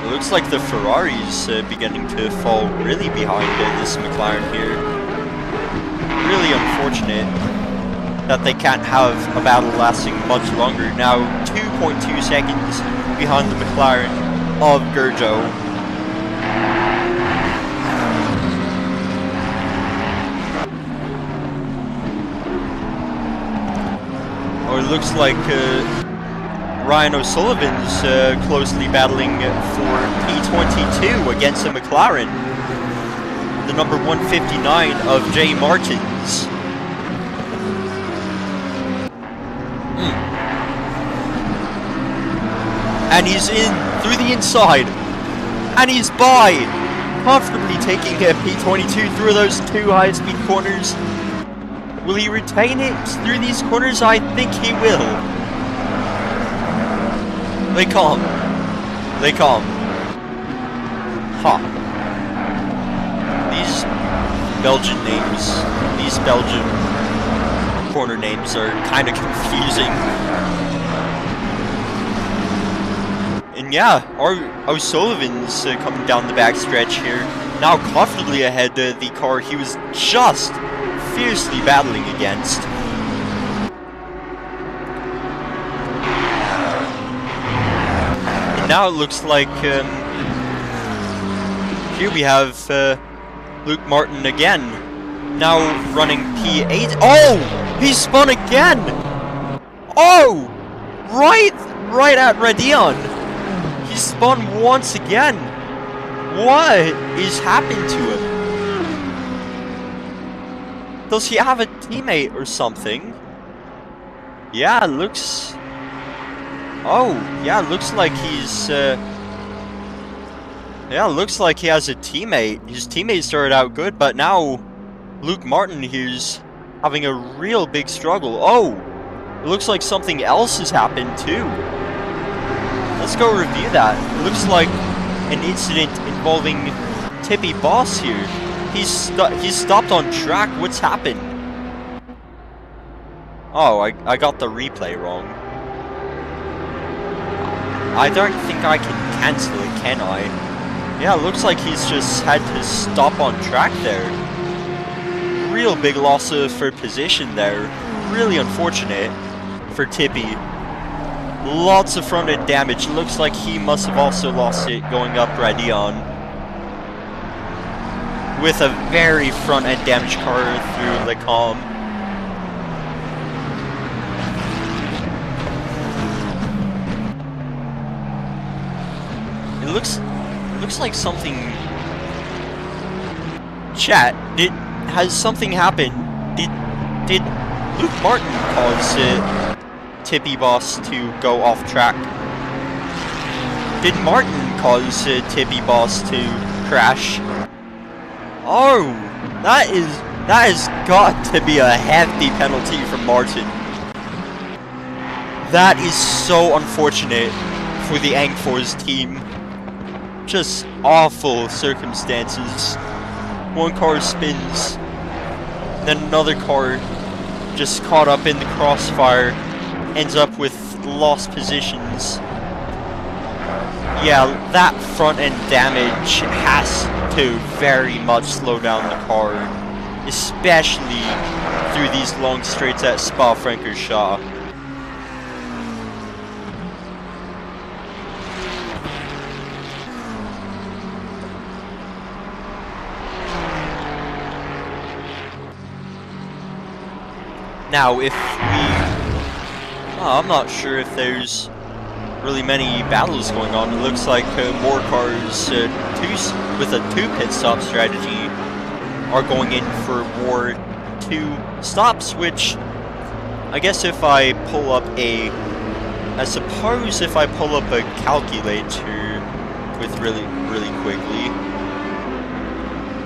It looks like the Ferrari's beginning to fall really behind this McLaren here. Really unfortunate that they can't have a battle lasting much longer. Now 2.2 seconds behind the McLaren of Gurjo. Oh, it looks like Ryan O'Sullivan's closely battling for P22 against the McLaren. The number 159 of Jay Martins. And he's in through the inside. And he's by. Comfortably taking a P22 through those two high-speed corners. Will he retain it through these corners? I think he will. They come. Ha. These Belgian names, these Belgian corner names are kind of confusing. And yeah, O'Sullivan's coming down the backstretch here. Now comfortably ahead the car he was just fiercely battling against. And now it looks like here we have Luke Martin again, now running P8. Oh, he spun again. Oh, right at Radion. He spun once again. What is happening to him? Does he have a teammate or something? Yeah, it looks... Oh, yeah, it looks like he's... Yeah, it looks like he has a teammate. His teammate started out good, but now Luke Martin here's having a real big struggle. Oh, it looks like something else has happened too. Let's go review that. It looks like an incident involving Tippy Boss here. He's stopped on track. What's happened? Oh, I got the replay wrong. I don't think I can cancel it, can I? Yeah, it looks like he's just had to stop on track there. Real big loss for position there. Really unfortunate for Tippy. Lots of front end damage. Looks like he must have also lost it going up Radion. With a very front end damage car through Le Combe. It looks like something. Chat, has something happened? Did Luke Martin cause Tippy Boss to go off track? Did Martin cause Tippy Boss to crash? Oh, that has got to be a hefty penalty from Martin. That is so unfortunate for the Angfor's team. Just awful circumstances. One car spins, then another car just caught up in the crossfire, ends up with lost positions. Yeah, that front end damage has to very much slow down the car. especially through these long straights at Spa-Francorchamps. Now, if we... I'm not sure if there's really many battles going on. It looks like more cars with a 2 pit stop strategy are going in for more 2 stops, which I guess if I pull up a... I suppose if I pull up a calculator with really quickly,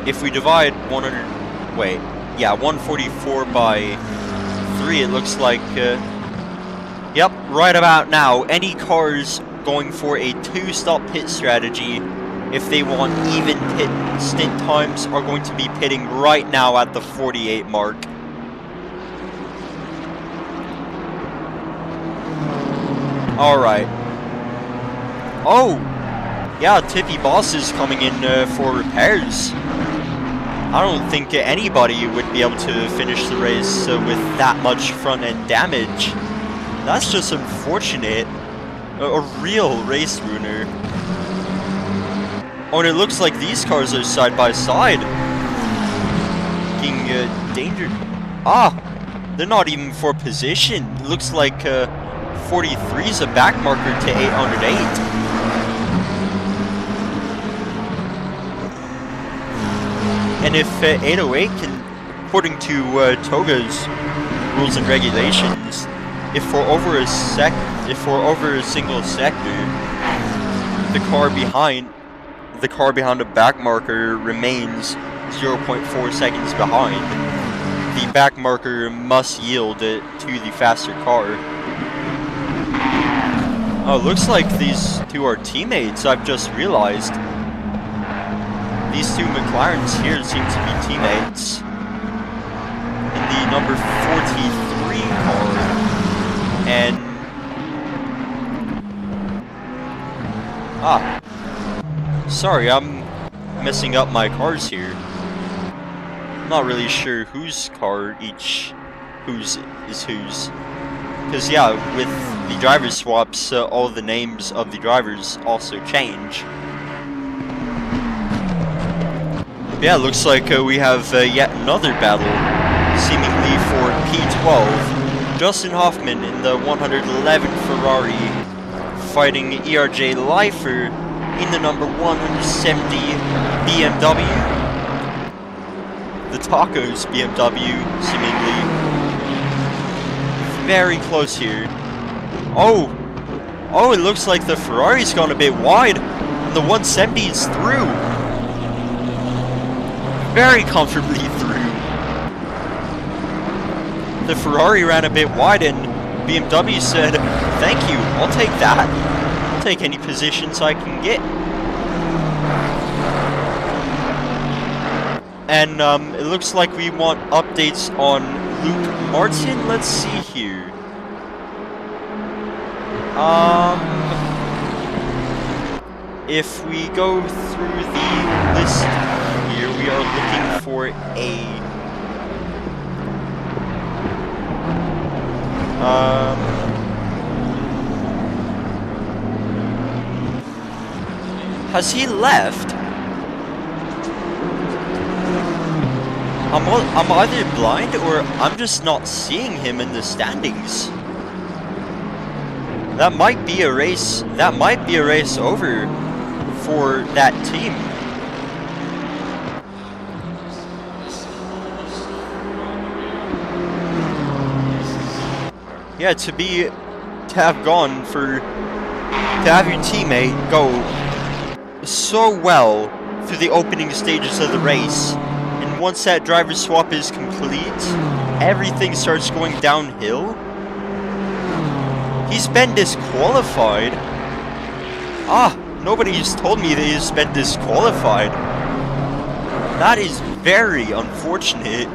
if we divide 100... Wait, yeah, 144 by 3, it looks like... Yep, right about now, any cars going for a 2-stop pit strategy, if they want even pit stint times, are going to be pitting right now at the 48 mark. Alright. Oh! Yeah, Tippy Boss is coming in for repairs. I don't think anybody would be able to finish the race with that much front-end damage. That's just unfortunate. A real race ruiner. Oh, and it looks like these cars are side by side. Being endangered. They're not even for position. It looks like 43 is a back marker to 808. And if 808 can, according to TOGA's rules and regulations, if for over a single sector, the car behind the back marker remains 0.4 seconds behind, the back marker must yield it to the faster car. Oh, looks like these 2 are teammates, I've just realized. These 2 McLarens here seem to be teammates. In the number 43 car. And... sorry, I'm messing up my cars here. I'm not really sure whose car whose is whose. Because, yeah, with the driver swaps, all the names of the drivers also change. Yeah, looks like we have yet another battle, seemingly for P12. Justin Hoffman in the 111 Ferrari, fighting ERJ Leifer in the number 170 BMW. The Tacos BMW, seemingly very close here. Oh, it looks like the Ferrari's gone a bit wide, and the 170 is through. Very comfortably through. The Ferrari ran a bit wide and BMW said, "Thank you, I'll take that. I'll take any positions I can get." And it looks like we want updates on Luke Martin. Let's see here. If we go through the list here, we are looking for a has he left? I'm either blind or I'm just not seeing him in the standings. That might be a race. That might be a race over for that team. Yeah, to have your teammate go so well through the opening stages of the race, and once that driver swap is complete, everything starts going downhill. He's been disqualified. Nobody's told me that he's been disqualified. That is very unfortunate.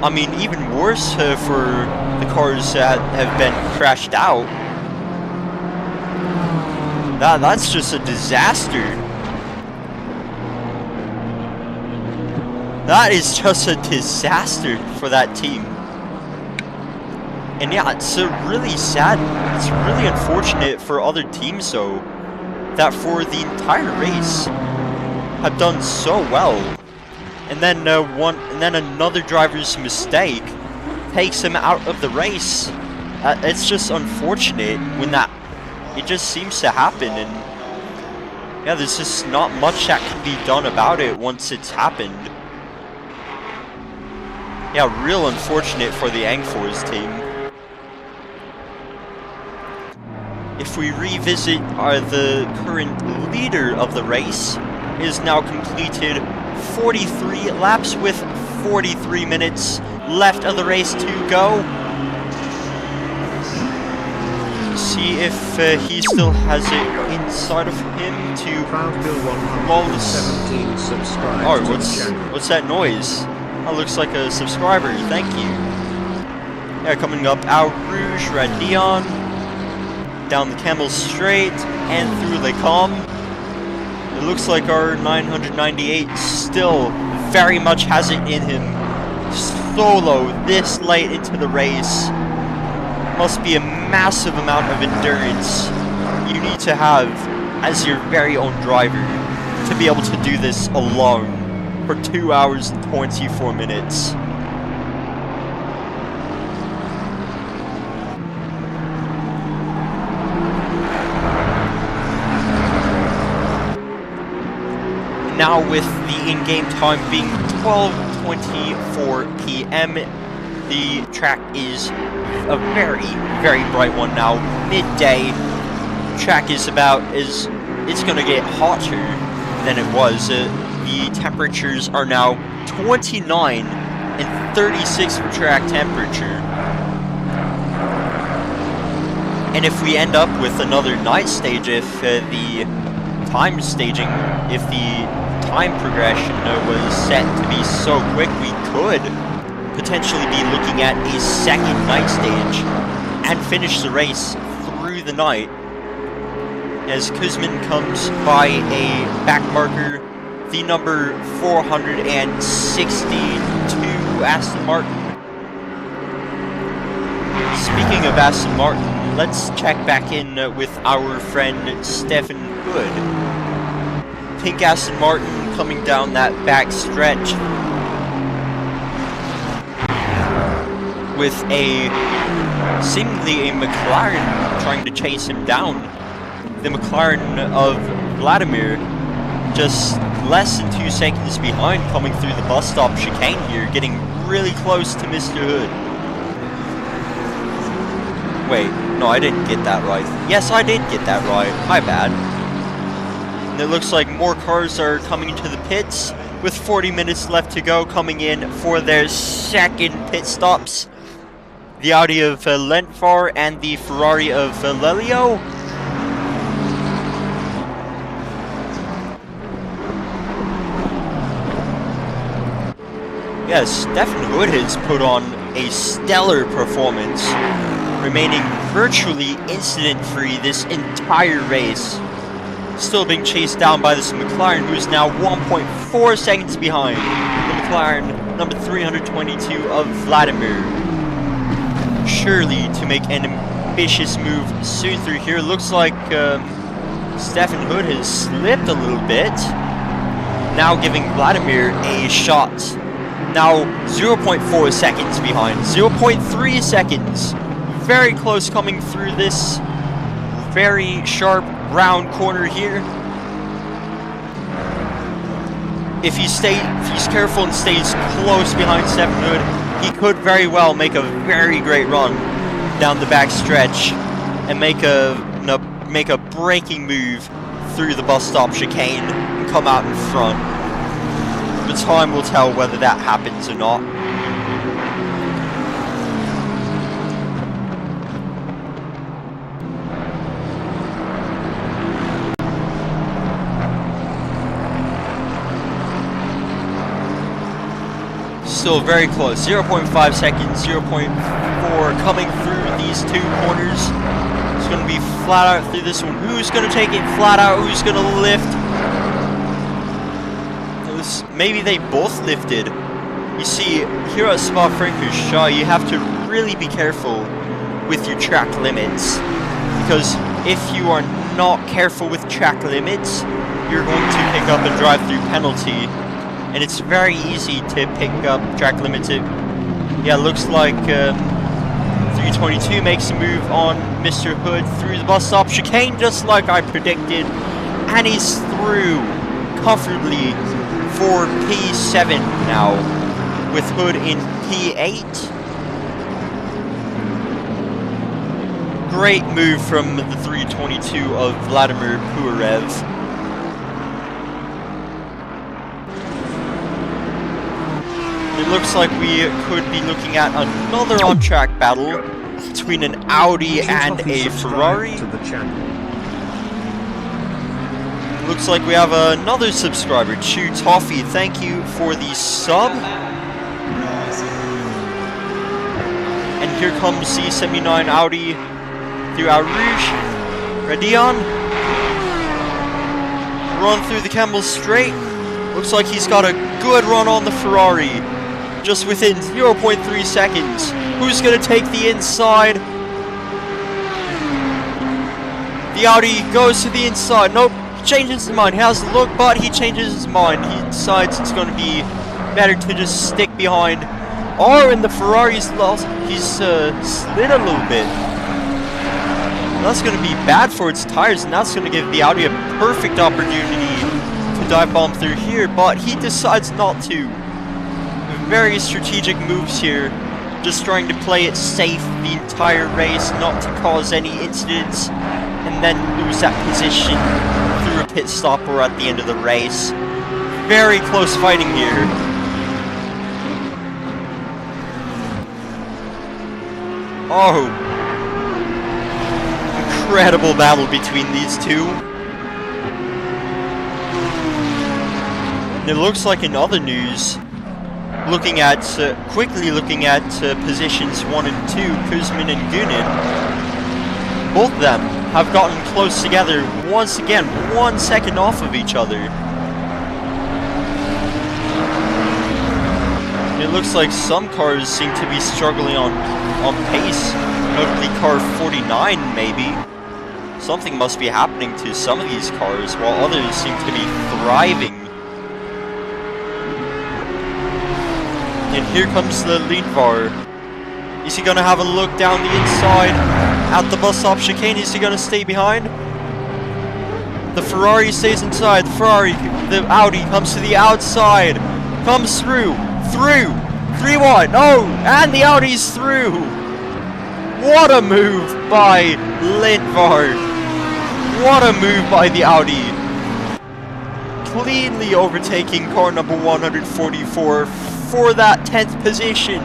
I mean, even worse for the cars that have been crashed out. That's just a disaster. That is just a disaster for that team. And yeah, it's really sad. It's really unfortunate for other teams, though, that for the entire race have done so well, and then another driver's mistake takes him out of the race. It's just unfortunate when it just seems to happen, and yeah, there's just not much that can be done about it once it's happened. Yeah, real unfortunate for the Angfor's team. If we revisit the current leader of the race, is now completed 43 laps with 43 minutes left of the race to go. See if he still has it inside of him to flawless. Oh, what's that noise? That looks like a subscriber. Thank you. Yeah, coming up, Au Rouge, Radion, down the Camel Straight and through Le Com. It looks like our 998 still very much has it in him. Solo this late into the race must be a massive amount of endurance you need to have as your very own driver to be able to do this alone for 2 hours and 24 minutes. Now with the in-game time being 12:24 p.m, the track is a very, very bright one now. Midday. Track is it's gonna get hotter than it was. The temperatures are now 29 and 36 for track temperature. And if we end up with another night stage, if the time progression was set to be so quick, we could potentially be looking at a second night stage and finish the race through the night. As Kuzmin comes by a back marker, the number 462 Aston Martin. Speaking of Aston Martin, let's check back in with our friend Stefan Hood. Pink Aston Martin coming down that back stretch with seemingly a McLaren trying to chase him down. The McLaren of Vladimir just less than 2 seconds behind, coming through the bus stop chicane here, getting really close to Mr. Hood. Wait, no, I didn't get that right. Yes, I did get that right. My bad. And it looks like more cars are coming into the pits with 40 minutes left to go, coming in for their second pit stops. The Audi of Lentfar and the Ferrari of Lelio. Yes, Stefan Hood has put on a stellar performance, remaining virtually incident-free this entire race. Still being chased down by this McLaren, who is now 1.4 seconds behind the McLaren number 322 of Vladimir. Surely to make an ambitious move soon through here. Looks like Stefan Hood has slipped a little bit, now giving Vladimir a shot. Now 0.4 seconds behind, 0.3 seconds. Very close coming through this very sharp round corner here. If he's careful and stays close behind Stefan Hood, he could very well make a very great run down the back stretch and make a braking move through the bus stop chicane and come out in front. But time will tell whether that happens or not. Still very close, 0.5 seconds, 0.4 coming through these two corners. It's going to be flat out through this one. Who's going to take it flat out? Who's going to lift? This looks, maybe they both lifted. You see, here at Spa-Francorchamps, you have to really be careful with your track limits, because if you are not careful with track limits, you're going to pick up a drive-through penalty, and it's very easy to pick up track limits. Yeah, looks like 322 makes a move on Mr. Hood through the bus stop chicane, just like I predicted, and he's through comfortably for P7 now, with Hood in P8. Great move from the 322 of Vladimir Puarev. It looks like we could be looking at another on-track battle between an Audi and a Ferrari. Looks like we have another subscriber, Chew Toffee. Thank you for the sub. And here comes the 79 Audi through Eau Rouge. Radion. Run through the Campbell Straight. Looks like he's got a good run on the Ferrari. Just within 0.3 seconds. Who's going to take the inside? The Audi goes to the inside. Nope. Changes his mind. He has the look, but he changes his mind. He decides it's going to be better to just stick behind. Oh, and the Ferrari's lost. He's slid a little bit. That's going to be bad for its tires, and that's going to give the Audi a perfect opportunity to dive bomb through here, but he decides not to. Very strategic moves here, just trying to play it safe the entire race, not to cause any incidents, and then lose that position through a pit stop or at the end of the race. Very close fighting here. Oh. Incredible battle between these two. And it looks like in other news, quickly looking at positions 1 and 2, Kuzmin and Gunin, both of them have gotten close together once again, 1 second off of each other. It looks like some cars seem to be struggling on pace, notably car 49 maybe. Something must be happening to some of these cars, while others seem to be thriving. And here comes the Lindvar. Is he gonna have a look down the inside at the bus stop chicane? Is he gonna stay behind? The Ferrari stays inside. The Audi comes to the outside. Comes through. 3-1. Oh, and the Audi's through. What a move by Lindvar. What a move by the Audi. Cleanly overtaking car number 144 for that 10th position.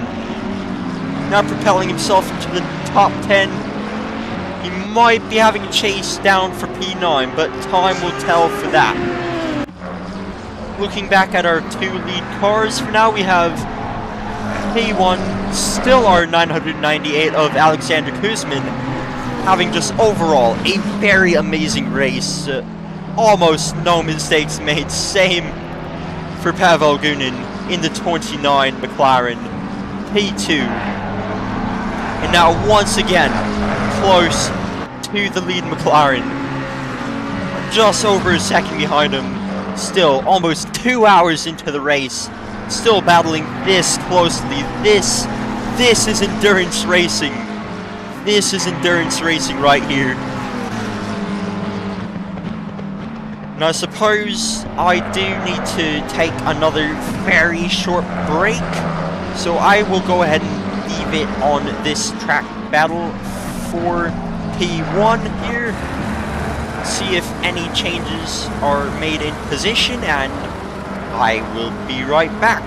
Now propelling himself into the top 10. He might be having a chase down for P9, but time will tell for that. Looking back at our 2 lead cars, for now we have P1, still our 998 of Alexander Kuzmin, having just overall a very amazing race. Almost no mistakes made. Same for Pavel Gunin in the 29 McLaren P2. And now once again, close to the lead McLaren. Just over a second behind him. Still almost 2 hours into the race. Still battling this closely. This is endurance racing. This is endurance racing right here. And I suppose I do need to take another very short break. So I will go ahead and leave it on this track battle for P1 here. See if any changes are made in position, and I will be right back.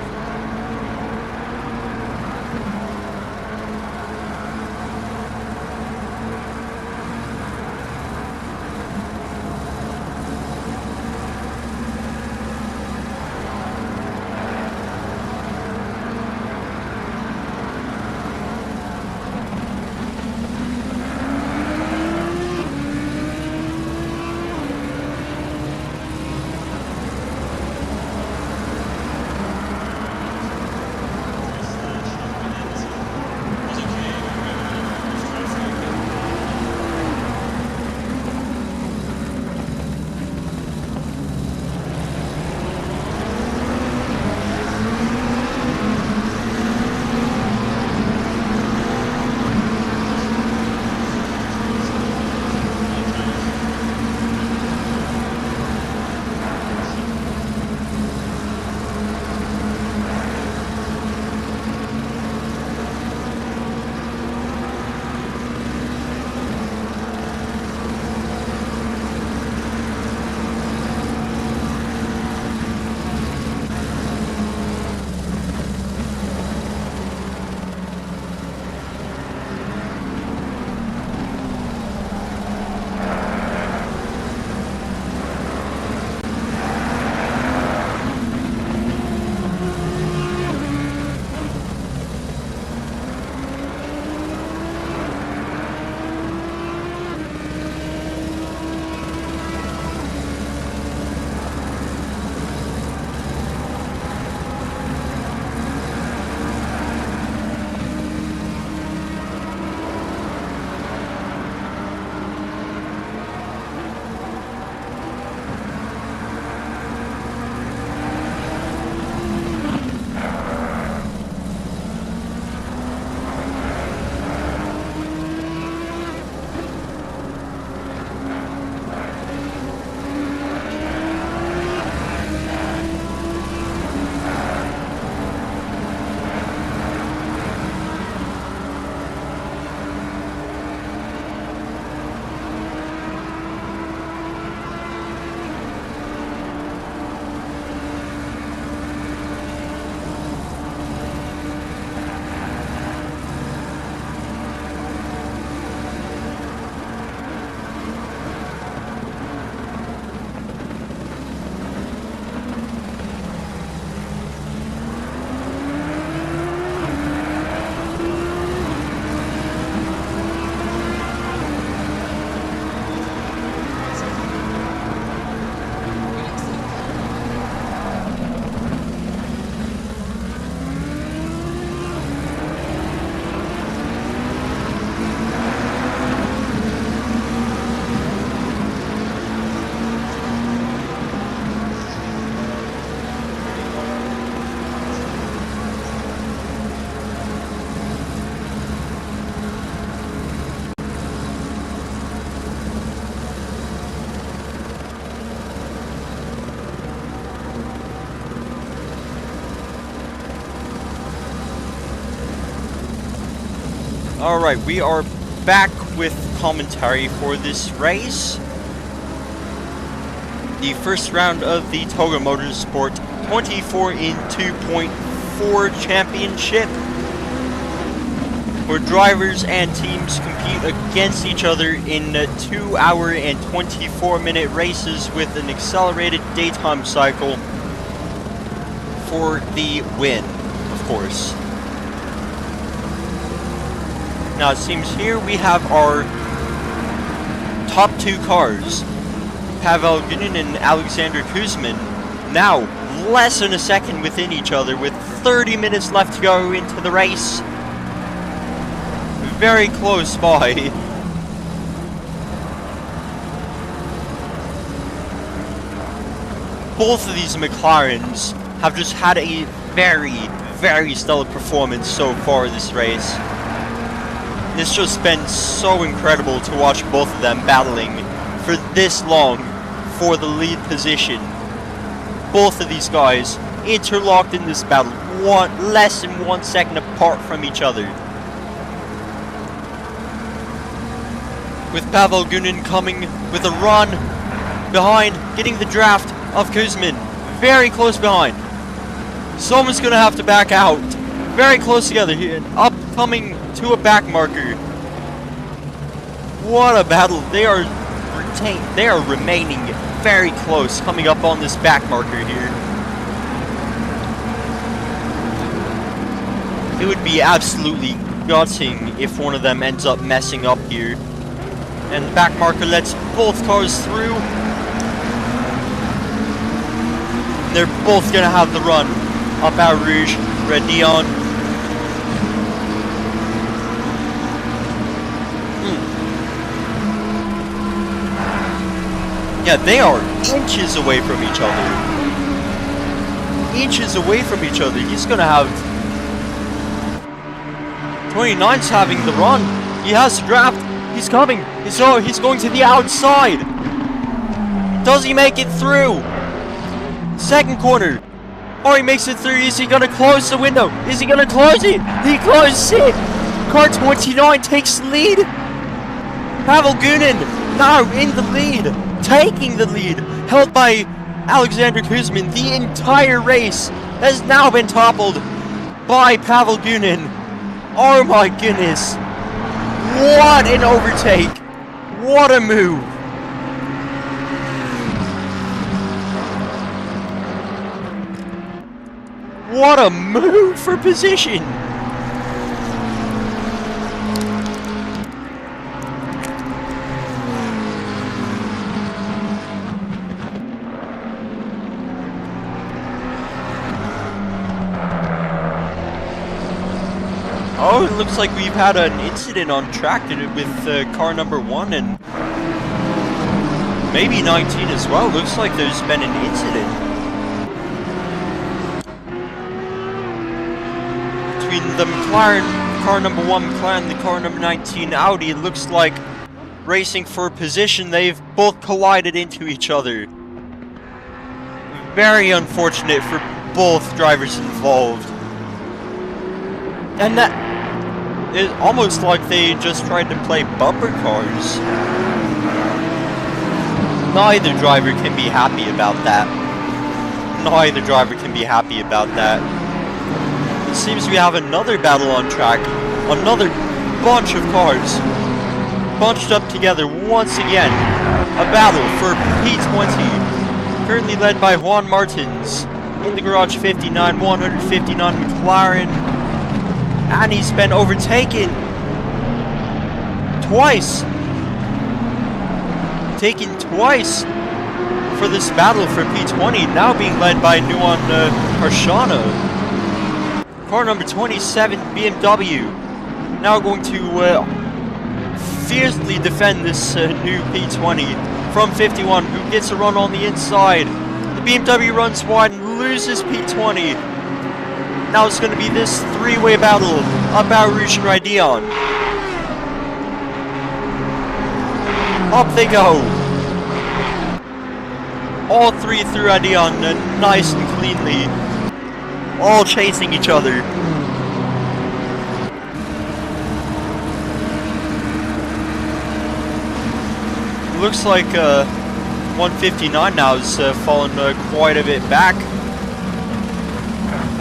Alright, we are back with commentary for this race. The first round of the TOGA Motorsport 24 in 2.4 championship, where drivers and teams compete against each other in 2 hour and 24 minute races with an accelerated daytime cycle for the win, of course. Now it seems here we have our top two cars, Pavel Gunin and Alexander Kuzmin, now less than a second within each other with 30 minutes left to go into the race. Very close by. Both of these McLarens have just had a very stellar performance so far this race. It's just been so incredible to watch both of them battling for this long for the lead position. Both of these guys interlocked in this battle, less than 1 second apart from each other. With Pavel Gunin coming with a run behind, getting the draft of Kuzmin. Very close behind. Someone's gonna have to back out. Very close together here, coming to a back marker. What a battle. They are remaining very close, coming up on this back marker here. It would be absolutely gutting if one of them ends up messing up here. And the back marker lets both cars through. They're both gonna have the run up at Rouge, Red Neon. Yeah, they are inches away from each other. Inches away from each other. He's gonna have 29's having the run. He has the draft. He's coming. He's going to the outside. Does he make it through? Second corner. Oh, he makes it through. Is he going to close the window? Is he going to close it? He closes it. Car 29 takes the lead. Pavel Gunin now in the lead. Taking the lead. Held by Alexander Kuzmin. The entire race has now been toppled by Pavel Gunin. Oh my goodness. What an overtake! What a move! What a move for position! Oh, it looks like we've had an incident on track with car number 1 and maybe 19 as well. Looks like there's been an incident between the McLaren car number 1 McLaren and the car number 19 Audi. It looks like racing for position, they've both collided into each other. Very unfortunate for both drivers involved. And that it's almost like they just tried to play bumper cars. Neither driver can be happy about that. Neither driver can be happy about that. It seems we have another battle on track. Another bunch of cars bunched up together once again. A battle for P20. Currently led by Juan Martins in the Garage 59, 159 McLaren. And he's been overtaken twice. Taken twice for this battle for P20, now being led by Nuan Harshana. Car number 27, BMW, now going to fiercely defend this new P20 from 51, who gets a run on the inside. The BMW runs wide and loses P20. Now it's going to be this three-way battle up at Rouge and Radion. Up they go. All three through Radion, nice and cleanly. All chasing each other. looks like 159 now has fallen quite a bit back.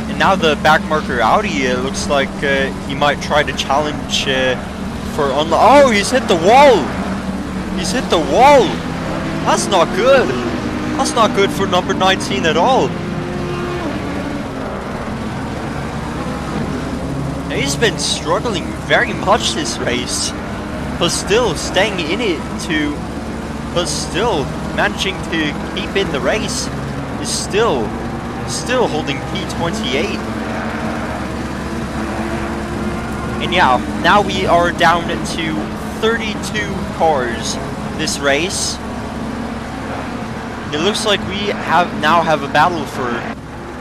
And now the backmarker Audi, it looks like he might try to challenge for oh, he's hit the wall! He's hit the wall! That's not good! That's not good for number 19 at all. Now, he's been struggling very much this race, but still staying in it but still managing to keep in the race is still holding P28. And yeah, now we are down to 32 cars this race. It looks like we now have a battle for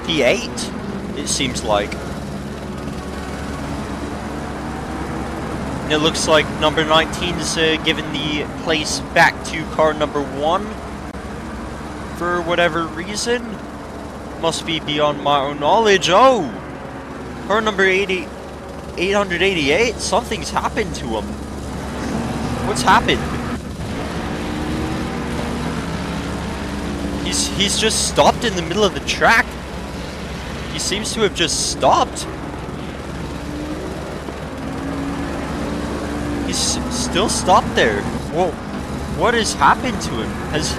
P8, it seems like. And it looks like number 19 is giving the place back to car number 1 for whatever reason. Must be beyond my own knowledge. Oh! Car number 888, something's happened to him. What's happened? He's just stopped in the middle of the track. He seems to have just stopped. He's still stopped there. Whoa, what has happened to him? Has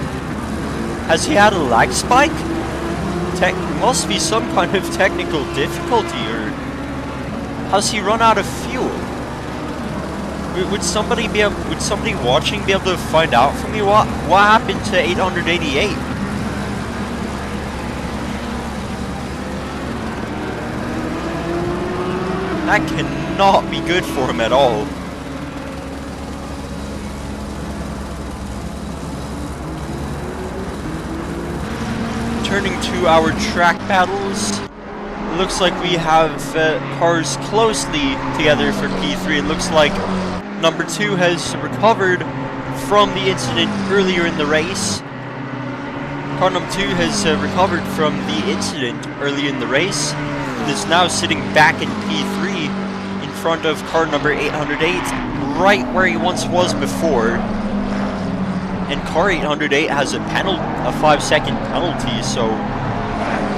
he had a lag spike? Must be some kind of technical difficulty, or has he run out of fuel? Would somebody watching be able to find out for me what happened to 888? That cannot be good for him at all. Turning to our track battles, it looks like we have cars closely together for P3. It looks like number 2 has recovered from the incident earlier in the race. Car number 2 has recovered from the incident earlier in the race and is now sitting back in P3 in front of car number 808, right where he once was before. And car 808 has a 5-second penalty, so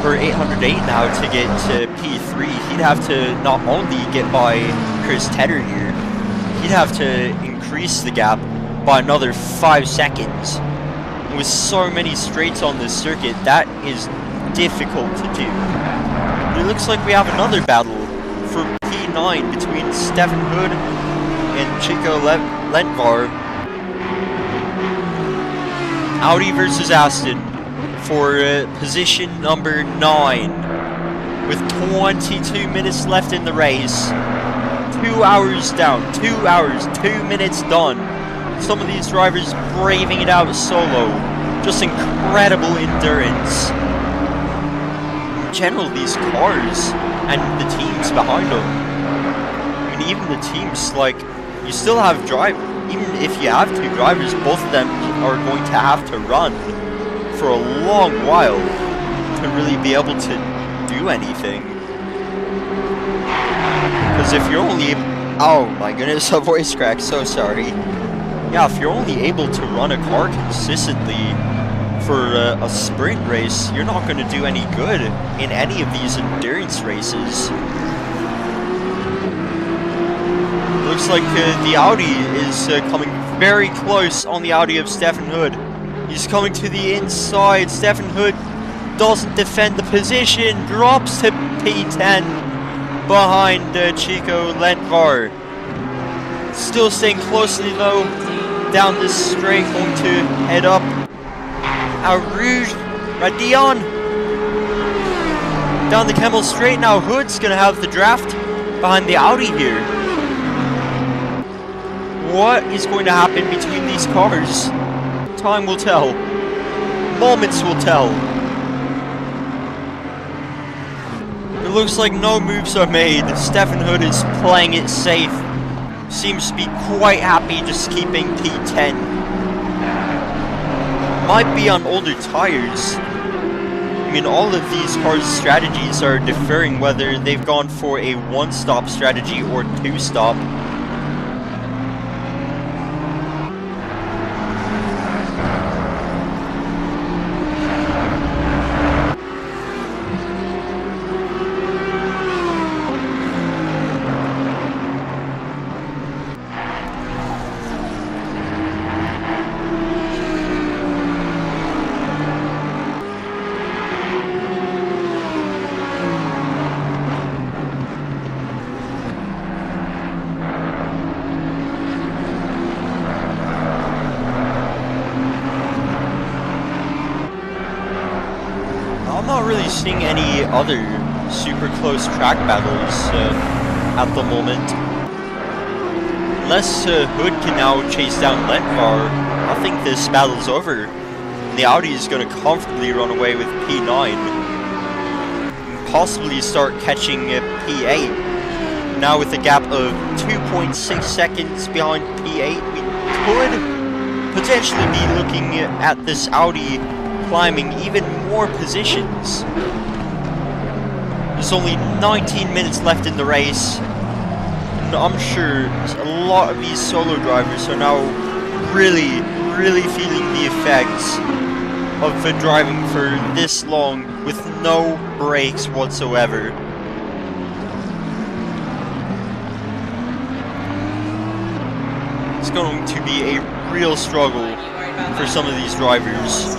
for 808 now to get to P3, he'd have to not only get by Chris Tedder here, he'd have to increase the gap by another 5 seconds. With so many straights on this circuit, that is difficult to do. But it looks like we have another battle for P9 between Stefan Hood and Chico Lentvar. Audi versus Aston for position number 9 with 22 minutes left in the race. 2 hours down, 2 hours, 2 minutes done. Some of these drivers braving it out solo. Just incredible endurance. In general, these cars and the teams behind them. I mean, even the teams, like, you still have even if you have 2 drivers, both of them are going to have to run for a long while to really be able to do anything. Because if you're only... Oh my goodness, a voice crack, so sorry. Yeah, if you're only able to run a car consistently for a sprint race, you're not going to do any good in any of these endurance races. Looks like the Audi is coming very close on the Audi of Stefan Hood. He's coming to the inside. Stefan Hood doesn't defend the position, drops to P10 behind Chico Lentvar. Still staying closely though, down this straight, going to head up. Rouge, Radion, down the Camel straight. Now Hood's gonna have the draft behind the Audi here. What is going to happen between these cars? Time will tell. Moments will tell. It looks like no moves are made. Stefan Hood is playing it safe. Seems to be quite happy just keeping P10. Might be on older tires. I mean, all of these cars' strategies are differing, whether they've gone for a one-stop strategy or two-stop. really seeing any other super close track battles at the moment. Unless Hood can now chase down Lentvar, I think this battle's over. The Audi is going to comfortably run away with P9. Possibly start catching P8. Now with a gap of 2.6 seconds behind P8, we could potentially be looking at this Audi climbing even more positions. There's only 19 minutes left in the race, and I'm sure a lot of these solo drivers are now really feeling the effects of driving for this long with no brakes whatsoever. It's going to be a real struggle for some of these drivers.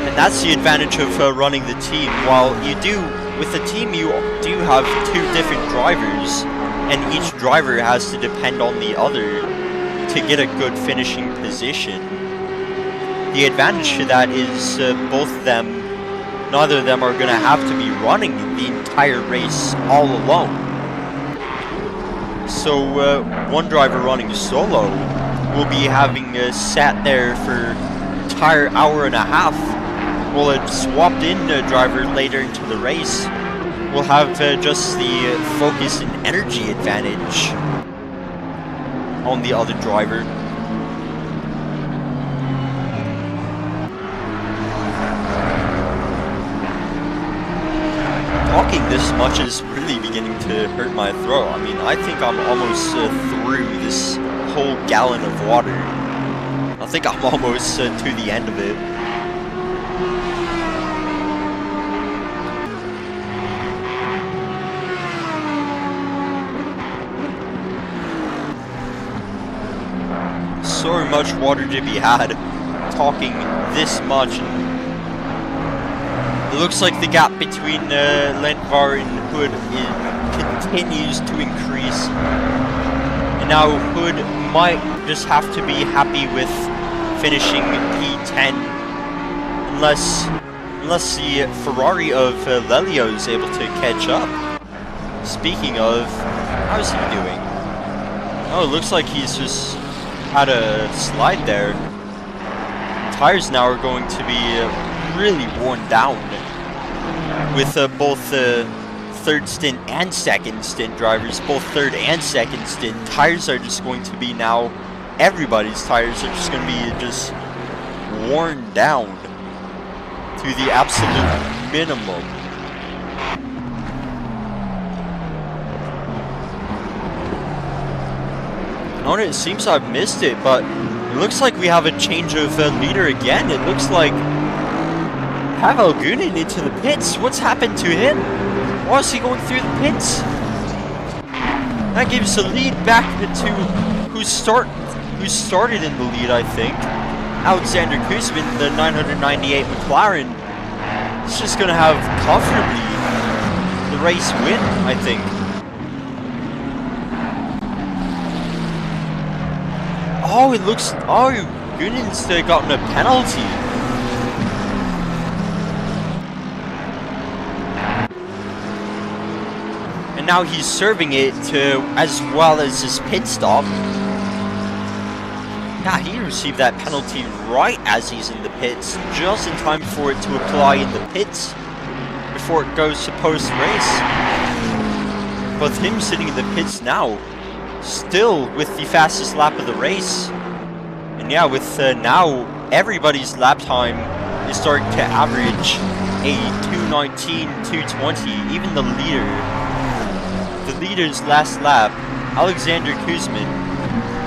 And that's the advantage of running the team. While you do, with the team you do have two different drivers, and each driver has to depend on the other to get a good finishing position. The advantage to that is both of them, neither of them are going to have to be running the entire race all alone. So one driver running solo will be having sat there for an entire hour and a half, while a swapped in driver later into the race will have just the focus and energy advantage on the other driver. Talking this much is really beginning to hurt my throat. I mean, I think I'm almost through this whole gallon of water. I think I'm almost to the end of it. So much water to be had. Talking this much. It looks like the gap between Lentvar and Hood continues to increase. And now Hood might just have to be happy with finishing P10. Unless the Ferrari of Lelio is able to catch up. Speaking of, how's he doing? Oh, it looks like he's just had a slide there. Tires now are going to be really worn down. With both third stint and second stint drivers, both third and second stint, tires are just going to be now, everybody's tires are just going to be just worn down to the absolute minimum. Oh, it seems I've missed it, but it looks like we have a change of leader again. It looks like Pavel Gunin into the pits. What's happened to him? Why is he going through the pits? That gives a lead back to who started in the lead, I think. Alexander Kuzmin, the 998 McLaren. He's just going to have comfortably the race win, I think. Oh, it looks... Oh, Gunin's gotten a penalty. And now he's serving it as well as his pit stop. Yeah, he received that penalty right as he's in the pits, just in time for it to apply in the pits before it goes to post-race. But him sitting in the pits now, still with the fastest lap of the race. And yeah, with now everybody's lap time is starting to average a 2:19, 2:20. Even the leader's last lap, Alexander Kuzmin,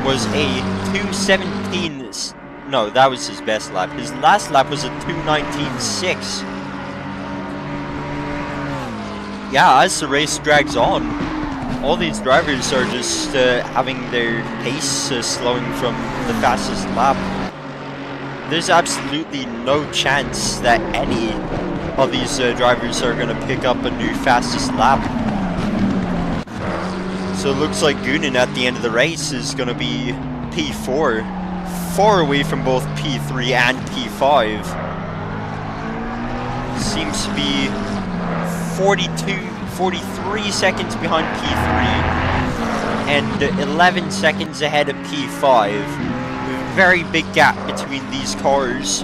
was a 2:17. No, that was his best lap. His last lap was a 2:19.6. Yeah, as the race drags on, all these drivers are just having their pace slowing from the fastest lap. There's absolutely no chance that any of these drivers are going to pick up a new fastest lap. So it looks like Gunin at the end of the race is going to be P4, far away from both P3 and P5. seems to be 43 seconds behind P3 and 11 seconds ahead of P5. Very big gap between these cars.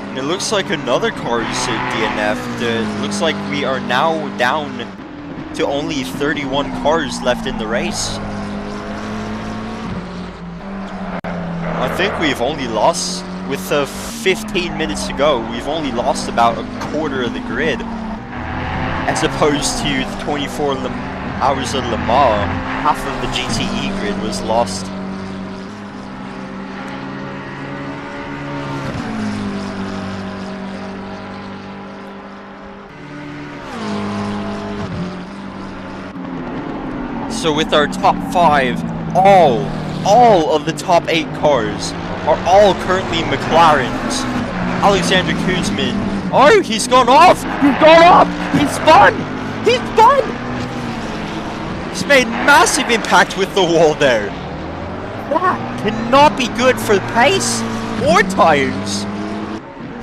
And it looks like another car is DNF'd. It looks like we are now down to only 31 cars left in the race. I think we've only lost, with 15 minutes to go, we've only lost about a quarter of the grid. As opposed to the 24 hours of Le Mans, half of the GTE grid was lost. So with our top 5, all of the top 8 cars are all currently McLarens. Alexander Kuzmin. Oh, he's gone off! He's gone off! He spun! He spun! He's made massive impact with the wall there. That cannot be good for pace or tires.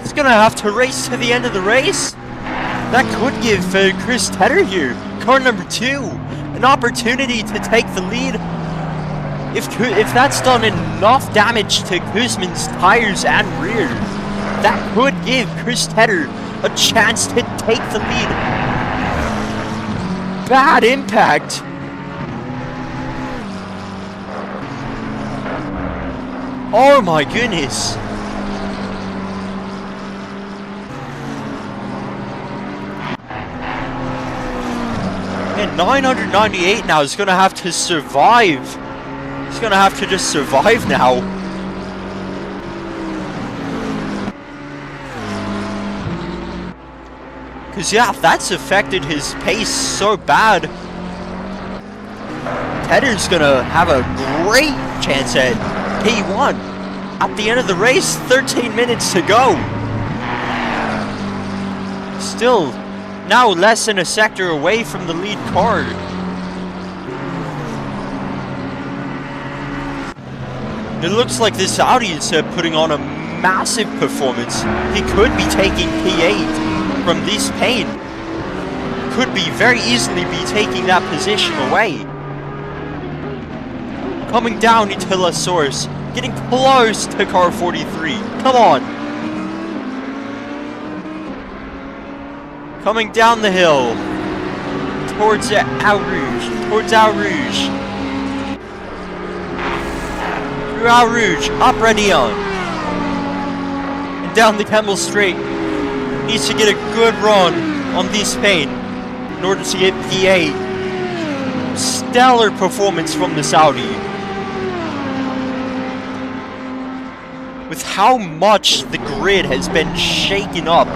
He's gonna have to race to the end of the race. That could give Chris Tedder here, car number 2, an opportunity to take the lead. If that's done enough damage to Kuzmin's tires and rear, that could give Chris Tedder a chance to take the lead. Bad impact. Oh my goodness. And 998 now is going to have to survive. He's going to have to just survive now. Because, yeah, that's affected his pace so bad. Tedder's going to have a great chance at P1. At the end of the race, 13 minutes to go. Still, now less than a sector away from the lead car. It looks like this Audi is putting on a massive performance. He could be taking P8 from this pain. Could be very easily be taking that position away. Coming down into La Source, getting close to car 43. Come on. Coming down the hill towards Eau Rouge, through Eau Rouge, up Radion, and down the Campbell Straight. Needs to get a good run on this pain in order to get P8. Stellar performance from the Audi. With how much the grid has been shaken up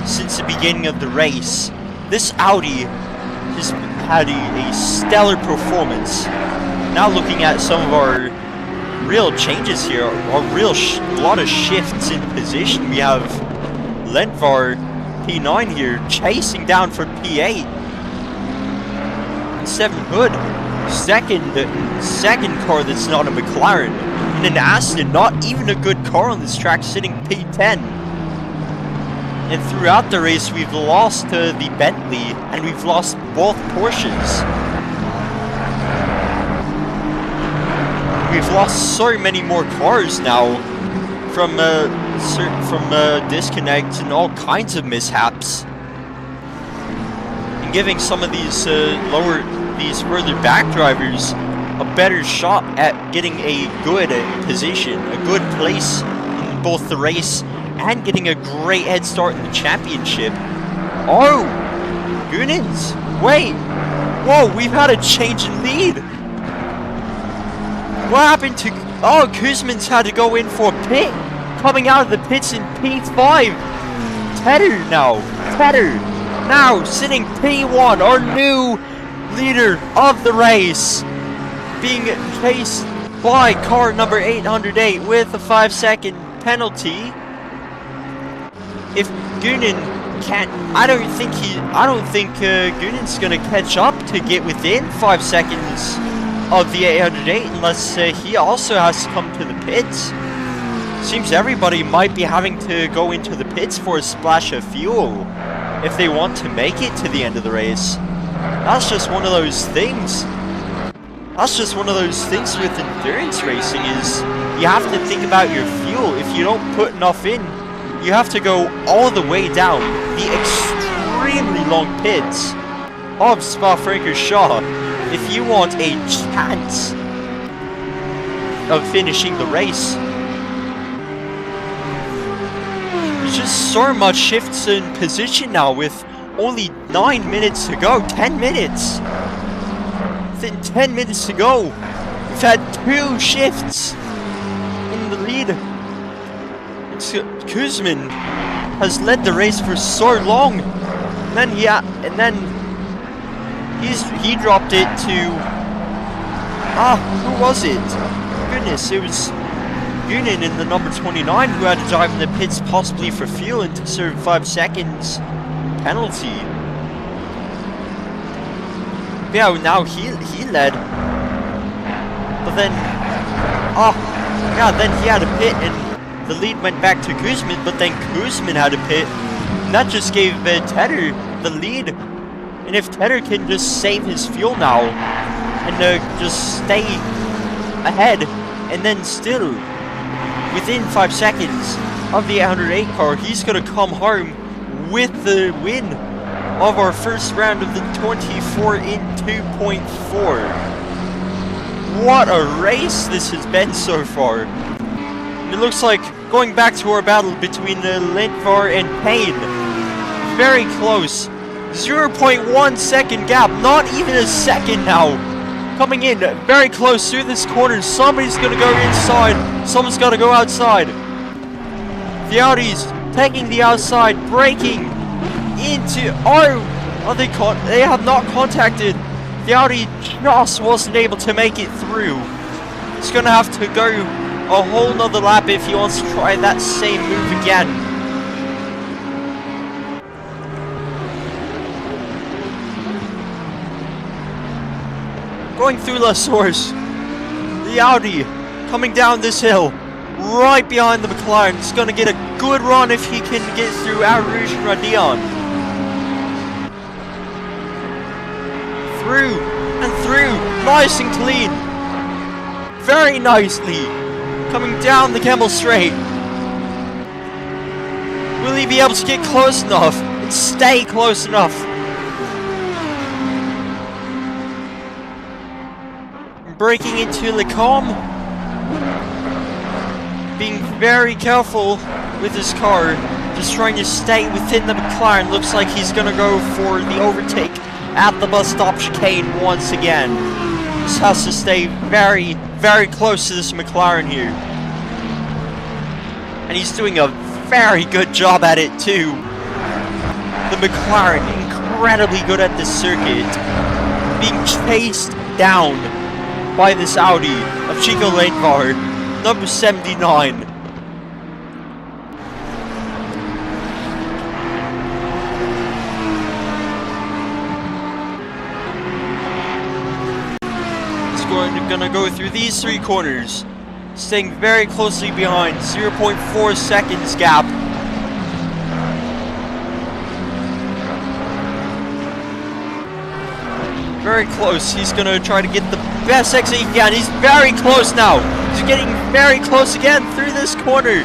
since the beginning of the race, this Audi has had a stellar performance. Now looking at some of our real changes here, a lot of shifts in position. We have Lentvar P9 here chasing down for P8. 7 Hood, second car that's not a McLaren, and an Aston, not even a good car on this track, sitting P10. And throughout the race, we've lost the Bentley, and we've lost both Porsches. We've lost so many more cars now from disconnects and all kinds of mishaps, and giving some of these further back drivers a better shot at getting a good position, a good place in both the race and getting a great head start in the championship. Oh, Goonins, wait, whoa, we've had a change in lead. What happened to... Oh, Kuzmin's had to go in for a pit. Coming out of the pits in P5. Tedder now sitting P1, our new leader of the race. Being chased by car number 808 with a 5-second penalty. If Goonin can't... I don't think Goonin's gonna catch up to get within 5 seconds of the 808 unless he also has to come to the pits. Seems everybody might be having to go into the pits for a splash of fuel if they want to make it to the end of the race. That's just one of those things. That's just one of those things with endurance racing is you have to think about your fuel. If you don't put enough in, you have to go all the way down the extremely long pits of Spa-Francorchamps if you want a chance of finishing the race. There's just so much shifts in position now with only 9 minutes to go. 10 minutes! Within 10 minutes to go, we've had 2 shifts in the lead. Kuzmin has led the race for so long, and then he dropped it to who was it? Goodness, it was Yunin in the number 29 who had to drive in the pits possibly for fuel and to serve 5 seconds penalty. Yeah, now he led, but then then he had a pit and the lead went back to Kuzmin, but then Kuzmin had a pit and that just gave Tedder the lead. And if Tedder can just save his fuel now and just stay ahead, and then still within 5 seconds of the 808 car, he's gonna come home with the win of our first round of the 24 in 2.4. What a race this has been so far. It looks like going back to our battle between Lentvar and Payne. Very close. 0.1 second gap, not even a second now. Coming in very close through this corner. Somebody's gonna go inside. Someone's gotta go outside. The Audis taking the outside, braking into they have not contacted. The Audi just wasn't able to make it through. He's gonna have to go a whole nother lap if he wants to try that same move again. Going through La Source, the Audi coming down this hill, right behind the McLaren. He's going to get a good run if he can get through Eau Rouge and Radion. Through and through, nice and clean. Very nicely, coming down the Kemmel Straight. Will he be able to get close enough and stay close enough? Braking into Lecombe, being very careful with his car, just trying to stay within the McLaren. Looks like he's gonna go for the overtake at the bus stop chicane once again. Just has to stay very, very close to this McLaren here. And he's doing a very good job at it too. The McLaren, incredibly good at this circuit, being chased down by this Audi of Chico Lentvar, number 79. He's gonna go through these 3 corners, staying very closely behind, 0.4 seconds gap. Very close. He's gonna try to get the best exit he can. He's very close now. He's getting very close again through this corner.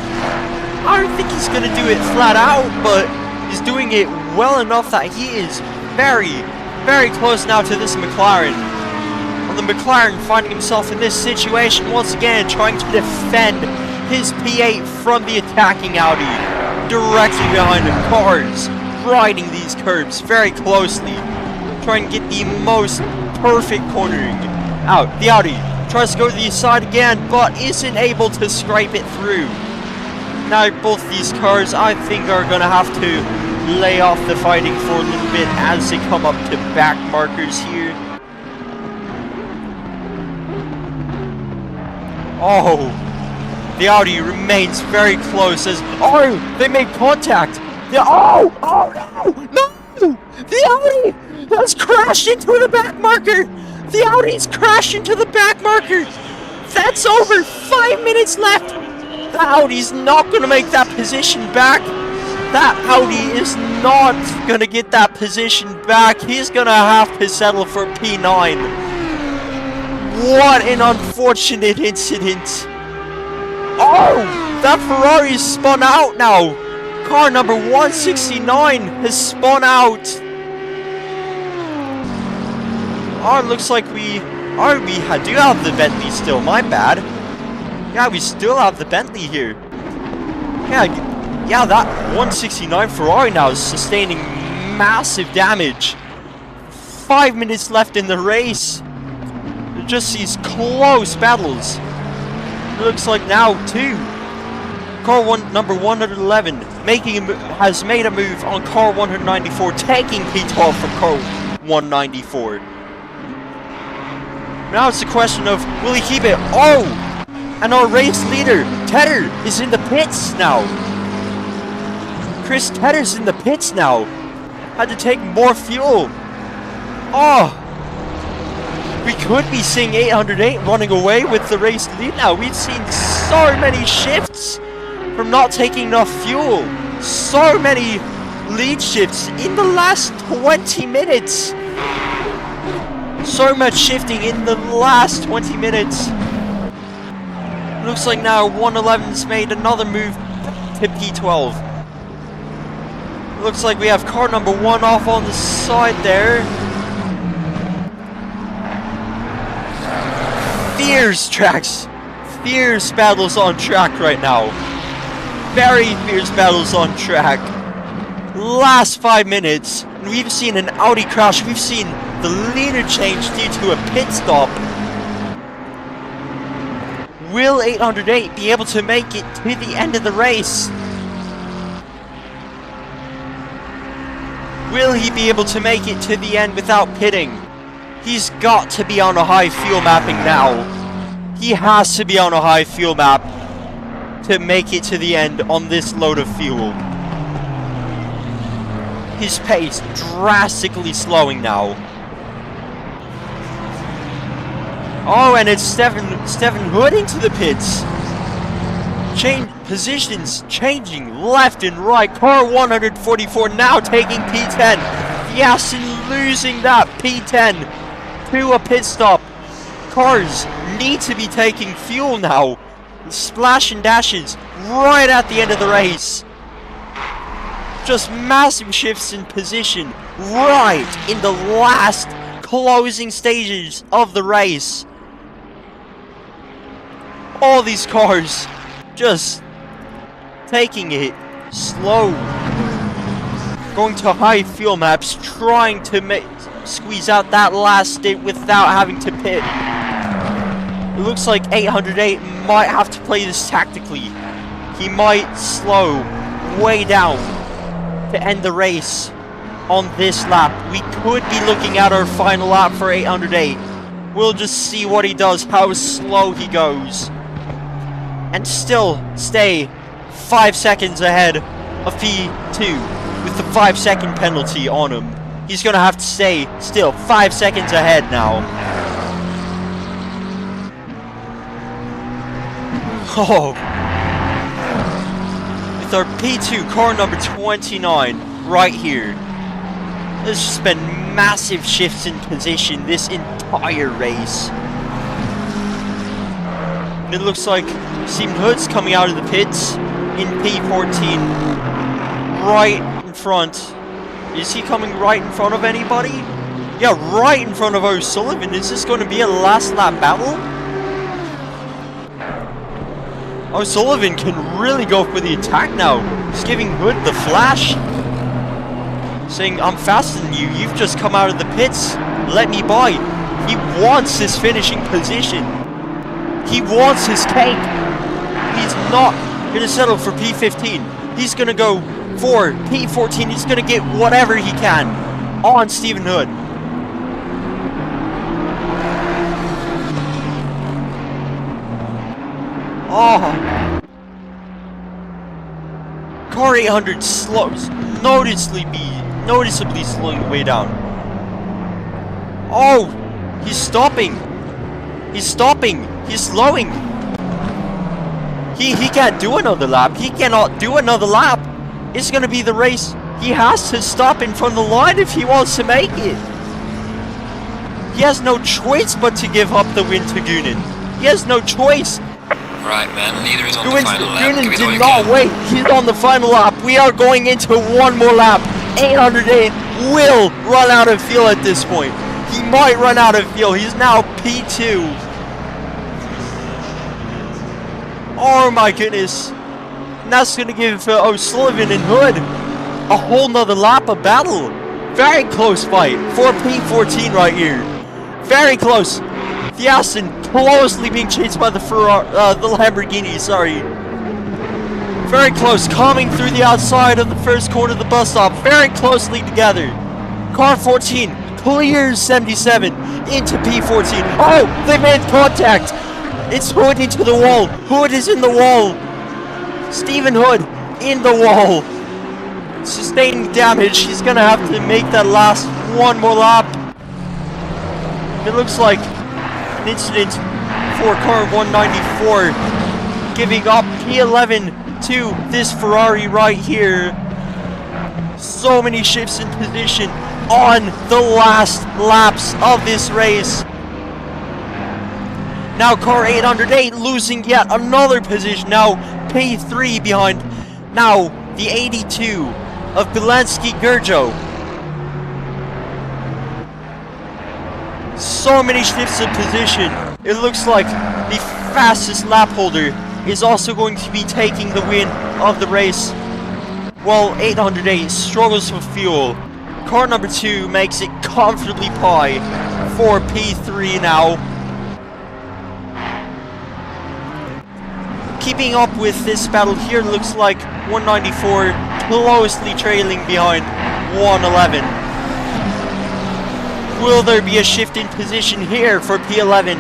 I don't think he's gonna do it flat out, but he's doing it well enough that he is very, very close now to this McLaren. And the McLaren finding himself in this situation once again, trying to defend his P8 from the attacking Audi. Directly behind him, cars riding these curbs very closely, trying to get the most perfect cornering out. The Audi tries to go to the side again, but isn't able to scrape it through. Now both these cars, I think, are going to have to lay off the fighting for a little bit as they come up to back markers here. Oh, the Audi remains very close as, oh, they make contact. Oh no, no, the Audi has crashed into the back marker. The Audi's crashed into the back marker. That's over. 5 minutes left. The Audi's not going to make that position back. That Audi is not going to get that position back. He's going to have to settle for P9. What an unfortunate incident. Oh, that Ferrari is spun out now. Car number 169 has spun out. Oh, it looks like we do have the Bentley still. My bad. Yeah, we still have the Bentley here. Yeah, that 169 Ferrari now is sustaining massive damage. 5 minutes left in the race. Just these close battles. It looks like now too. Number 111 has made a move on car 194, taking P12 from car 194. Now it's a question of, will he keep it? Oh! And our race leader, Tedder, is in the pits now. Chris Tedder's in the pits now. Had to take more fuel. Oh! We could be seeing 808 running away with the race lead now. We've seen so many shifts from not taking enough fuel. So many lead shifts in the last 20 minutes. So much shifting in the last 20 minutes. Looks like now 111's made another move to P12. Looks like we have car number 1 off on the side there. Fierce battles on track right now. Very fierce battles on track. Last 5 minutes, and we've seen an Audi crash. We've seen the leader change due to a pit stop. Will 808 be able to make it to the end of the race? Will he be able to make it to the end without pitting? He's got to be on a high fuel mapping now. He has to be on a high fuel map to make it to the end on this load of fuel. His pace drastically slowing now. Oh, and it's Stephen Hood into the pits. Positions changing left and right. Car 144 now taking P10. Yes, and losing that P10 to a pit stop. Cars need to be taking fuel now. Splash and dashes right at the end of the race. Just massive shifts in position right in the last closing stages of the race. All these cars just taking it slow. Going to high fuel maps, trying to squeeze out that last stint without having to pit. It looks like 808 might have to play this tactically. He might slow way down to end the race on this lap. We could be looking at our final lap for 808. We'll just see what he does, how slow he goes. And still stay 5 seconds ahead of P2 with the 5-second penalty on him. He's going to have to stay still 5 seconds ahead now. Oh. With our P2 car number 29 right here. There's just been massive shifts in position this entire race. And it looks like Stephen Hood's coming out of the pits in P14. Right in front. Is he coming right in front of anybody? Yeah, right in front of O'Sullivan. Is this going to be a last lap battle? O'Sullivan can really go for the attack now. He's giving Hood the flash. Saying, I'm faster than you. You've just come out of the pits. Let me by. He wants his finishing position. He wants his cake. He's not going to settle for P15. He's going to go for P14. He's going to get whatever he can on Stephen Hood. Oh. Car 800 slows noticeably slowing way down. Oh, He's stopping. He's stopping. He's slowing. He can't do another lap. He cannot do another lap. It's gonna be the race. He has to stop in front of the line if he wants to make it. He has no choice but to give up the win to Goonen. He has no choice. Right, man. Leader is on the final lap. Goonen Give it all did you not can. wait. He's on the final lap. We are going into one more lap. 808 will run out of fuel at this point. He might run out of fuel. He's now P2. Oh my goodness. And that's going to give O'Sullivan and Hood a whole nother lap of battle. Very close fight for P14 right here. Very close. The Aston closely being chased by the Lamborghini, sorry. Very close, coming through the outside of the first corner of the bus stop. Very closely together. Car 14 clears 77 into P14. Oh, they made contact. It's Hood into the wall. Hood is in the wall. Stephen Hood in the wall. Sustaining damage. He's going to have to make that last one more lap. It looks like an incident for car 194. Giving up P11 to this Ferrari right here. So many shifts in position on the last laps of this race. Now car 808 losing yet another position. Now P3 behind. Now the 82 of Bilansky Gurjo. So many shifts in position. It looks like the fastest lap holder is also going to be taking the win of the race. While 808 struggles for fuel. Car number 2 makes it comfortably by for P3 now. Keeping up with this battle here, looks like 194 closely trailing behind 111. Will there be a shift in position here for P11?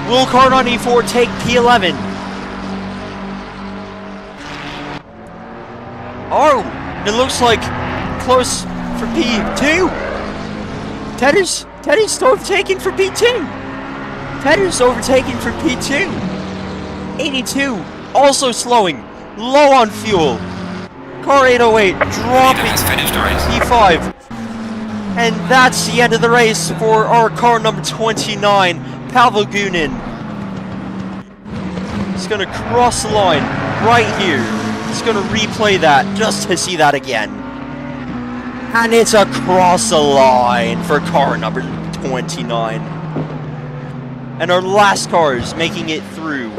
Will car 94 take P11? Oh, it looks like close for P2. Teddy's overtaken for P2. Teddy's overtaken for P2. 82 also slowing, low on fuel. Car 808 dropping P5. And that's the end of the race for our car number 29, Pavel Goonen. He's gonna cross the line right here. He's gonna replay that just to see that again. And it's across the line for car number 29. And our last cars making it through.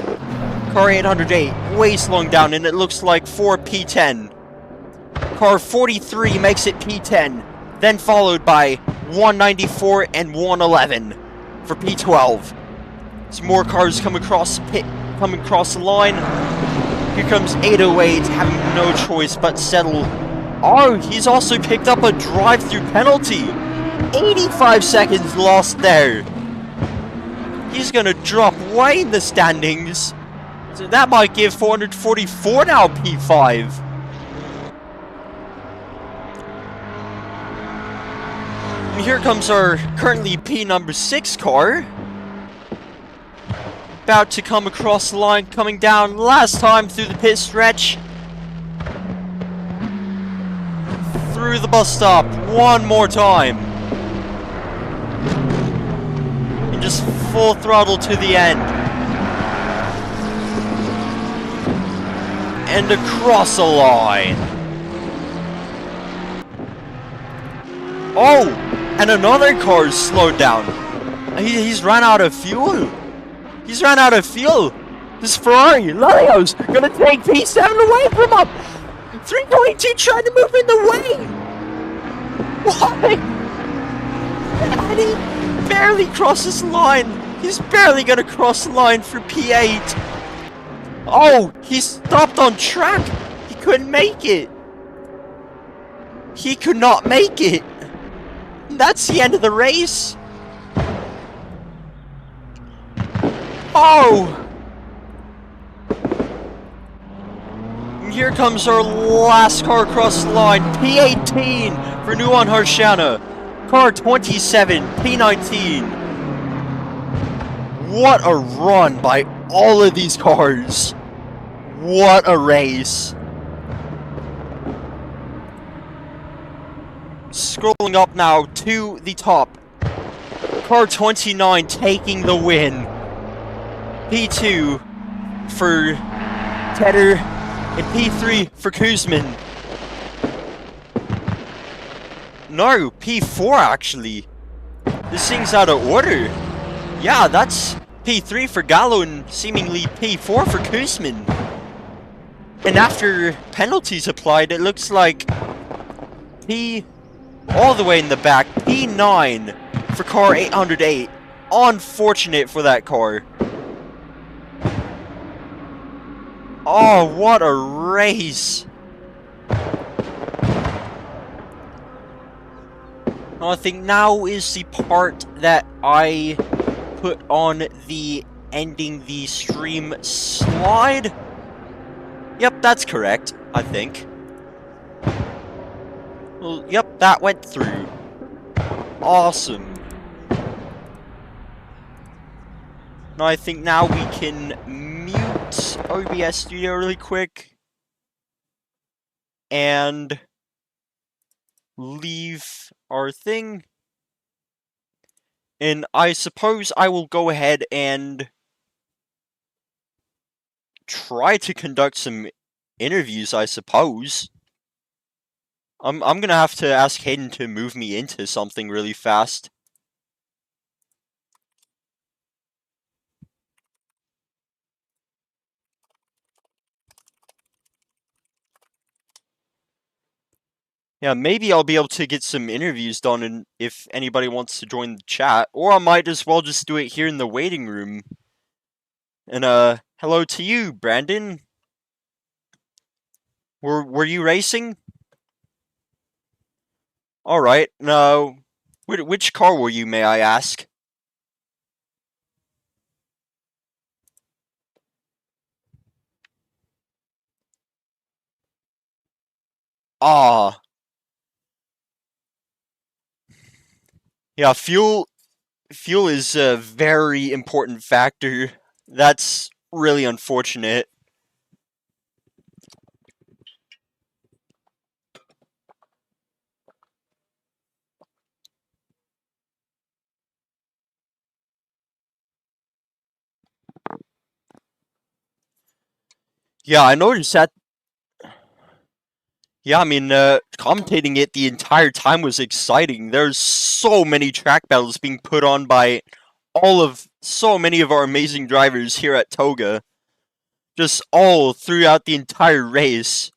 Car 808 way slowing down, and it looks like for P10. Car 43 makes it P10. Then followed by 194 and 111 for P12. Some more cars come across the line. Here comes 808, having no choice but settle. Oh, he's also picked up a drive-through penalty. 85 seconds lost there. He's gonna drop way in the standings. So that might give 444 now P5. And here comes our currently P number 6 car. About to come across the line, coming down last time through the pit stretch. Through the bus stop, one more time. And just full throttle to the end. And across the line. Oh! And another car's slowed down. He's run out of fuel. He's run out of fuel. This Ferrari, Lelio's gonna take P7 away from him. 322 trying to move in the way. Why? And he barely crosses the line. He's barely gonna cross the line for P8. Oh, he stopped on track. He couldn't make it. He could not make it. That's the end of the race. Oh! And here comes our last car across the line. P18 for Nuon Harshana. Car 27, P19. What a run by all of these cars. What a race. Scrolling up now to the top. Car 29 taking the win. P2 for Tedder and P3 for Kuzmin. No, P4 actually. This thing's out of order. Yeah, that's P3 for Gallo and seemingly P4 for Kuzmin. And after penalties applied, it looks like P all the way in the back, P9 for car 808. Unfortunate for that car. Oh, what a race. I think now is the part that I put on the ending the stream slide. Yep, that's correct, I think. Well, yep, that went through. Awesome. Now I think now we can mute OBS Studio really quick. And leave our thing. And I suppose I will go ahead and try to conduct some interviews, I suppose. I'm gonna have to ask Hayden to move me into something really fast. Yeah, maybe I'll be able to get some interviews done and if anybody wants to join the chat. Or I might as well just do it here in the waiting room. And hello to you, Brandon. Were you racing? Alright, now which car were you, may I ask? Ah. Yeah, fuel is a very important factor. That's really unfortunate. Yeah, I noticed that. Yeah, I mean, commentating it the entire time was exciting. There's so many track battles being put on by so many of our amazing drivers here at TOGA. Just all throughout the entire race.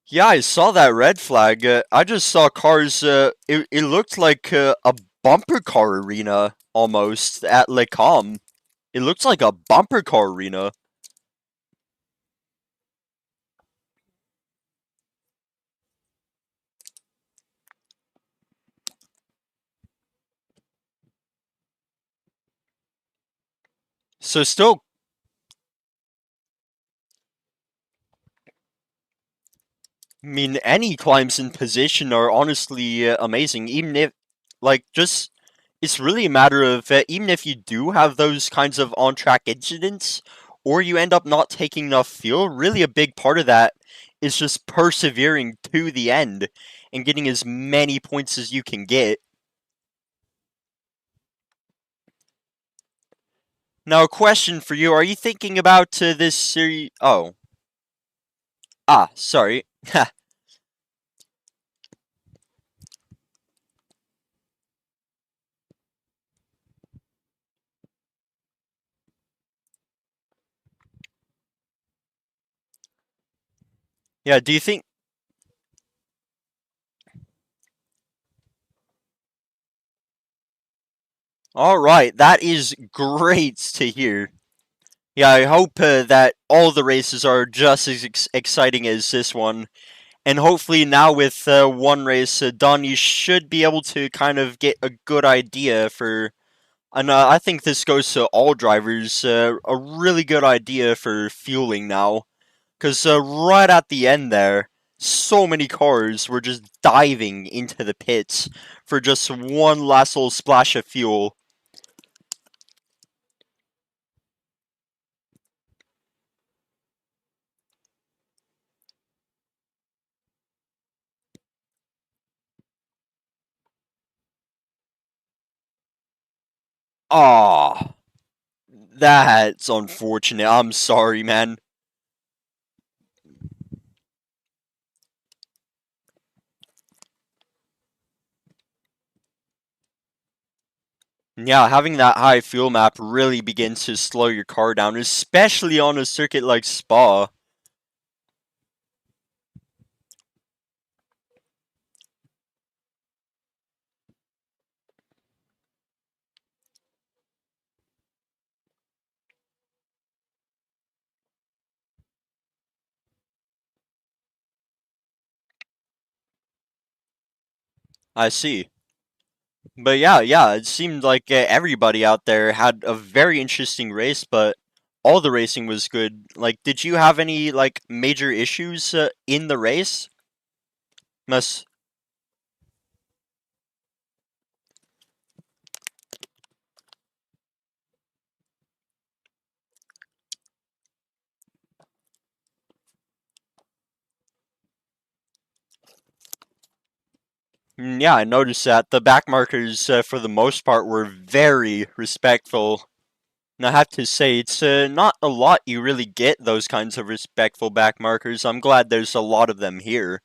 Yeah, I saw that red flag. I just saw cars, it looked like a bumper car arena, almost, at Le Com. It looks like a bumper car arena. So still, I mean, any climbs in position are honestly amazing, even if, like, just, it's really a matter of, even if you do have those kinds of on-track incidents, or you end up not taking enough fuel, really a big part of that is just persevering to the end, and getting as many points as you can get. Now, a question for you, are you thinking about this series? Oh. Ah, sorry. Yeah, do you think... Alright, that is great to hear. Yeah, I hope that all the races are just as exciting as this one. And hopefully now with one race done, you should be able to kind of get a good idea for... And I think this goes to all drivers, a really good idea for fueling now. Because right at the end there, so many cars were just diving into the pits for just one last little splash of fuel. Ah, that's unfortunate. I'm sorry, man. Yeah, having that high fuel map really begins to slow your car down, especially on a circuit like Spa. I see. But yeah, it seemed like everybody out there had a very interesting race, but all the racing was good. Like, did you have any, like, major issues in the race? Must. Yeah, I noticed that. The back markers, for the most part, were very respectful. And I have to say, it's not a lot you really get those kinds of respectful back markers. I'm glad there's a lot of them here.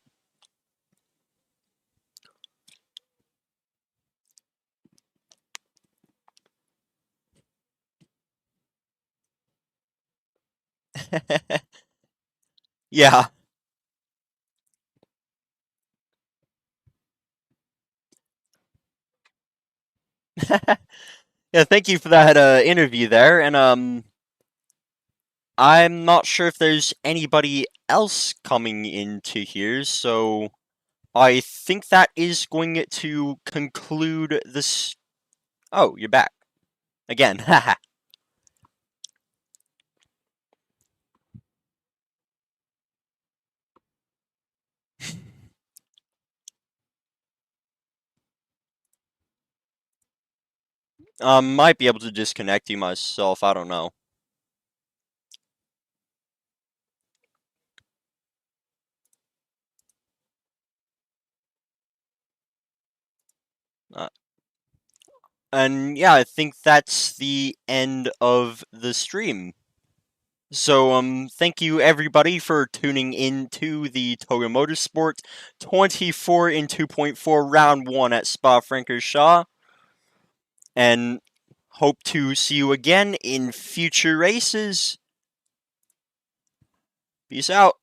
Yeah. Yeah, thank you for that interview there, and I'm not sure if there's anybody else coming into here, so I think that is going to conclude this. Oh, you're back again. Haha. Might be able to disconnect you myself. I don't know. Uh, and yeah, I think that's the end of the stream. So, thank you everybody for tuning in to the TOGA Motorsport 24 in 2.4 round 1 at Spa-Francorchamps. And hope to see you again in future races. Peace out.